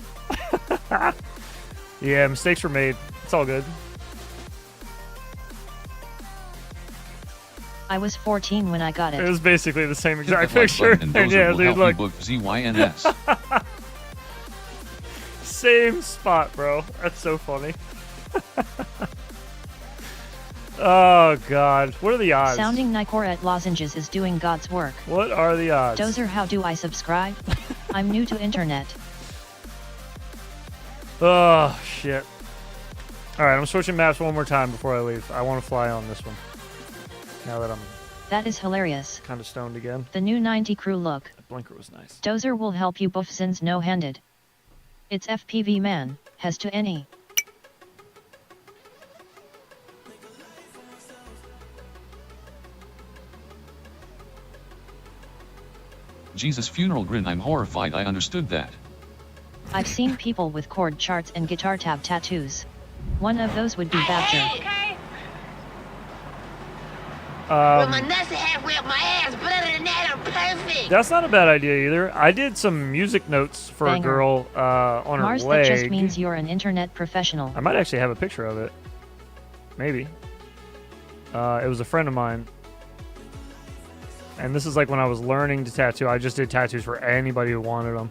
Yeah, mistakes were made. It's all good. I was 14 when I got it. It was basically the same Hit exact that like picture. button and And Dozer yeah, will dude, help you look. book ZYNS. Same spot, bro. That's so funny. Oh, God. What are the odds? Sounding Nicorette lozenges is doing God's work. What are the odds? Dozer, how do I subscribe? I'm new to internet. Oh, shit. Alright, I'm switching maps one more time before I leave. I want to fly on this one. Now that I'm That is hilarious. kind of stoned again. The new 90 crew look. That blinker was nice. Dozer will help you buff sins no-handed. It's FPV man, has to any. Jesus funeral grin, I'm horrified, I understood that. I've seen people with chord charts and guitar tab tattoos. One of those would be Badger. My nuts have whipped my ass, but other than that, I'm perfect. That's not a bad idea either. I did some music notes for Banger. a girl on Mars, her leg. that just means you're an internet professional. I might actually have a picture of it. Maybe. It was a friend of mine. And this is like when I was learning to tattoo. I just did tattoos for anybody who wanted them.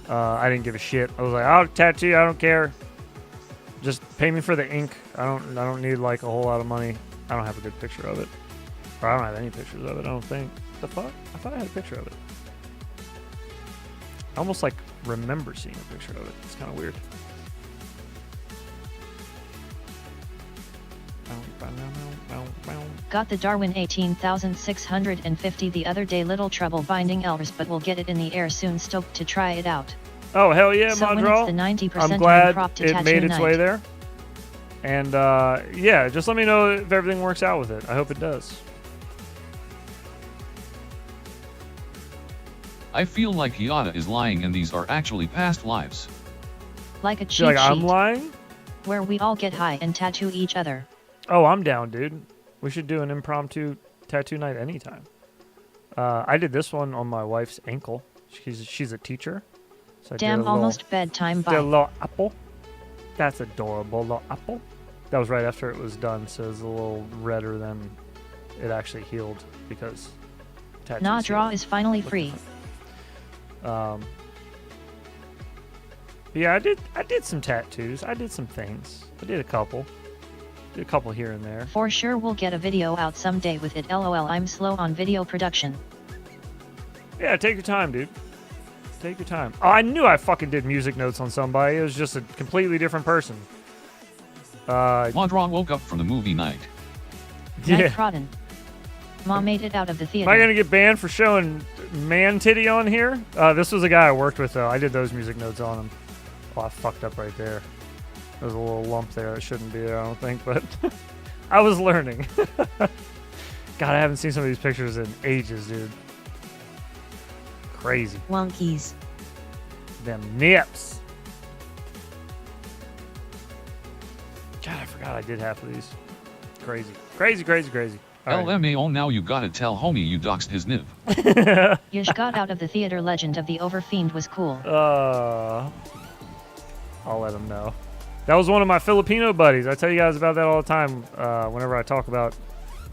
I didn't give a shit. I was like, I'll tattoo. I don't care. Just pay me for the ink. I don't need like a whole lot of money. I don't have a good picture of it. Or I don't have any pictures of it, I don't think. The fuck? I thought I had a picture of it. I almost like remember seeing a picture of it. It's kind of weird. Got the Darwin 18,650 the other day. Little trouble binding Elvis, but we'll get it in the air soon. Stoked to try it out. Oh, hell yeah, So when it's Mondraw. the 90% I'm glad crop to it tattoo made its way night. there. And yeah, just let me know if everything works out with it. I hope it does. I feel like Hiata is lying and these are actually past lives. Like a Feel cheat like I'm sheet, lying? where we all get high and tattoo each other. Oh, I'm down, dude. We should do an impromptu tattoo night anytime. I did this one on my wife's ankle. She's a teacher. So I did a Damn, little- almost bedtime. did a Bye. little apple. That's adorable, little apple. That was right after it was done, so it was a little redder than it actually healed because tattoos Nah, heal. draw is finally free. Yeah, I did some tattoos. I did some things. I did a couple. Did a couple here and there. For sure we'll get a video out someday with it. LOL, I'm slow on video production. Yeah, take your time, dude. Take your time. Oh, I knew I fucking did music notes on somebody. It was just a completely different person. Mondraw woke up from the movie night. Yeah. Night Prodden. Mom made it out of the Am theater. I gonna get banned for showing man titty on here? This was a guy I worked with though. I did those music notes on him. Oh, I fucked up right there. There's a little lump there that shouldn't be there, I don't think, but I was learning. God, I haven't seen some of these pictures in ages, dude. Crazy. Wonkies. Them nips. God, I forgot I did half of these. Crazy. Crazy, crazy, crazy. All right. LMAO, now you gotta tell homie you doxed his nib. Yish got out of the theater. Legend of the Overfiend was cool. I'll let him know. That was one of my Filipino buddies. I tell you guys about that all the time whenever I talk about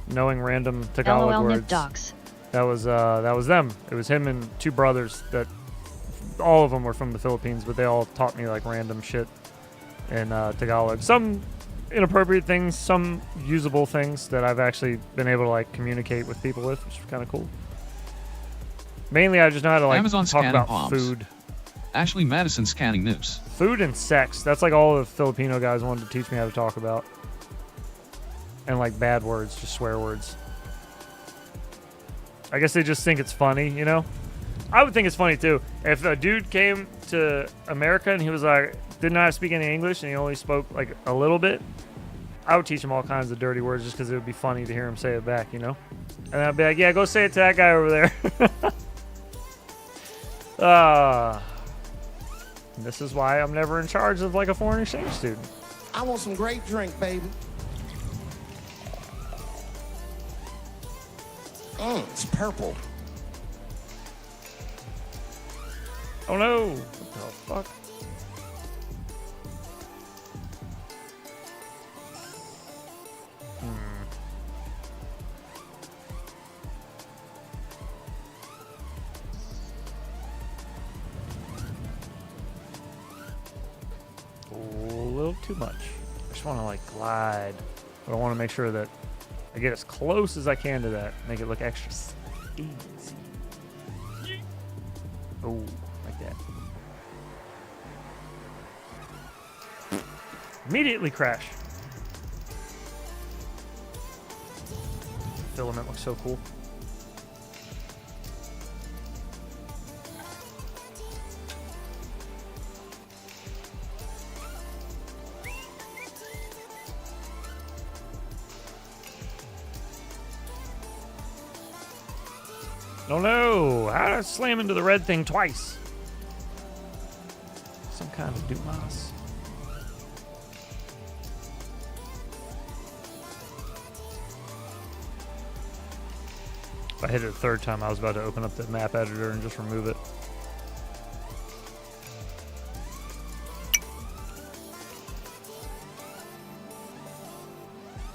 knowing random Tagalog LOL words. nip docs. That was them. It was him and two brothers that all of them were from the Philippines, but they all taught me like random shit in Tagalog. Some inappropriate things, some usable things that I've actually been able to like communicate with people with, which is kind of cool. Mainly, I just know how to like Amazon talk scanning about palms. food. Ashley Madison scanning nibs. Food and sex. That's like all the Filipino guys wanted to teach me how to talk about. And like bad words, just swear words. I guess they just think it's funny, you know? I would think it's funny too. If a dude came to America and he was like, didn't know how to speak any English and he only spoke like a little bit, I would teach him all kinds of dirty words just because it would be funny to hear him say it back, you know? And I'd be like, yeah, go say it to that guy over there. This is why I'm never in charge of like a foreign exchange student. I want some grape drink, baby. It's purple. Oh no! What the fuck? A little too much. I just want to like glide, but I want to make sure that I get as close as I can to that. Make it look extra easy. Oh, like that. Immediately crash. Filament looks so cool. Oh no! How did I slam into the red thing twice? Some kind of Dumas. If I hit it a third time, I was about to open up the map editor and just remove it.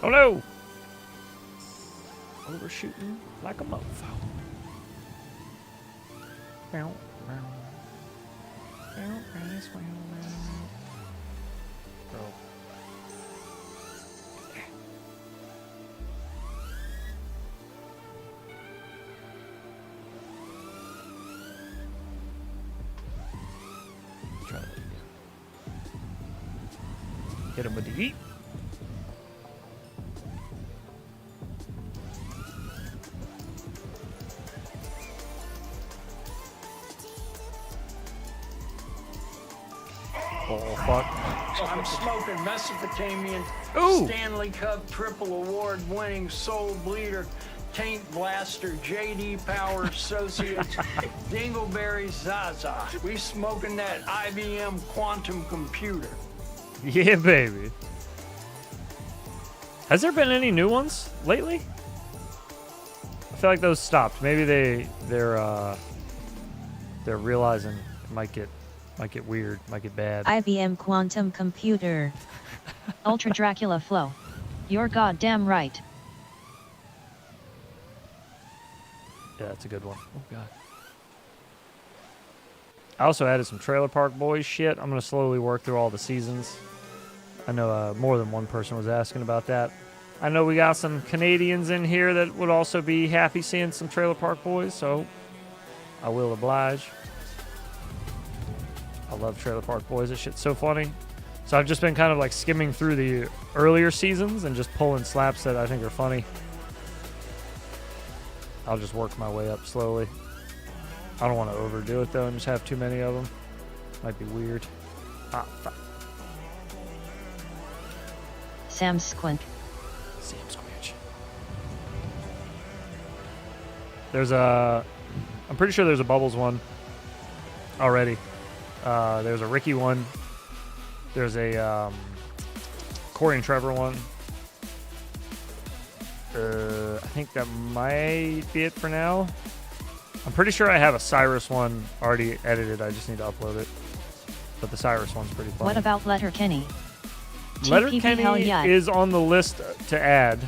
Oh no! Overshooting like a mofo. Try that again. Hit him with the yeet. Oh, fuck. I'm smoking Mesopotamian Ooh. Stanley Cup Triple Award winning Soul Bleeder Taint Blaster JD Power Associates Dingleberry Zaza. We smoking that IBM quantum computer. Yeah, baby. Has there been any new ones lately? I feel like those stopped. Maybe they're realizing it might get weird, might get bad. IBM quantum computer. Ultra Dracula flow. You're goddamn right. Yeah, that's a good one. Oh god. I also added some Trailer Park Boys shit. I'm gonna slowly work through all the seasons. I know more than one person was asking about that. I know we got some Canadians in here that would also be happy seeing some Trailer Park Boys, so I will oblige. I love Trailer Park Boys. This shit's so funny. So I've just been kind of like skimming through the earlier seasons and just pulling slaps that I think are funny. I'll just work my way up slowly. I don't want to overdo it though and just have too many of them. Might be weird. Ah, fuck. Sam Squink. Sam Squinch. There's a... I'm pretty sure there's a Bubbles one already. There's a Ricky one. There's a Corey and Trevor one. I think that might be it for now. I'm pretty sure I have a Cyrus one already edited. I just need to upload it. But the Cyrus one's pretty fun. What about Letterkenny? Letterkenny is on the list to add.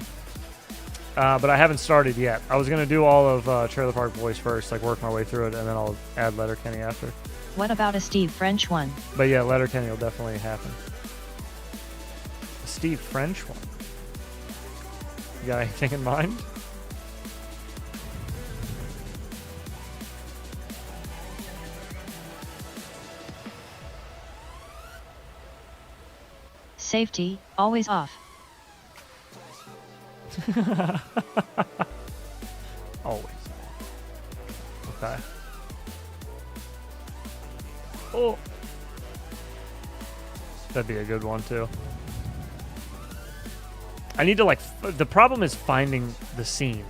But I haven't started yet. I was going to do all of Trailer Park Boys first, like work my way through it, and then I'll add Letterkenny after. What about a Steve French one? But yeah, Letterkenny will definitely happen. A Steve French one? You got anything in mind? Safety, always off. Always. Okay. Oh. That'd be a good one too. I need to like, the problem is finding the scene.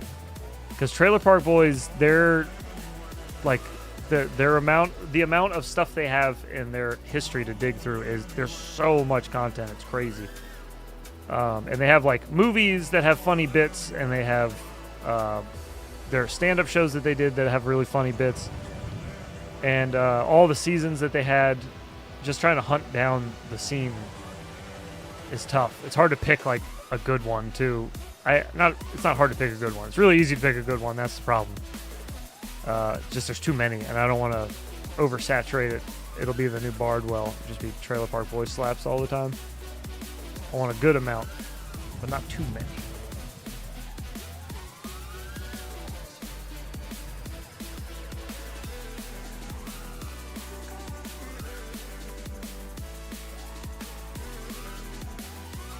Because Trailer Park Boys, they're like, the amount of stuff they have in their history to dig through is, there's so much content, it's crazy. And they have like movies that have funny bits, and they have there are stand-up shows that they did that have really funny bits, and all the seasons that they had. Just trying to hunt down the scene is tough. It's hard to pick like a good one too. It's not hard to pick a good one. It's really easy to pick a good one. That's the problem. Just there's too many, and I don't want to oversaturate it. It'll be the new Bardwell. Just be Trailer Park Boys slaps all the time. I want a good amount, but not too many.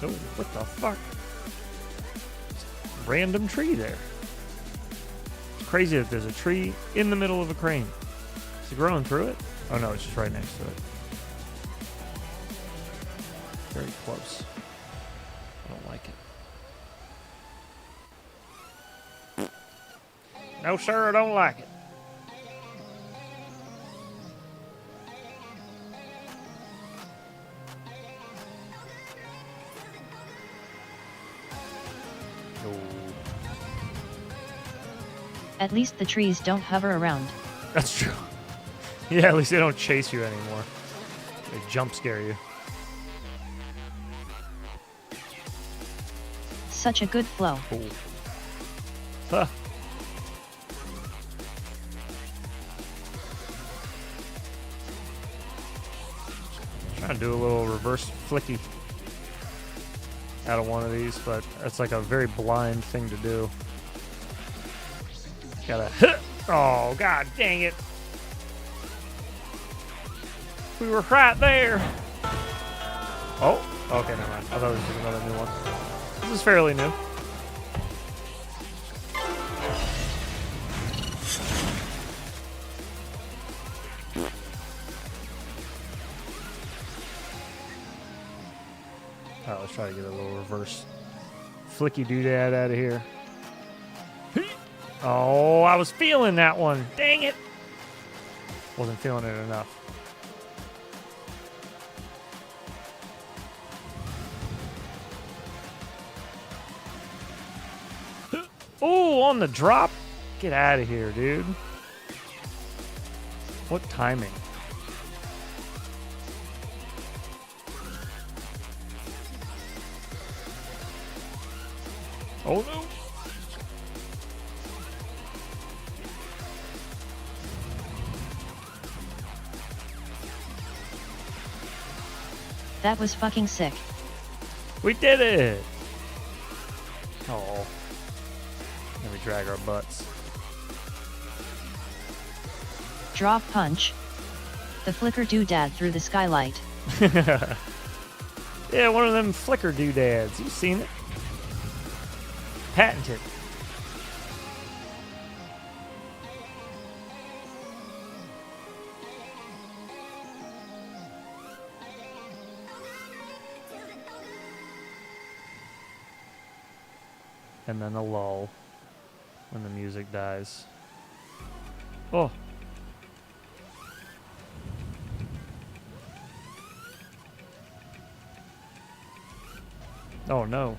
Oh, what the fuck? Random tree there. It's crazy that there's a tree in the middle of a crane. Is it growing through it? Oh no, it's just right next to it. Very close. I don't like it. No, sir, I don't like it. At least the trees don't hover around. That's true. Yeah, at least they don't chase you anymore. They jump scare you. Such a good flow. Cool. Huh. Trying to do a little reverse flicky out of one of these, but that's like a very blind thing to do. Gotta. Oh, god dang it. We were right there. Oh, okay, never mind. I thought this was another new one. This is fairly new. Alright, let's try to get a little reverse flicky doodad out of here. Oh, I was feeling that one. Dang it. Wasn't feeling it enough. Oh, on the drop? Get out of here, dude. What timing? Oh, no. That was fucking sick. We did it! Oh. Let me drag our butts. Drop punch. The flicker doodad through the skylight. Yeah, one of them flicker doodads. You've seen it. Patented. And then a lull when the music dies. Oh. Oh no.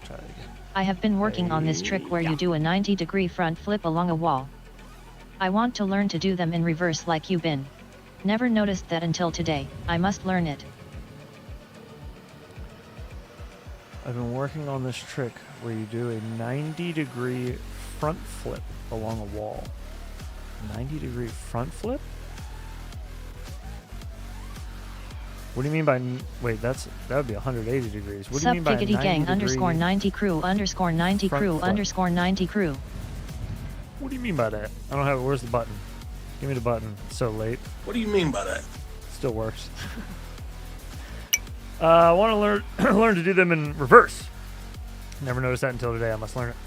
Try it again. I have been working on this trick where you do a 90-degree front flip along a wall. I want to learn to do them in reverse like you been. Never noticed that until today. I must learn it. I've been working on this trick where you do a 90-degree front flip along a wall. 90-degree front flip? What do you mean by... Wait, that would be 180 degrees. What do you mean by 90 gang degree _90 crew _90 crew _90 crew. What do you mean by that? I don't have it. Where's the button? Give me the button. It's so late. What do you mean by that? Still works. I want to learn to do them in reverse. Never noticed that until today. I must learn it.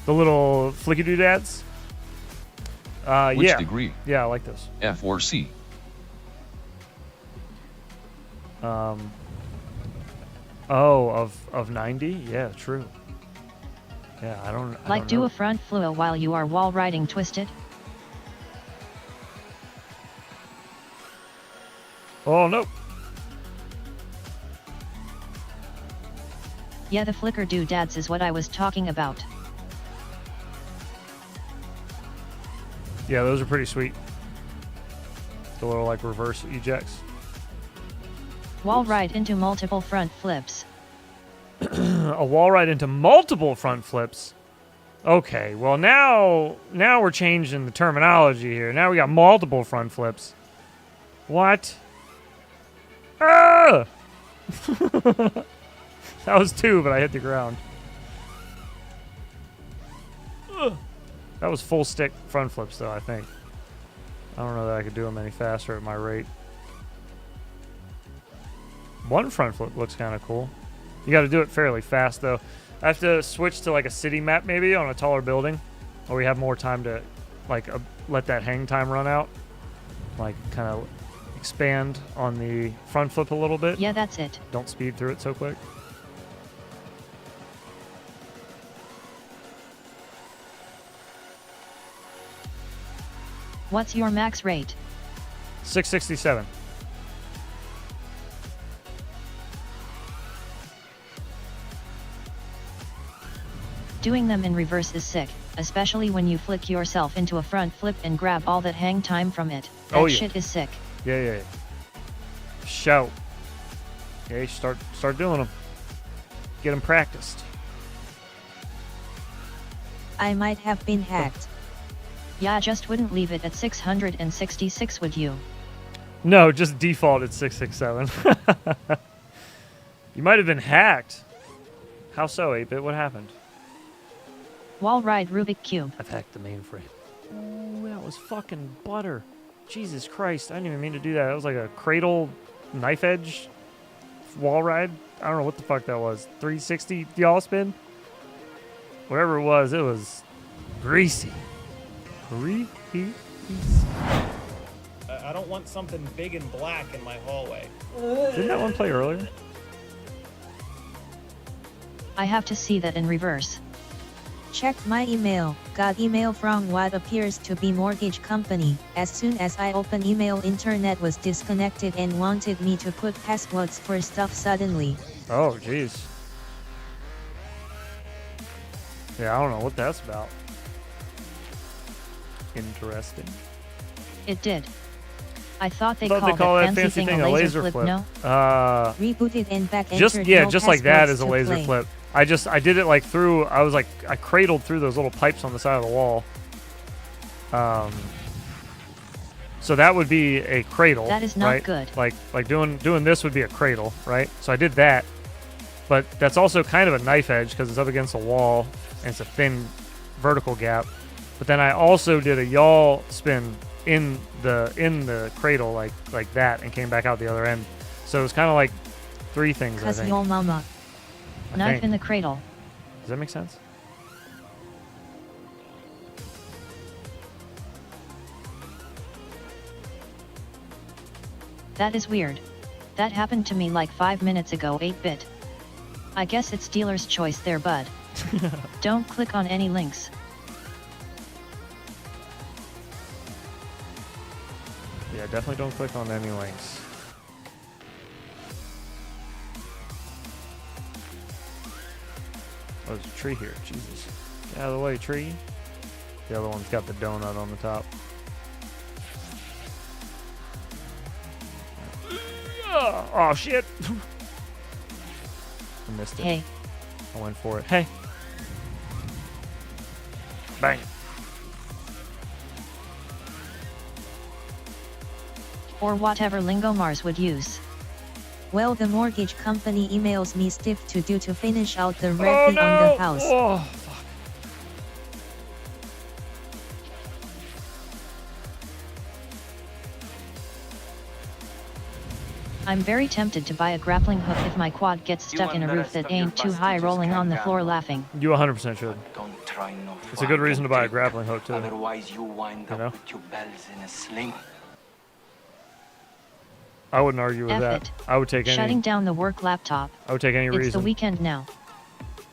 The little flicky doodads. Which yeah. degree? Yeah, I like those. F or C? Oh, of 90? Yeah, true. Yeah, I don't Do know. a front flua while you are wall riding twisted. Oh, no. Yeah, the flicker doodads is what I was talking about. Yeah, those are pretty sweet. The little like reverse ejects. Wall ride into multiple front flips. A wall ride into multiple front flips. Okay, well now we're changing the terminology here. Now we got multiple front flips. What? Ah! That was 2, but I hit the ground. Ugh. That was full stick front flips, though, I think. I don't know that I could do them any faster at my rate. One front flip looks kind of cool. You got to do it fairly fast, though. I have to switch to like a city map, maybe, on a taller building, where we have more time to like let that hang time run out. Like, kind of expand on the front flip a little bit. Yeah, that's it. Don't speed through it so quick. What's your max rate? 667. Doing them in reverse is sick, especially when you flick yourself into a front flip and grab all that hang time from it. That Oh, yeah. shit is sick. Yeah. Shout. Yeah, you start doing them. Get them practiced. I might have been hacked. Yeah, just wouldn't leave it at 666, would you? No, just default at 667. You might have been hacked. How so, 8-Bit? What happened? Wall ride Rubik Cube. I've hacked the mainframe. Oh, that was fucking butter. Jesus Christ, I didn't even mean to do that. That was like a cradle knife edge wall ride. I don't know what the fuck that was. 360 yaw spin? Whatever it was greasy. I don't want something big and black in my hallway. Didn't that one play earlier? I have to see that in reverse. Checked my email, got email from what appears to be mortgage company. As soon as I open email, internet was disconnected and wanted me to put passwords for stuff suddenly. Oh, jeez. Yeah, I don't know what that's about. Interesting. It did. I thought they call that fancy thing a laser flip. No? Rebooted and back Just entered yeah, no just like that passwords is a to laser play. flip. I did it like through. I cradled through those little pipes on the side of the wall. So that would be a cradle. That is not right? good. Like doing this would be a cradle, right? So I did that, but that's also kind of a knife edge because it's up against a wall and it's a thin vertical gap. But then I also did a yaw spin in the cradle like that and came back out the other end. So it was kind of like 3 things. I think. Your mama. Knife in the cradle. Does that make sense? That is weird. That happened to me like 5 minutes ago, 8-Bit. I guess it's dealer's choice there, bud. Don't click on any links. Yeah, definitely don't click on any links. Oh, there's a tree here. Jesus. Get out of the way, tree. The other one's got the donut on the top. Oh, shit. I missed it. Hey. I went for it. Hey. Bang. Or whatever lingo Mars would use. Well, the mortgage company emails me stiff to do to finish out the refi on the house. Oh, fuck. I'm very tempted to buy a grappling hook if my quad gets stuck in a roof that ain't too high, rolling on the floor laughing. You 100% should. Don't try no It's a good reason to buy a grappling hook, too. Otherwise you wind up with your bells in a sling. I wouldn't argue with F that. it. I would take any. Shutting down the work laptop. I would take any It's reason. the weekend now.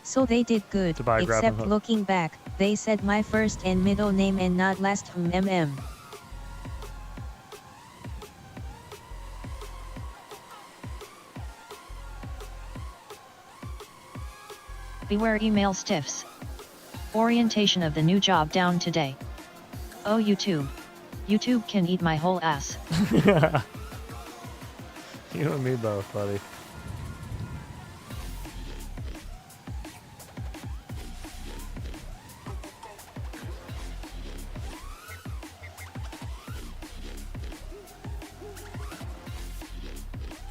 So they did good, To buy a grappling except hook. looking back, they said my first and middle name and not last mm. Beware email stiffs. Orientation of the new job down today. Oh YouTube. YouTube can eat my whole ass. You and me both, buddy.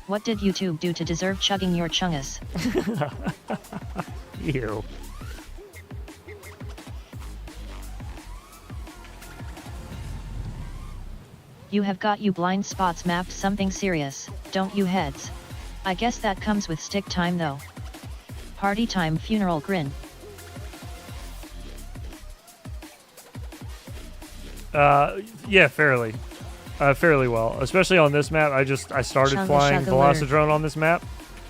What did YouTube do to deserve chugging your chungus? Ew. You have got you blind spots mapped something serious, don't you heads? I guess that comes with stick time though. Party time funeral grin. Yeah, fairly well. Especially on this map. I started flying Velocidrone on this map.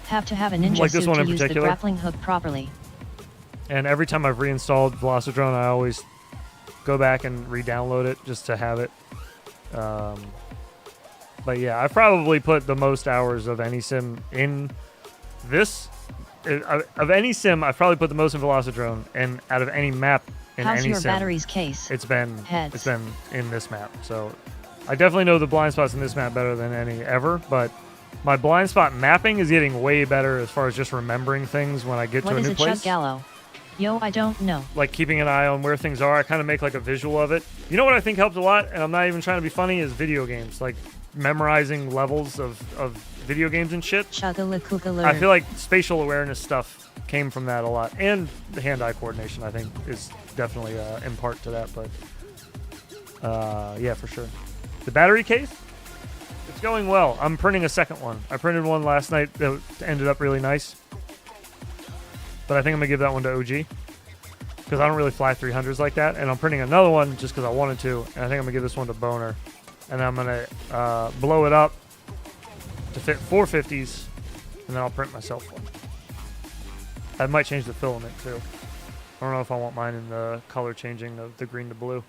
Have to have a ninja like this suit one to in use particular. the grappling hook properly. And every time I've reinstalled Velocidrone, I always go back and re-download it just to have it. But yeah, I've probably put the most hours of any sim in this. Of any sim, I've probably put the most in Velocidrone, and out of any map in How's any your sim, battery's case? it's been Heads. in this map. So I definitely know the blind spots in this map better than any ever, but my blind spot mapping is getting way better as far as just remembering things when I get to a new What is a place. chug gallo? Yo, I don't know. Like keeping an eye on where things are. I kind of make like a visual of it. You know what I think helps a lot, and I'm not even trying to be funny, is video games. Like memorizing levels of video games and shit. I feel like spatial awareness stuff came from that a lot. And the hand-eye coordination, I think, is definitely in part to that. But yeah, for sure. The battery case? It's going well. I'm printing a second one. I printed one last night that ended up really nice. But I think I'm going to give that one to OG. Because I don't really fly 300s like that. And I'm printing another one just because I wanted to. And I think I'm going to give this one to Boner. And I'm going to blow it up to fit 450s. And then I'll print myself one. I might change the filament too. I don't know if I want mine in the color changing of the green to blue.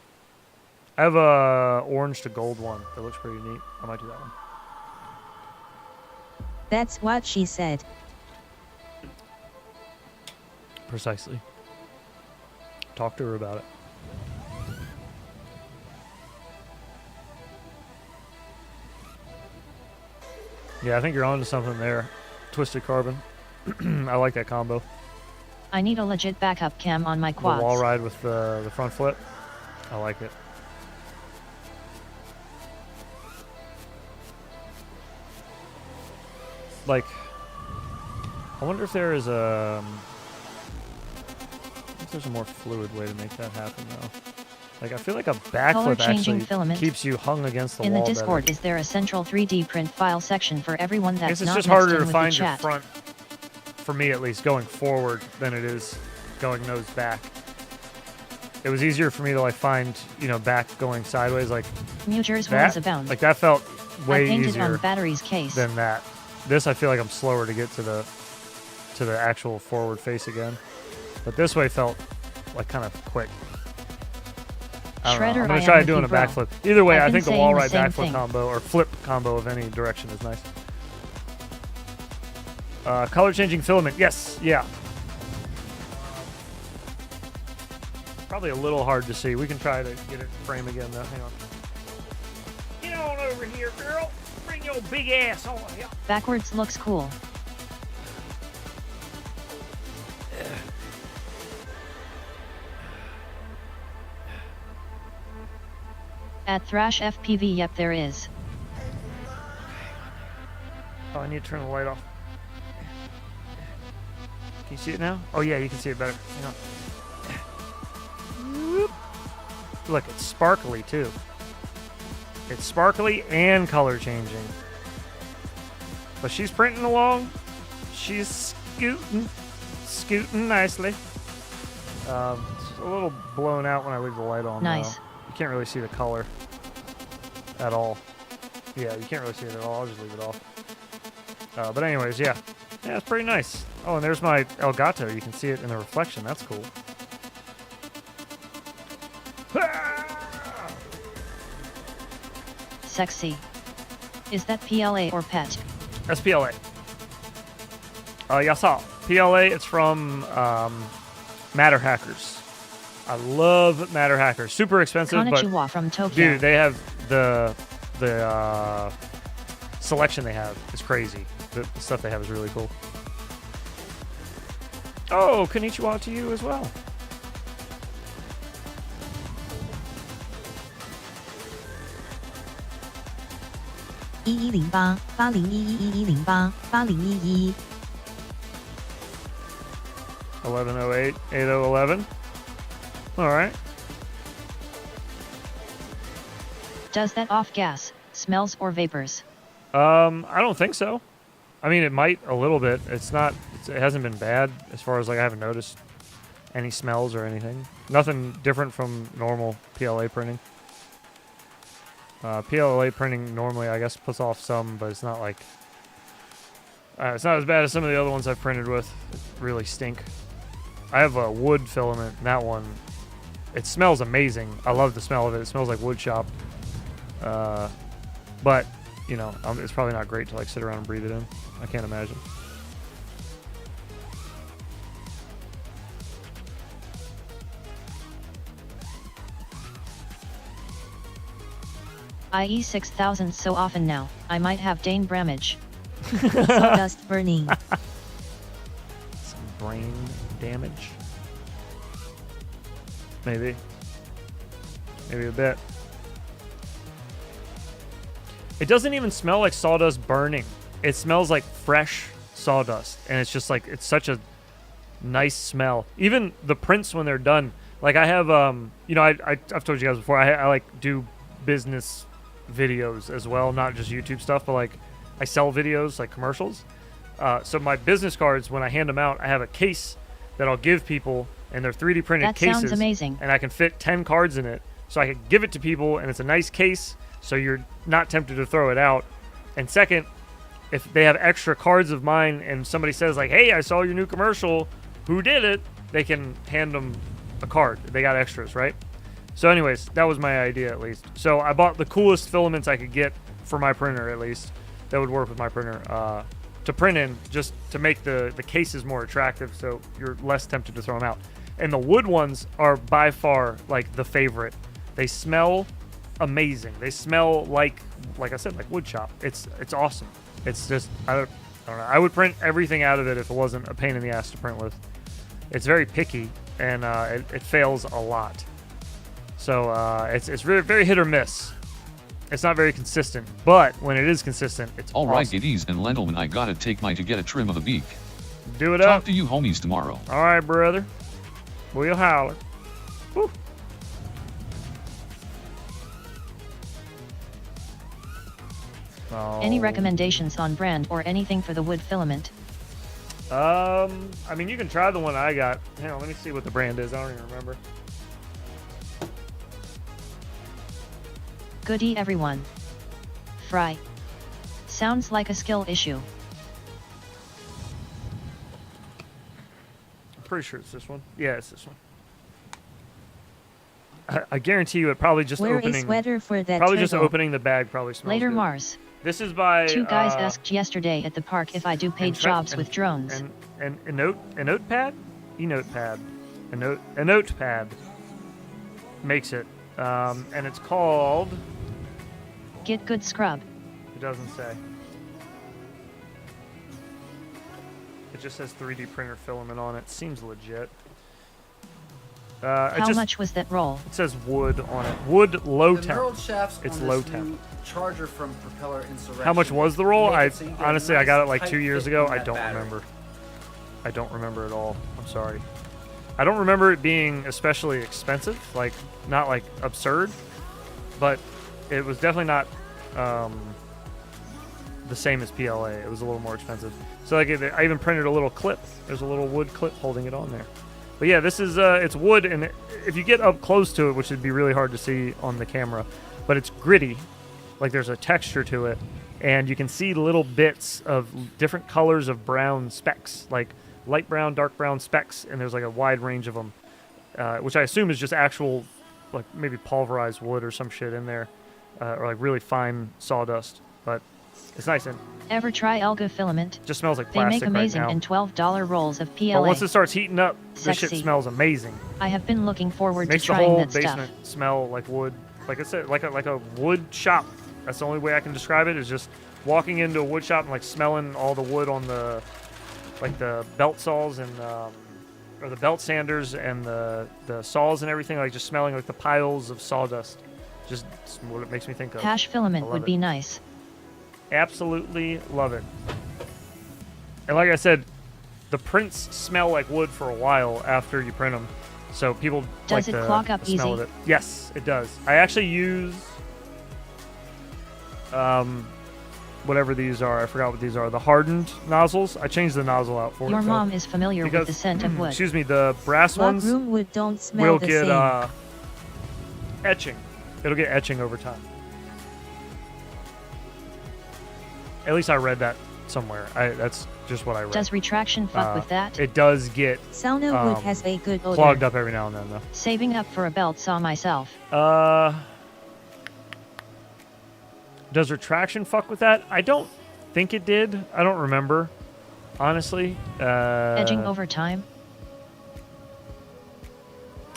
I have a orange to gold one that looks pretty neat. I might do that one. That's what she said. Precisely. Talk to her about it. Yeah, I think you're onto something there. Twisted carbon. I like that combo. I need a legit backup cam on my The quads. wall ride with the front flip. I like it. Like, I wonder if there is a... I think there's a more fluid way to make that happen, though. Like, I feel like a backflip Color-changing actually filament. keeps you hung against the In wall the Discord, better. is there a central 3D print file section for everyone I guess that's it's not just mixed harder in to with find the your chat? front, for me at least, going forward than it is going nose back. It was easier for me to like find, you know, back going sideways, like Muters that. was abound. Like that felt way I painted easier on battery's case. than that. This I feel like I'm slower to get to the actual forward face again. But this way felt like kind of quick. I don't know. Shredder, I'm I gonna try am doing a with you, bro. backflip. Either way, I've I been think the saying wall the ride same backflip thing. combo or flip combo of any direction is nice. Color changing filament, yes, yeah. Probably a little hard to see. We can try to get it frame again though. Hang on. Get on over here, girl. Bring your big ass on here. Backwards looks cool. At Thrash FPV, yep, there is. Oh, I need to turn the light off. Can you see it now? Oh yeah, you can see it better. Hang on. Whoop. Look, it's sparkly too. It's sparkly and color changing. But she's printing along. She's scooting nicely. It's a little blown out when I leave the light on. Nice. Though. You can't really see the color at all. Yeah, you can't really see it at all. I'll just leave it off. But anyways, yeah. Yeah, it's pretty nice. Oh, and there's my Elgato. You can see it in the reflection. That's cool. Sexy. Is that PLA or pet? SPLA. Yes, sir. PLA. It's from Matter Hackers. I love Matter Hackers. Super expensive, Konnichiwa from Tokyo. dude, they have the selection they have is crazy. The stuff they have is really cool. Oh, konnichiwa to you as well. $1108 1108 8011. All right. Does that off gas, smells or vapors? I don't think so. I mean, it might a little bit. It hasn't been bad as far as like I haven't noticed any smells or anything. Nothing different from normal PLA printing. PLA printing normally, I guess, puts off some, but it's not like it's not as bad as some of the other ones I've printed with. It really stink. I have a wood filament, and that one, it smells amazing. I love the smell of it. It smells like wood shop. But you know, it's probably not great to like sit around and breathe it in. I can't imagine. IE 6000 so often now, I might have Dane Bramage. Sawdust burning. Some brain damage. Maybe. Maybe a bit. It doesn't even smell like sawdust burning. It smells like fresh sawdust. And it's just like, it's such a nice smell. Even the prints when they're done. Like I have, you know, I've told you guys before, I like do business videos as well. Not just YouTube stuff, but like I sell videos, like commercials. So my business cards, when I hand them out, I have a case that I'll give people, and they're 3D printed cases. That sounds amazing. And I can fit 10 cards in it. So I can give it to people, and it's a nice case, so you're not tempted to throw it out. And second, if they have extra cards of mine and somebody says like, hey, I saw your new commercial, who did it? They can hand them a card. They got extras, right? So anyways, that was my idea at least. So I bought the coolest filaments I could get for my printer at least, that would work with my printer, to print in, just to make the cases more attractive so you're less tempted to throw them out. And the wood ones are by far like the favorite. They smell amazing. They smell like I said, like wood shop. It's awesome. It's just, I don't know. I would print everything out of it if it wasn't a pain in the ass to print with. It's very picky, and it fails a lot. So it's very, very hit or miss. It's not very consistent, but when it is consistent, it's all right, awesome. Giddies and Lendelman, I gotta take my to get a trim of the beak. Do it Talk up. to you homies tomorrow. All right, brother. We'll holler. Woo. Any recommendations on brand or anything for the wood filament? I mean, you can try the one I got. Hang on, let me see what the brand is. I don't even remember. Goodie everyone. Fry. Sounds like a skill issue. I'm pretty sure it's this one. Yeah, it's this one. I guarantee you, it probably just Wear opening. a sweater for that probably just turtle. opening the bag probably smells Later good. Mars. This is by 2 guys asked yesterday at the park if I do paid jobs with drones. And a notepad, a notepad makes it, and it's called. Get good scrub. It doesn't say. It just says 3D printer filament on it. Seems legit. How much was that roll? It says wood on it. Wood low The temp. knurled shafts It's on low this temp. new charger from Propeller Insurrection. How much was the roll? Make I it so you get a honestly, I nice got it like tight 2 years fit ago. on I that don't battery. remember. I don't remember at all. I'm sorry. I don't remember it being especially expensive, like not like absurd, but it was definitely not the same as PLA. It was a little more expensive. So like I even printed a little clip. There's a little wood clip holding it on there. But yeah, this is it's wood, and if you get up close to it, which would be really hard to see on the camera, but it's gritty, like there's a texture to it, and you can see little bits of different colors of brown specks, like light brown, dark brown specks, and there's like a wide range of them, which I assume is just actual, like maybe pulverized wood or some shit in there, or like really fine sawdust. But It's nice and Ever try Elga Filament? just smells like They plastic make amazing right now. and $12 rolls of PLA. But once it starts heating up, this shit Sexy. smells amazing. I have been looking forward Makes to the trying whole that basement stuff. smell like wood. Like I said, like a wood shop. That's the only way I can describe it. Is just walking into a wood shop and like smelling all the wood on the like the belt saws and or the belt sanders and the saws and everything. Like just smelling like the piles of sawdust. Just what it makes me think of. Hash filament would be nice. Absolutely love it. And like I said, the prints smell like wood for a while after you print them. So people Does like it the, clog up the smell easy? of it. Yes, it does. I actually use whatever these are. I forgot what these are. The hardened nozzles. I changed the nozzle out for it. Your though, mom is familiar because, with the scent of wood. excuse me, the brass Log ones room wood don't smell will the get same. etching. It'll get etching over time. At least I read that somewhere. That's just what I read. Does retraction fuck with that? It does get Sauna wood has a good odor. clogged up every now and then, though. Saving up for a belt saw myself. Does retraction fuck with that? I don't think it did. I don't remember, honestly. Edging over time?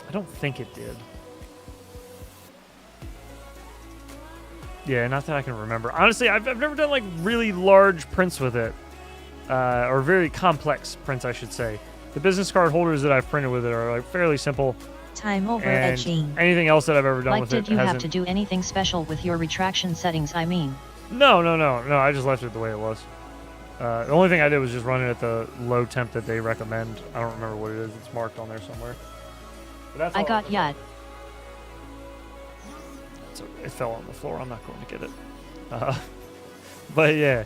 I don't think it did. Yeah, not that I can remember. Honestly, I've never done like really large prints with it, or very complex prints, I should say. The business card holders that I've printed with it are like fairly simple. Time over and etching. anything else that I've ever done Like, with it did you have hasn't. to do anything special with your retraction settings, I mean? No. I just left it the way it was. The only thing I did was just run it at the low temp that they recommend. I don't remember what it is. It's marked on there somewhere. But that's I all got yacht. So it fell on the floor. I'm not going to get it. But yeah,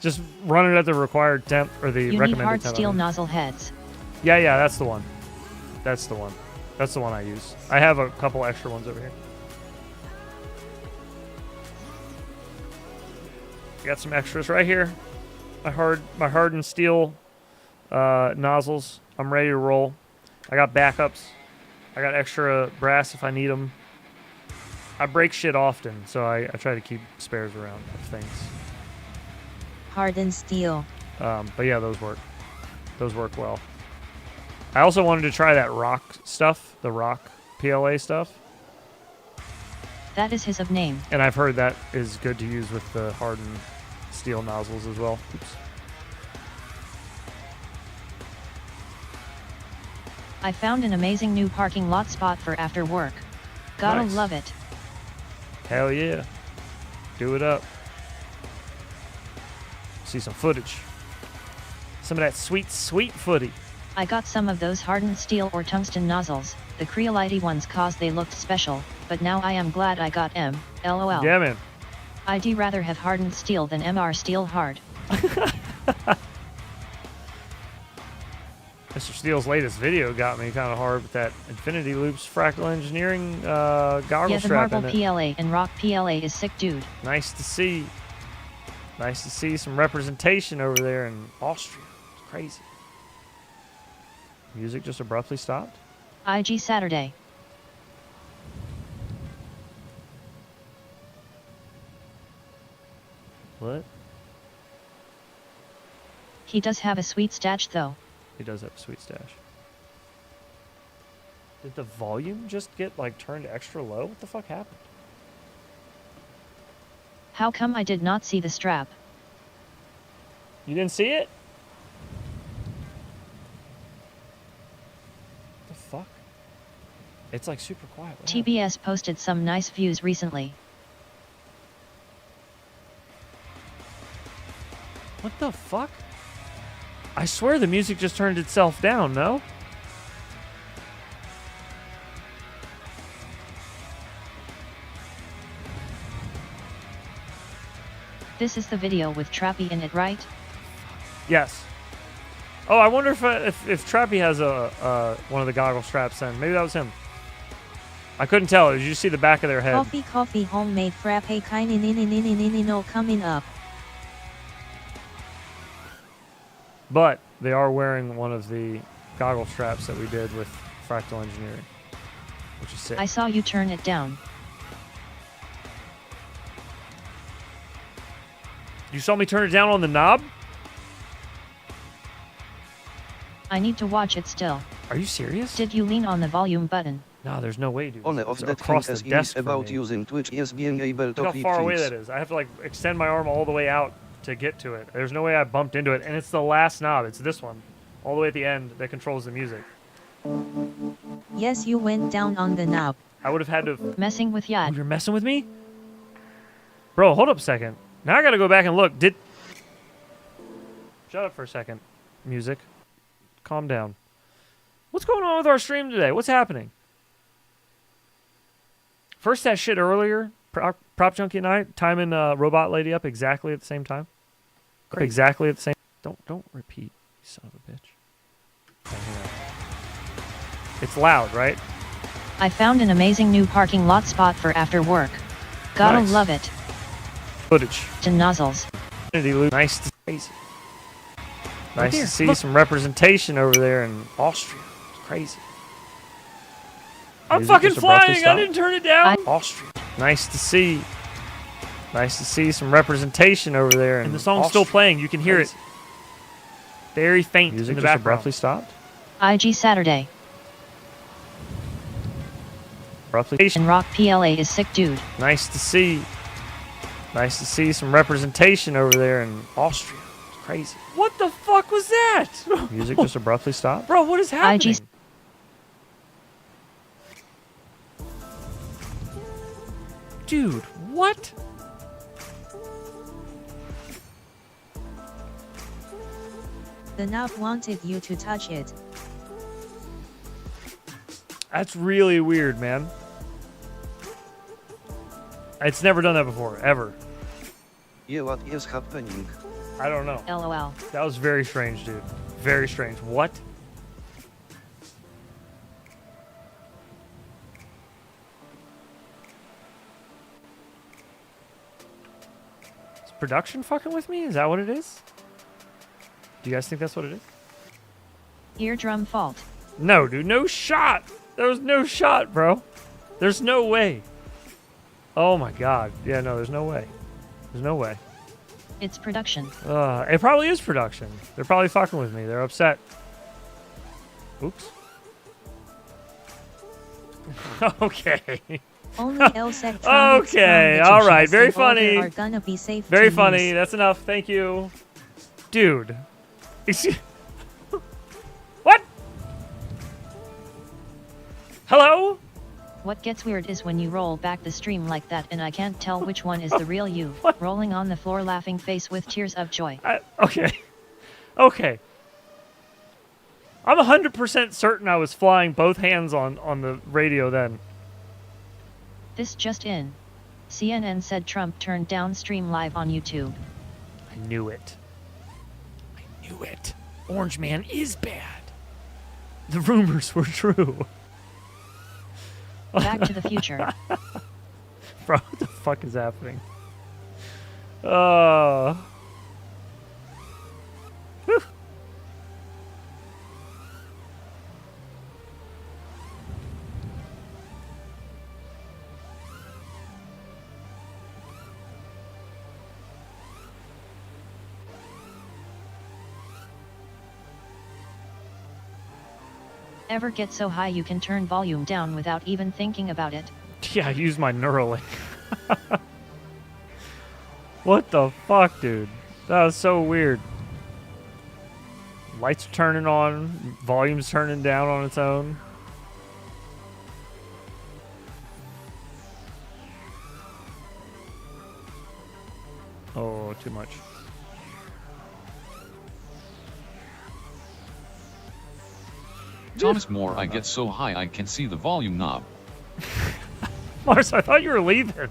just run it at the required temp or the You need recommended hard temp. steel nozzle heads. Yeah, that's the one. That's the one. That's the one I use. I have a couple extra ones over here. I got some extras right here. My hardened steel nozzles. I'm ready to roll. I got backups. I got extra brass if I need them. I break shit often, so I try to keep spares around of things. Hardened steel. But yeah, those work. Those work well. I also wanted to try that rock stuff, the rock PLA stuff. That is his of name. And I've heard that is good to use with the hardened steel nozzles as well. Oops. I found an amazing new parking lot spot for after work. Gotta Nice. love it. Hell yeah. Do it up. See some footage. Some of that sweet, sweet footy. I got some of those hardened steel or tungsten nozzles, the creolite ones cause they looked special, but now I am glad I got M, LOL. Yeah, man. I'd rather have hardened steel than MR steel hard. Mr. Steele's latest video got me kind of hard with that Infinity Loops Fractal Engineering goggle Yeah, the strap marble in it. PLA and rock PLA is sick, dude. Nice to see. Nice to see some representation over there in Austria. It's crazy. Music just abruptly stopped. IG Saturday. What? He does have a sweet stash though. He does have a sweet stash. Did the volume just get like turned extra low? What the fuck happened? How come I did not see the strap? You didn't see it? The fuck? It's like super quiet. What happened? TBS posted some nice views recently. What the fuck? I swear the music just turned itself down, no? This is the video with Trappy in it, right? Yes. Oh, I wonder if Trappy has a one of the goggle straps then. Maybe that was him. I couldn't tell. Did you see the back of their head? Coffee, homemade frappe kind coming up. But they are wearing one of the goggle straps that we did with Fractal Engineering, which is sick. I saw you turn it down. You saw me turn it down on the knob? I need to watch it still. Are you serious? Did you lean on the volume button? No, there's no way, dude. One of It's that across the things desk is about from me. using Twitch is being able to Look how keep far away things. that is. I have to like extend my arm all the way out to get to it. There's no way I bumped into it, and it's the last knob. It's this one, all the way at the end that controls the music. Yes, you went down on the knob. I would have had to. Messing with Yad. Oh, you're messing with me, bro. Hold up a second. Now I gotta go back and look. Shut up for a second. Music. Calm down. What's going on with our stream today? What's happening? First that shit earlier, Prop Junkie and I, timing Robot Lady up exactly at the same time. Crazy. Exactly at the same. Don't repeat, you son of a bitch. Okay, hang on. It's loud, right? I found an amazing new parking lot spot for after work. Gotta Nice. love it. Footage. To nozzles. Nice to see. Nice there, to see look. some representation over there in Austria. It's crazy. I'm Music fucking just abruptly flying. I stopped. didn't turn it down. Austria. Nice to see. Nice to see some representation over there. And the song's still playing. You can hear it. Very faint Music in the just background. abruptly stopped. IG Saturday. Abruptly. And Rock PLA is sick, dude. Nice to see. Nice to see some representation over there in Austria. It's crazy. What the fuck was that? Music just abruptly stopped. Bro, what is happening? IG. Dude, what? The knob wanted you to touch it. That's really weird, man. It's never done that before, ever. Yeah, what is happening? I don't know. LOL. That was very strange, dude. Very strange. What? Is production fucking with me? Is that what it is? Do you guys think that's what it is? Eardrum fault. No, dude. No shot. There was no shot, bro. There's no way. Oh my god. Yeah, no, there's no way. There's no way. It's production. It probably is production. They're probably fucking with me. They're upset. Oops. Okay. Only L-Sectronics Okay, found all right. digits Very and all funny. are gonna be safe Very to funny. use. That's enough. Thank you. Dude. What? Hello? What gets weird is when you roll back the stream like that and I can't tell which one is the real you. Rolling on the floor laughing face with tears of joy. Okay. Okay. I'm 100% certain I was flying both hands on the radio then. This just in. CNN said Trump turned down stream live on YouTube. I knew it. I knew it. Orange Man is bad. The rumors were true. Back to the future. Bro, what the fuck is happening? Whew. Ever get so high you can turn volume down without even thinking about it? Yeah, I used my Neuralink. What the fuck, dude? That was so weird. Lights are turning on, volume's turning down on its own. Oh, too much. Thomas More, I get so high I can see the volume knob. Mars, I thought you were leaving.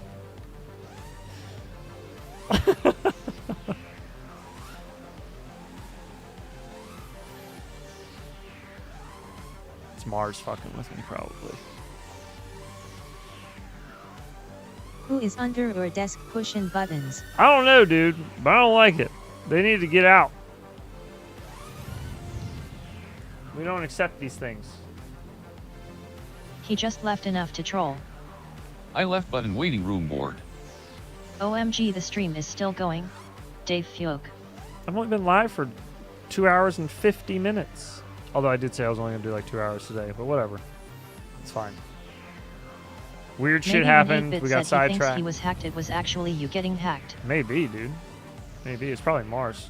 It's Mars fucking with me, probably. Who is under your desk pushing buttons? I don't know, dude, but I don't like it. They need to get out. We don't accept these things. He just left enough to troll. I left button waiting room board. OMG, the stream is still going. Dave Fuke. I've only been live for 2 hours and 50 minutes. Although I did say I was only going to do like 2 hours today, but whatever. It's fine. Weird shit happened. We got sidetracked. He thinks he was hacked. It was actually you getting hacked. Maybe, dude. Maybe. It's probably Mars.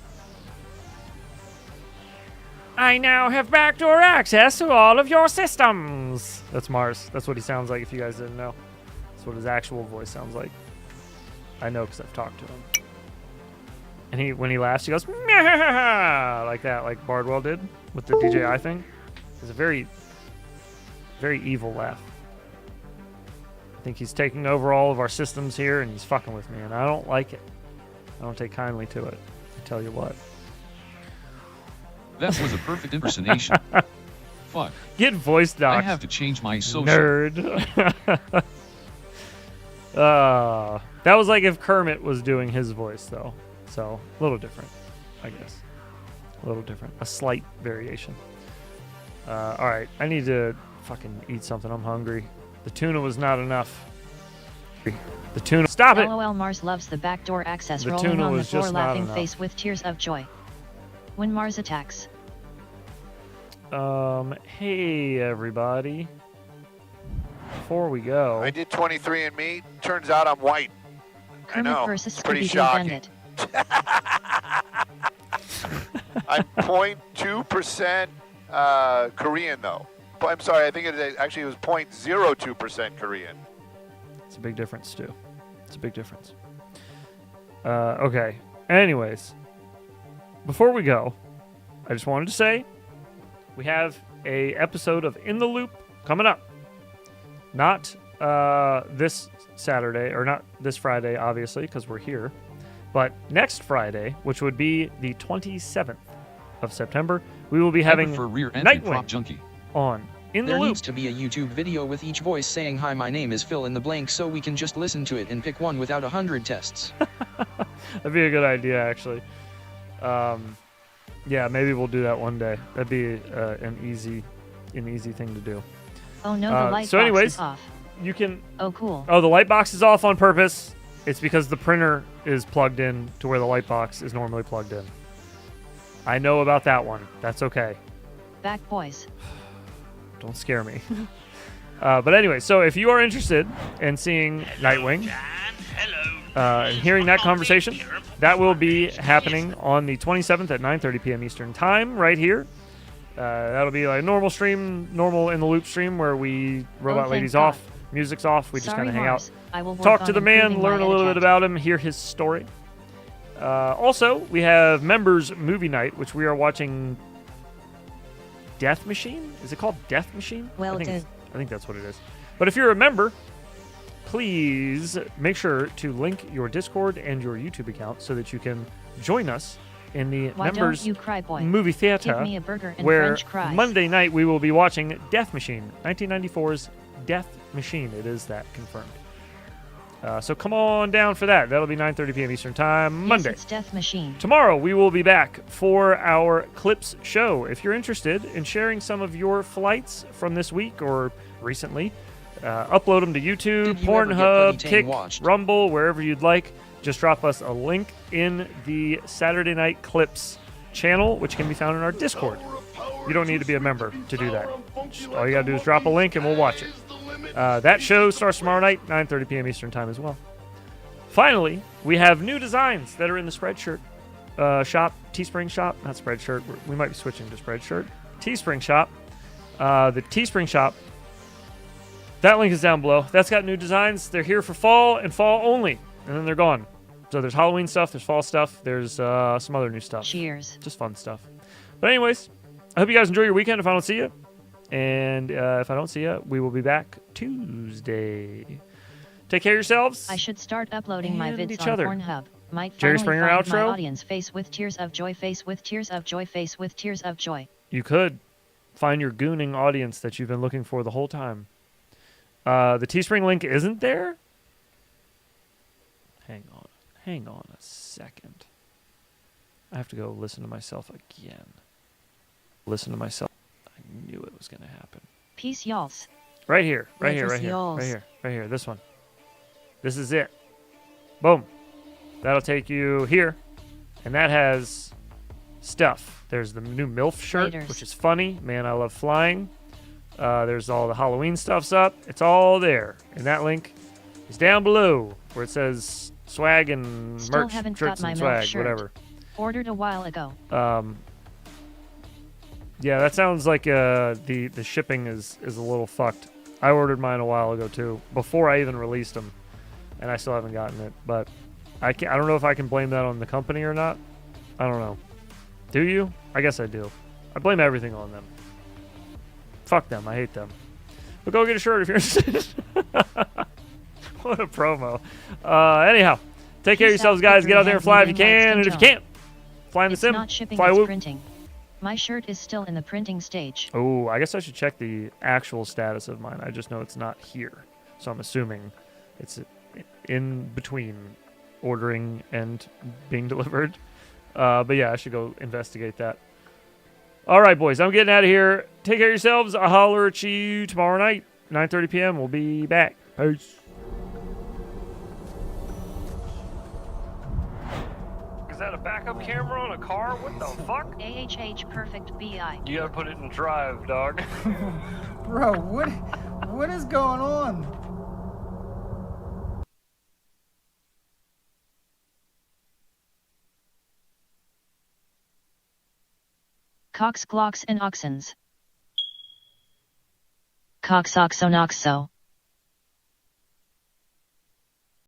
I now have backdoor access to all of your systems. That's Mars. That's what he sounds like if you guys didn't know. That's what his actual voice sounds like. I know because I've talked to him. And when he laughs, he goes, "Meow," like that, like Bardwell did with the DJI thing. It's a very, very evil laugh. I think he's taking over all of our systems here, and he's fucking with me, and I don't like it. I don't take kindly to it. I tell you what. That was a perfect impersonation. Fuck. Get voice docs. I have to change my social. Nerd. That was like if Kermit was doing his voice, though. So, a little different, I guess. A little different. A slight variation. Alright, I need to fucking eat something. I'm hungry. The tuna was not enough. The tuna... Stop it! LOL Mars loves the backdoor access, The rolling tuna on the was floor, just not laughing enough. face with tears of joy. When Mars attacks. Hey everybody. Before we go... I did 23andMe. Turns out I'm white. Kermit I know. versus It's pretty Scooby-Doo shocking. Bandit. I'm 0.2% Korean, though. I'm sorry, I think it was 0.02% Korean. It's a big difference, too. It's a big difference. Okay. Anyways, before we go, I just wanted to say we have a episode of In the Loop coming up. Not this Saturday, or not this Friday, obviously, because we're here. But next Friday, which would be the 27th of September, we will be having Nightwing on In the There Loop. needs to be a YouTube video with each voice saying, "Hi, my name is Phil in the blank," so we can just listen to it and pick one without 100 tests. That'd be a good idea, actually. Yeah, maybe we'll do that one day. That'd be an easy thing to do. Oh no, the light so box anyways, is off. You can... Oh, cool. Oh, the light box is off on purpose. It's because the printer is plugged in to where the light box is normally plugged in. I know about that one. That's okay. Back, boys. Don't scare me. But anyway, so if you are interested in seeing Nightwing and hearing that conversation, that will be happening on the 27th at 9:30 p.m. Eastern Time, right here. That'll be like a normal stream, normal In the Loop stream, where we Robot thank Lady's God. off, music's off, we just Sorry, kind of hang Mars. out, I will work talk on to the man, improving learn my a little bit etiquette. about him, hear his story. Also, we have Members Movie Night, which we are watching Death Machine? Is it called Death Machine? Well I think done. I think that's what it is. But if you're a member, please make sure to link your Discord and your YouTube account so that you can join us in the Why don't Members you cry, boy? Movie Theater, Give me a burger and where French fries. Monday night we will be watching Death Machine, 1994's Death Machine. It is that, confirmed. So come on down for that. That'll be 9:30 p.m. Eastern Time, Monday. Yes, it's Death Machine. Tomorrow we will be back for our Clips show. If you're interested in sharing some of your flights from this week or recently, upload them to YouTube, Did you ever get Pornhub, Pretty Tame Kick, watched? Rumble, wherever you'd like. Just drop us a link in the Saturday Night Clips channel, which can be found in our Discord. You don't need to be a member to do that. All you gotta do is drop a link and we'll watch it. That show starts tomorrow night, 9:30 p.m. Eastern Time as well. Finally, we have new designs that are in the Spreadshirt shop, Teespring shop, not Spreadshirt. We might be switching to Spreadshirt. Teespring shop. The Teespring shop. That link is down below. That's got new designs. They're here for fall and fall only, and then they're gone. So there's Halloween stuff, there's fall stuff, there's some other new stuff. Cheers. Just fun stuff. But anyways, I hope you guys enjoy your weekend if I don't see you. And if I don't see you, we will be back Tuesday. Take care of yourselves. I should start uploading my And vids each on other. Pornhub. Might Jerry finally Springer find outro? my audience. Face with tears of joy. Face with tears of joy. Face with tears of joy. You could find your gooning audience that you've been looking for the whole time. The Teespring link isn't there? Hang on a second. I have to go listen to myself again. Listen to myself. I knew it was going to happen. Peace, y'alls. Right here. Right here. This one. This is it. Boom. That'll take you here. And that has stuff. There's the new MILF shirt, Raiders. which is funny. Man, I love flying. There's all the Halloween stuff's up. It's all there. And that link is down below where it says swag and Still merch, haven't shirts got my and MILF swag, shirt. whatever. Ordered a while ago. Yeah, that sounds like the shipping is a little fucked. I ordered mine a while ago too, before I even released them, and I still haven't gotten it. But I don't know if I can blame that on the company or not. I don't know. Do you? I guess I do. I blame everything on them. Fuck them. I hate them. But go get a shirt if you're interested. What a promo. Anyhow, take care of yourselves, guys. Get out there and fly if you can, and if you can't, fly in the sim. Not shipping, Fly it's whoop. printing. My shirt is still in the printing stage. Oh, I guess I should check the actual status of mine. I just know it's not here. So I'm assuming it's in between ordering and being delivered. But yeah, I should go investigate that. All right, boys, I'm getting out of here. Take care of yourselves. I'll holler at you tomorrow night, 9:30 p.m. We'll be back. Peace. Is that a backup camera on a car? What the fuck? AHH perfect BI. You gotta put it in drive, dog. Bro, what is going on? Cox glocks and oxens. Cox oxonoxo.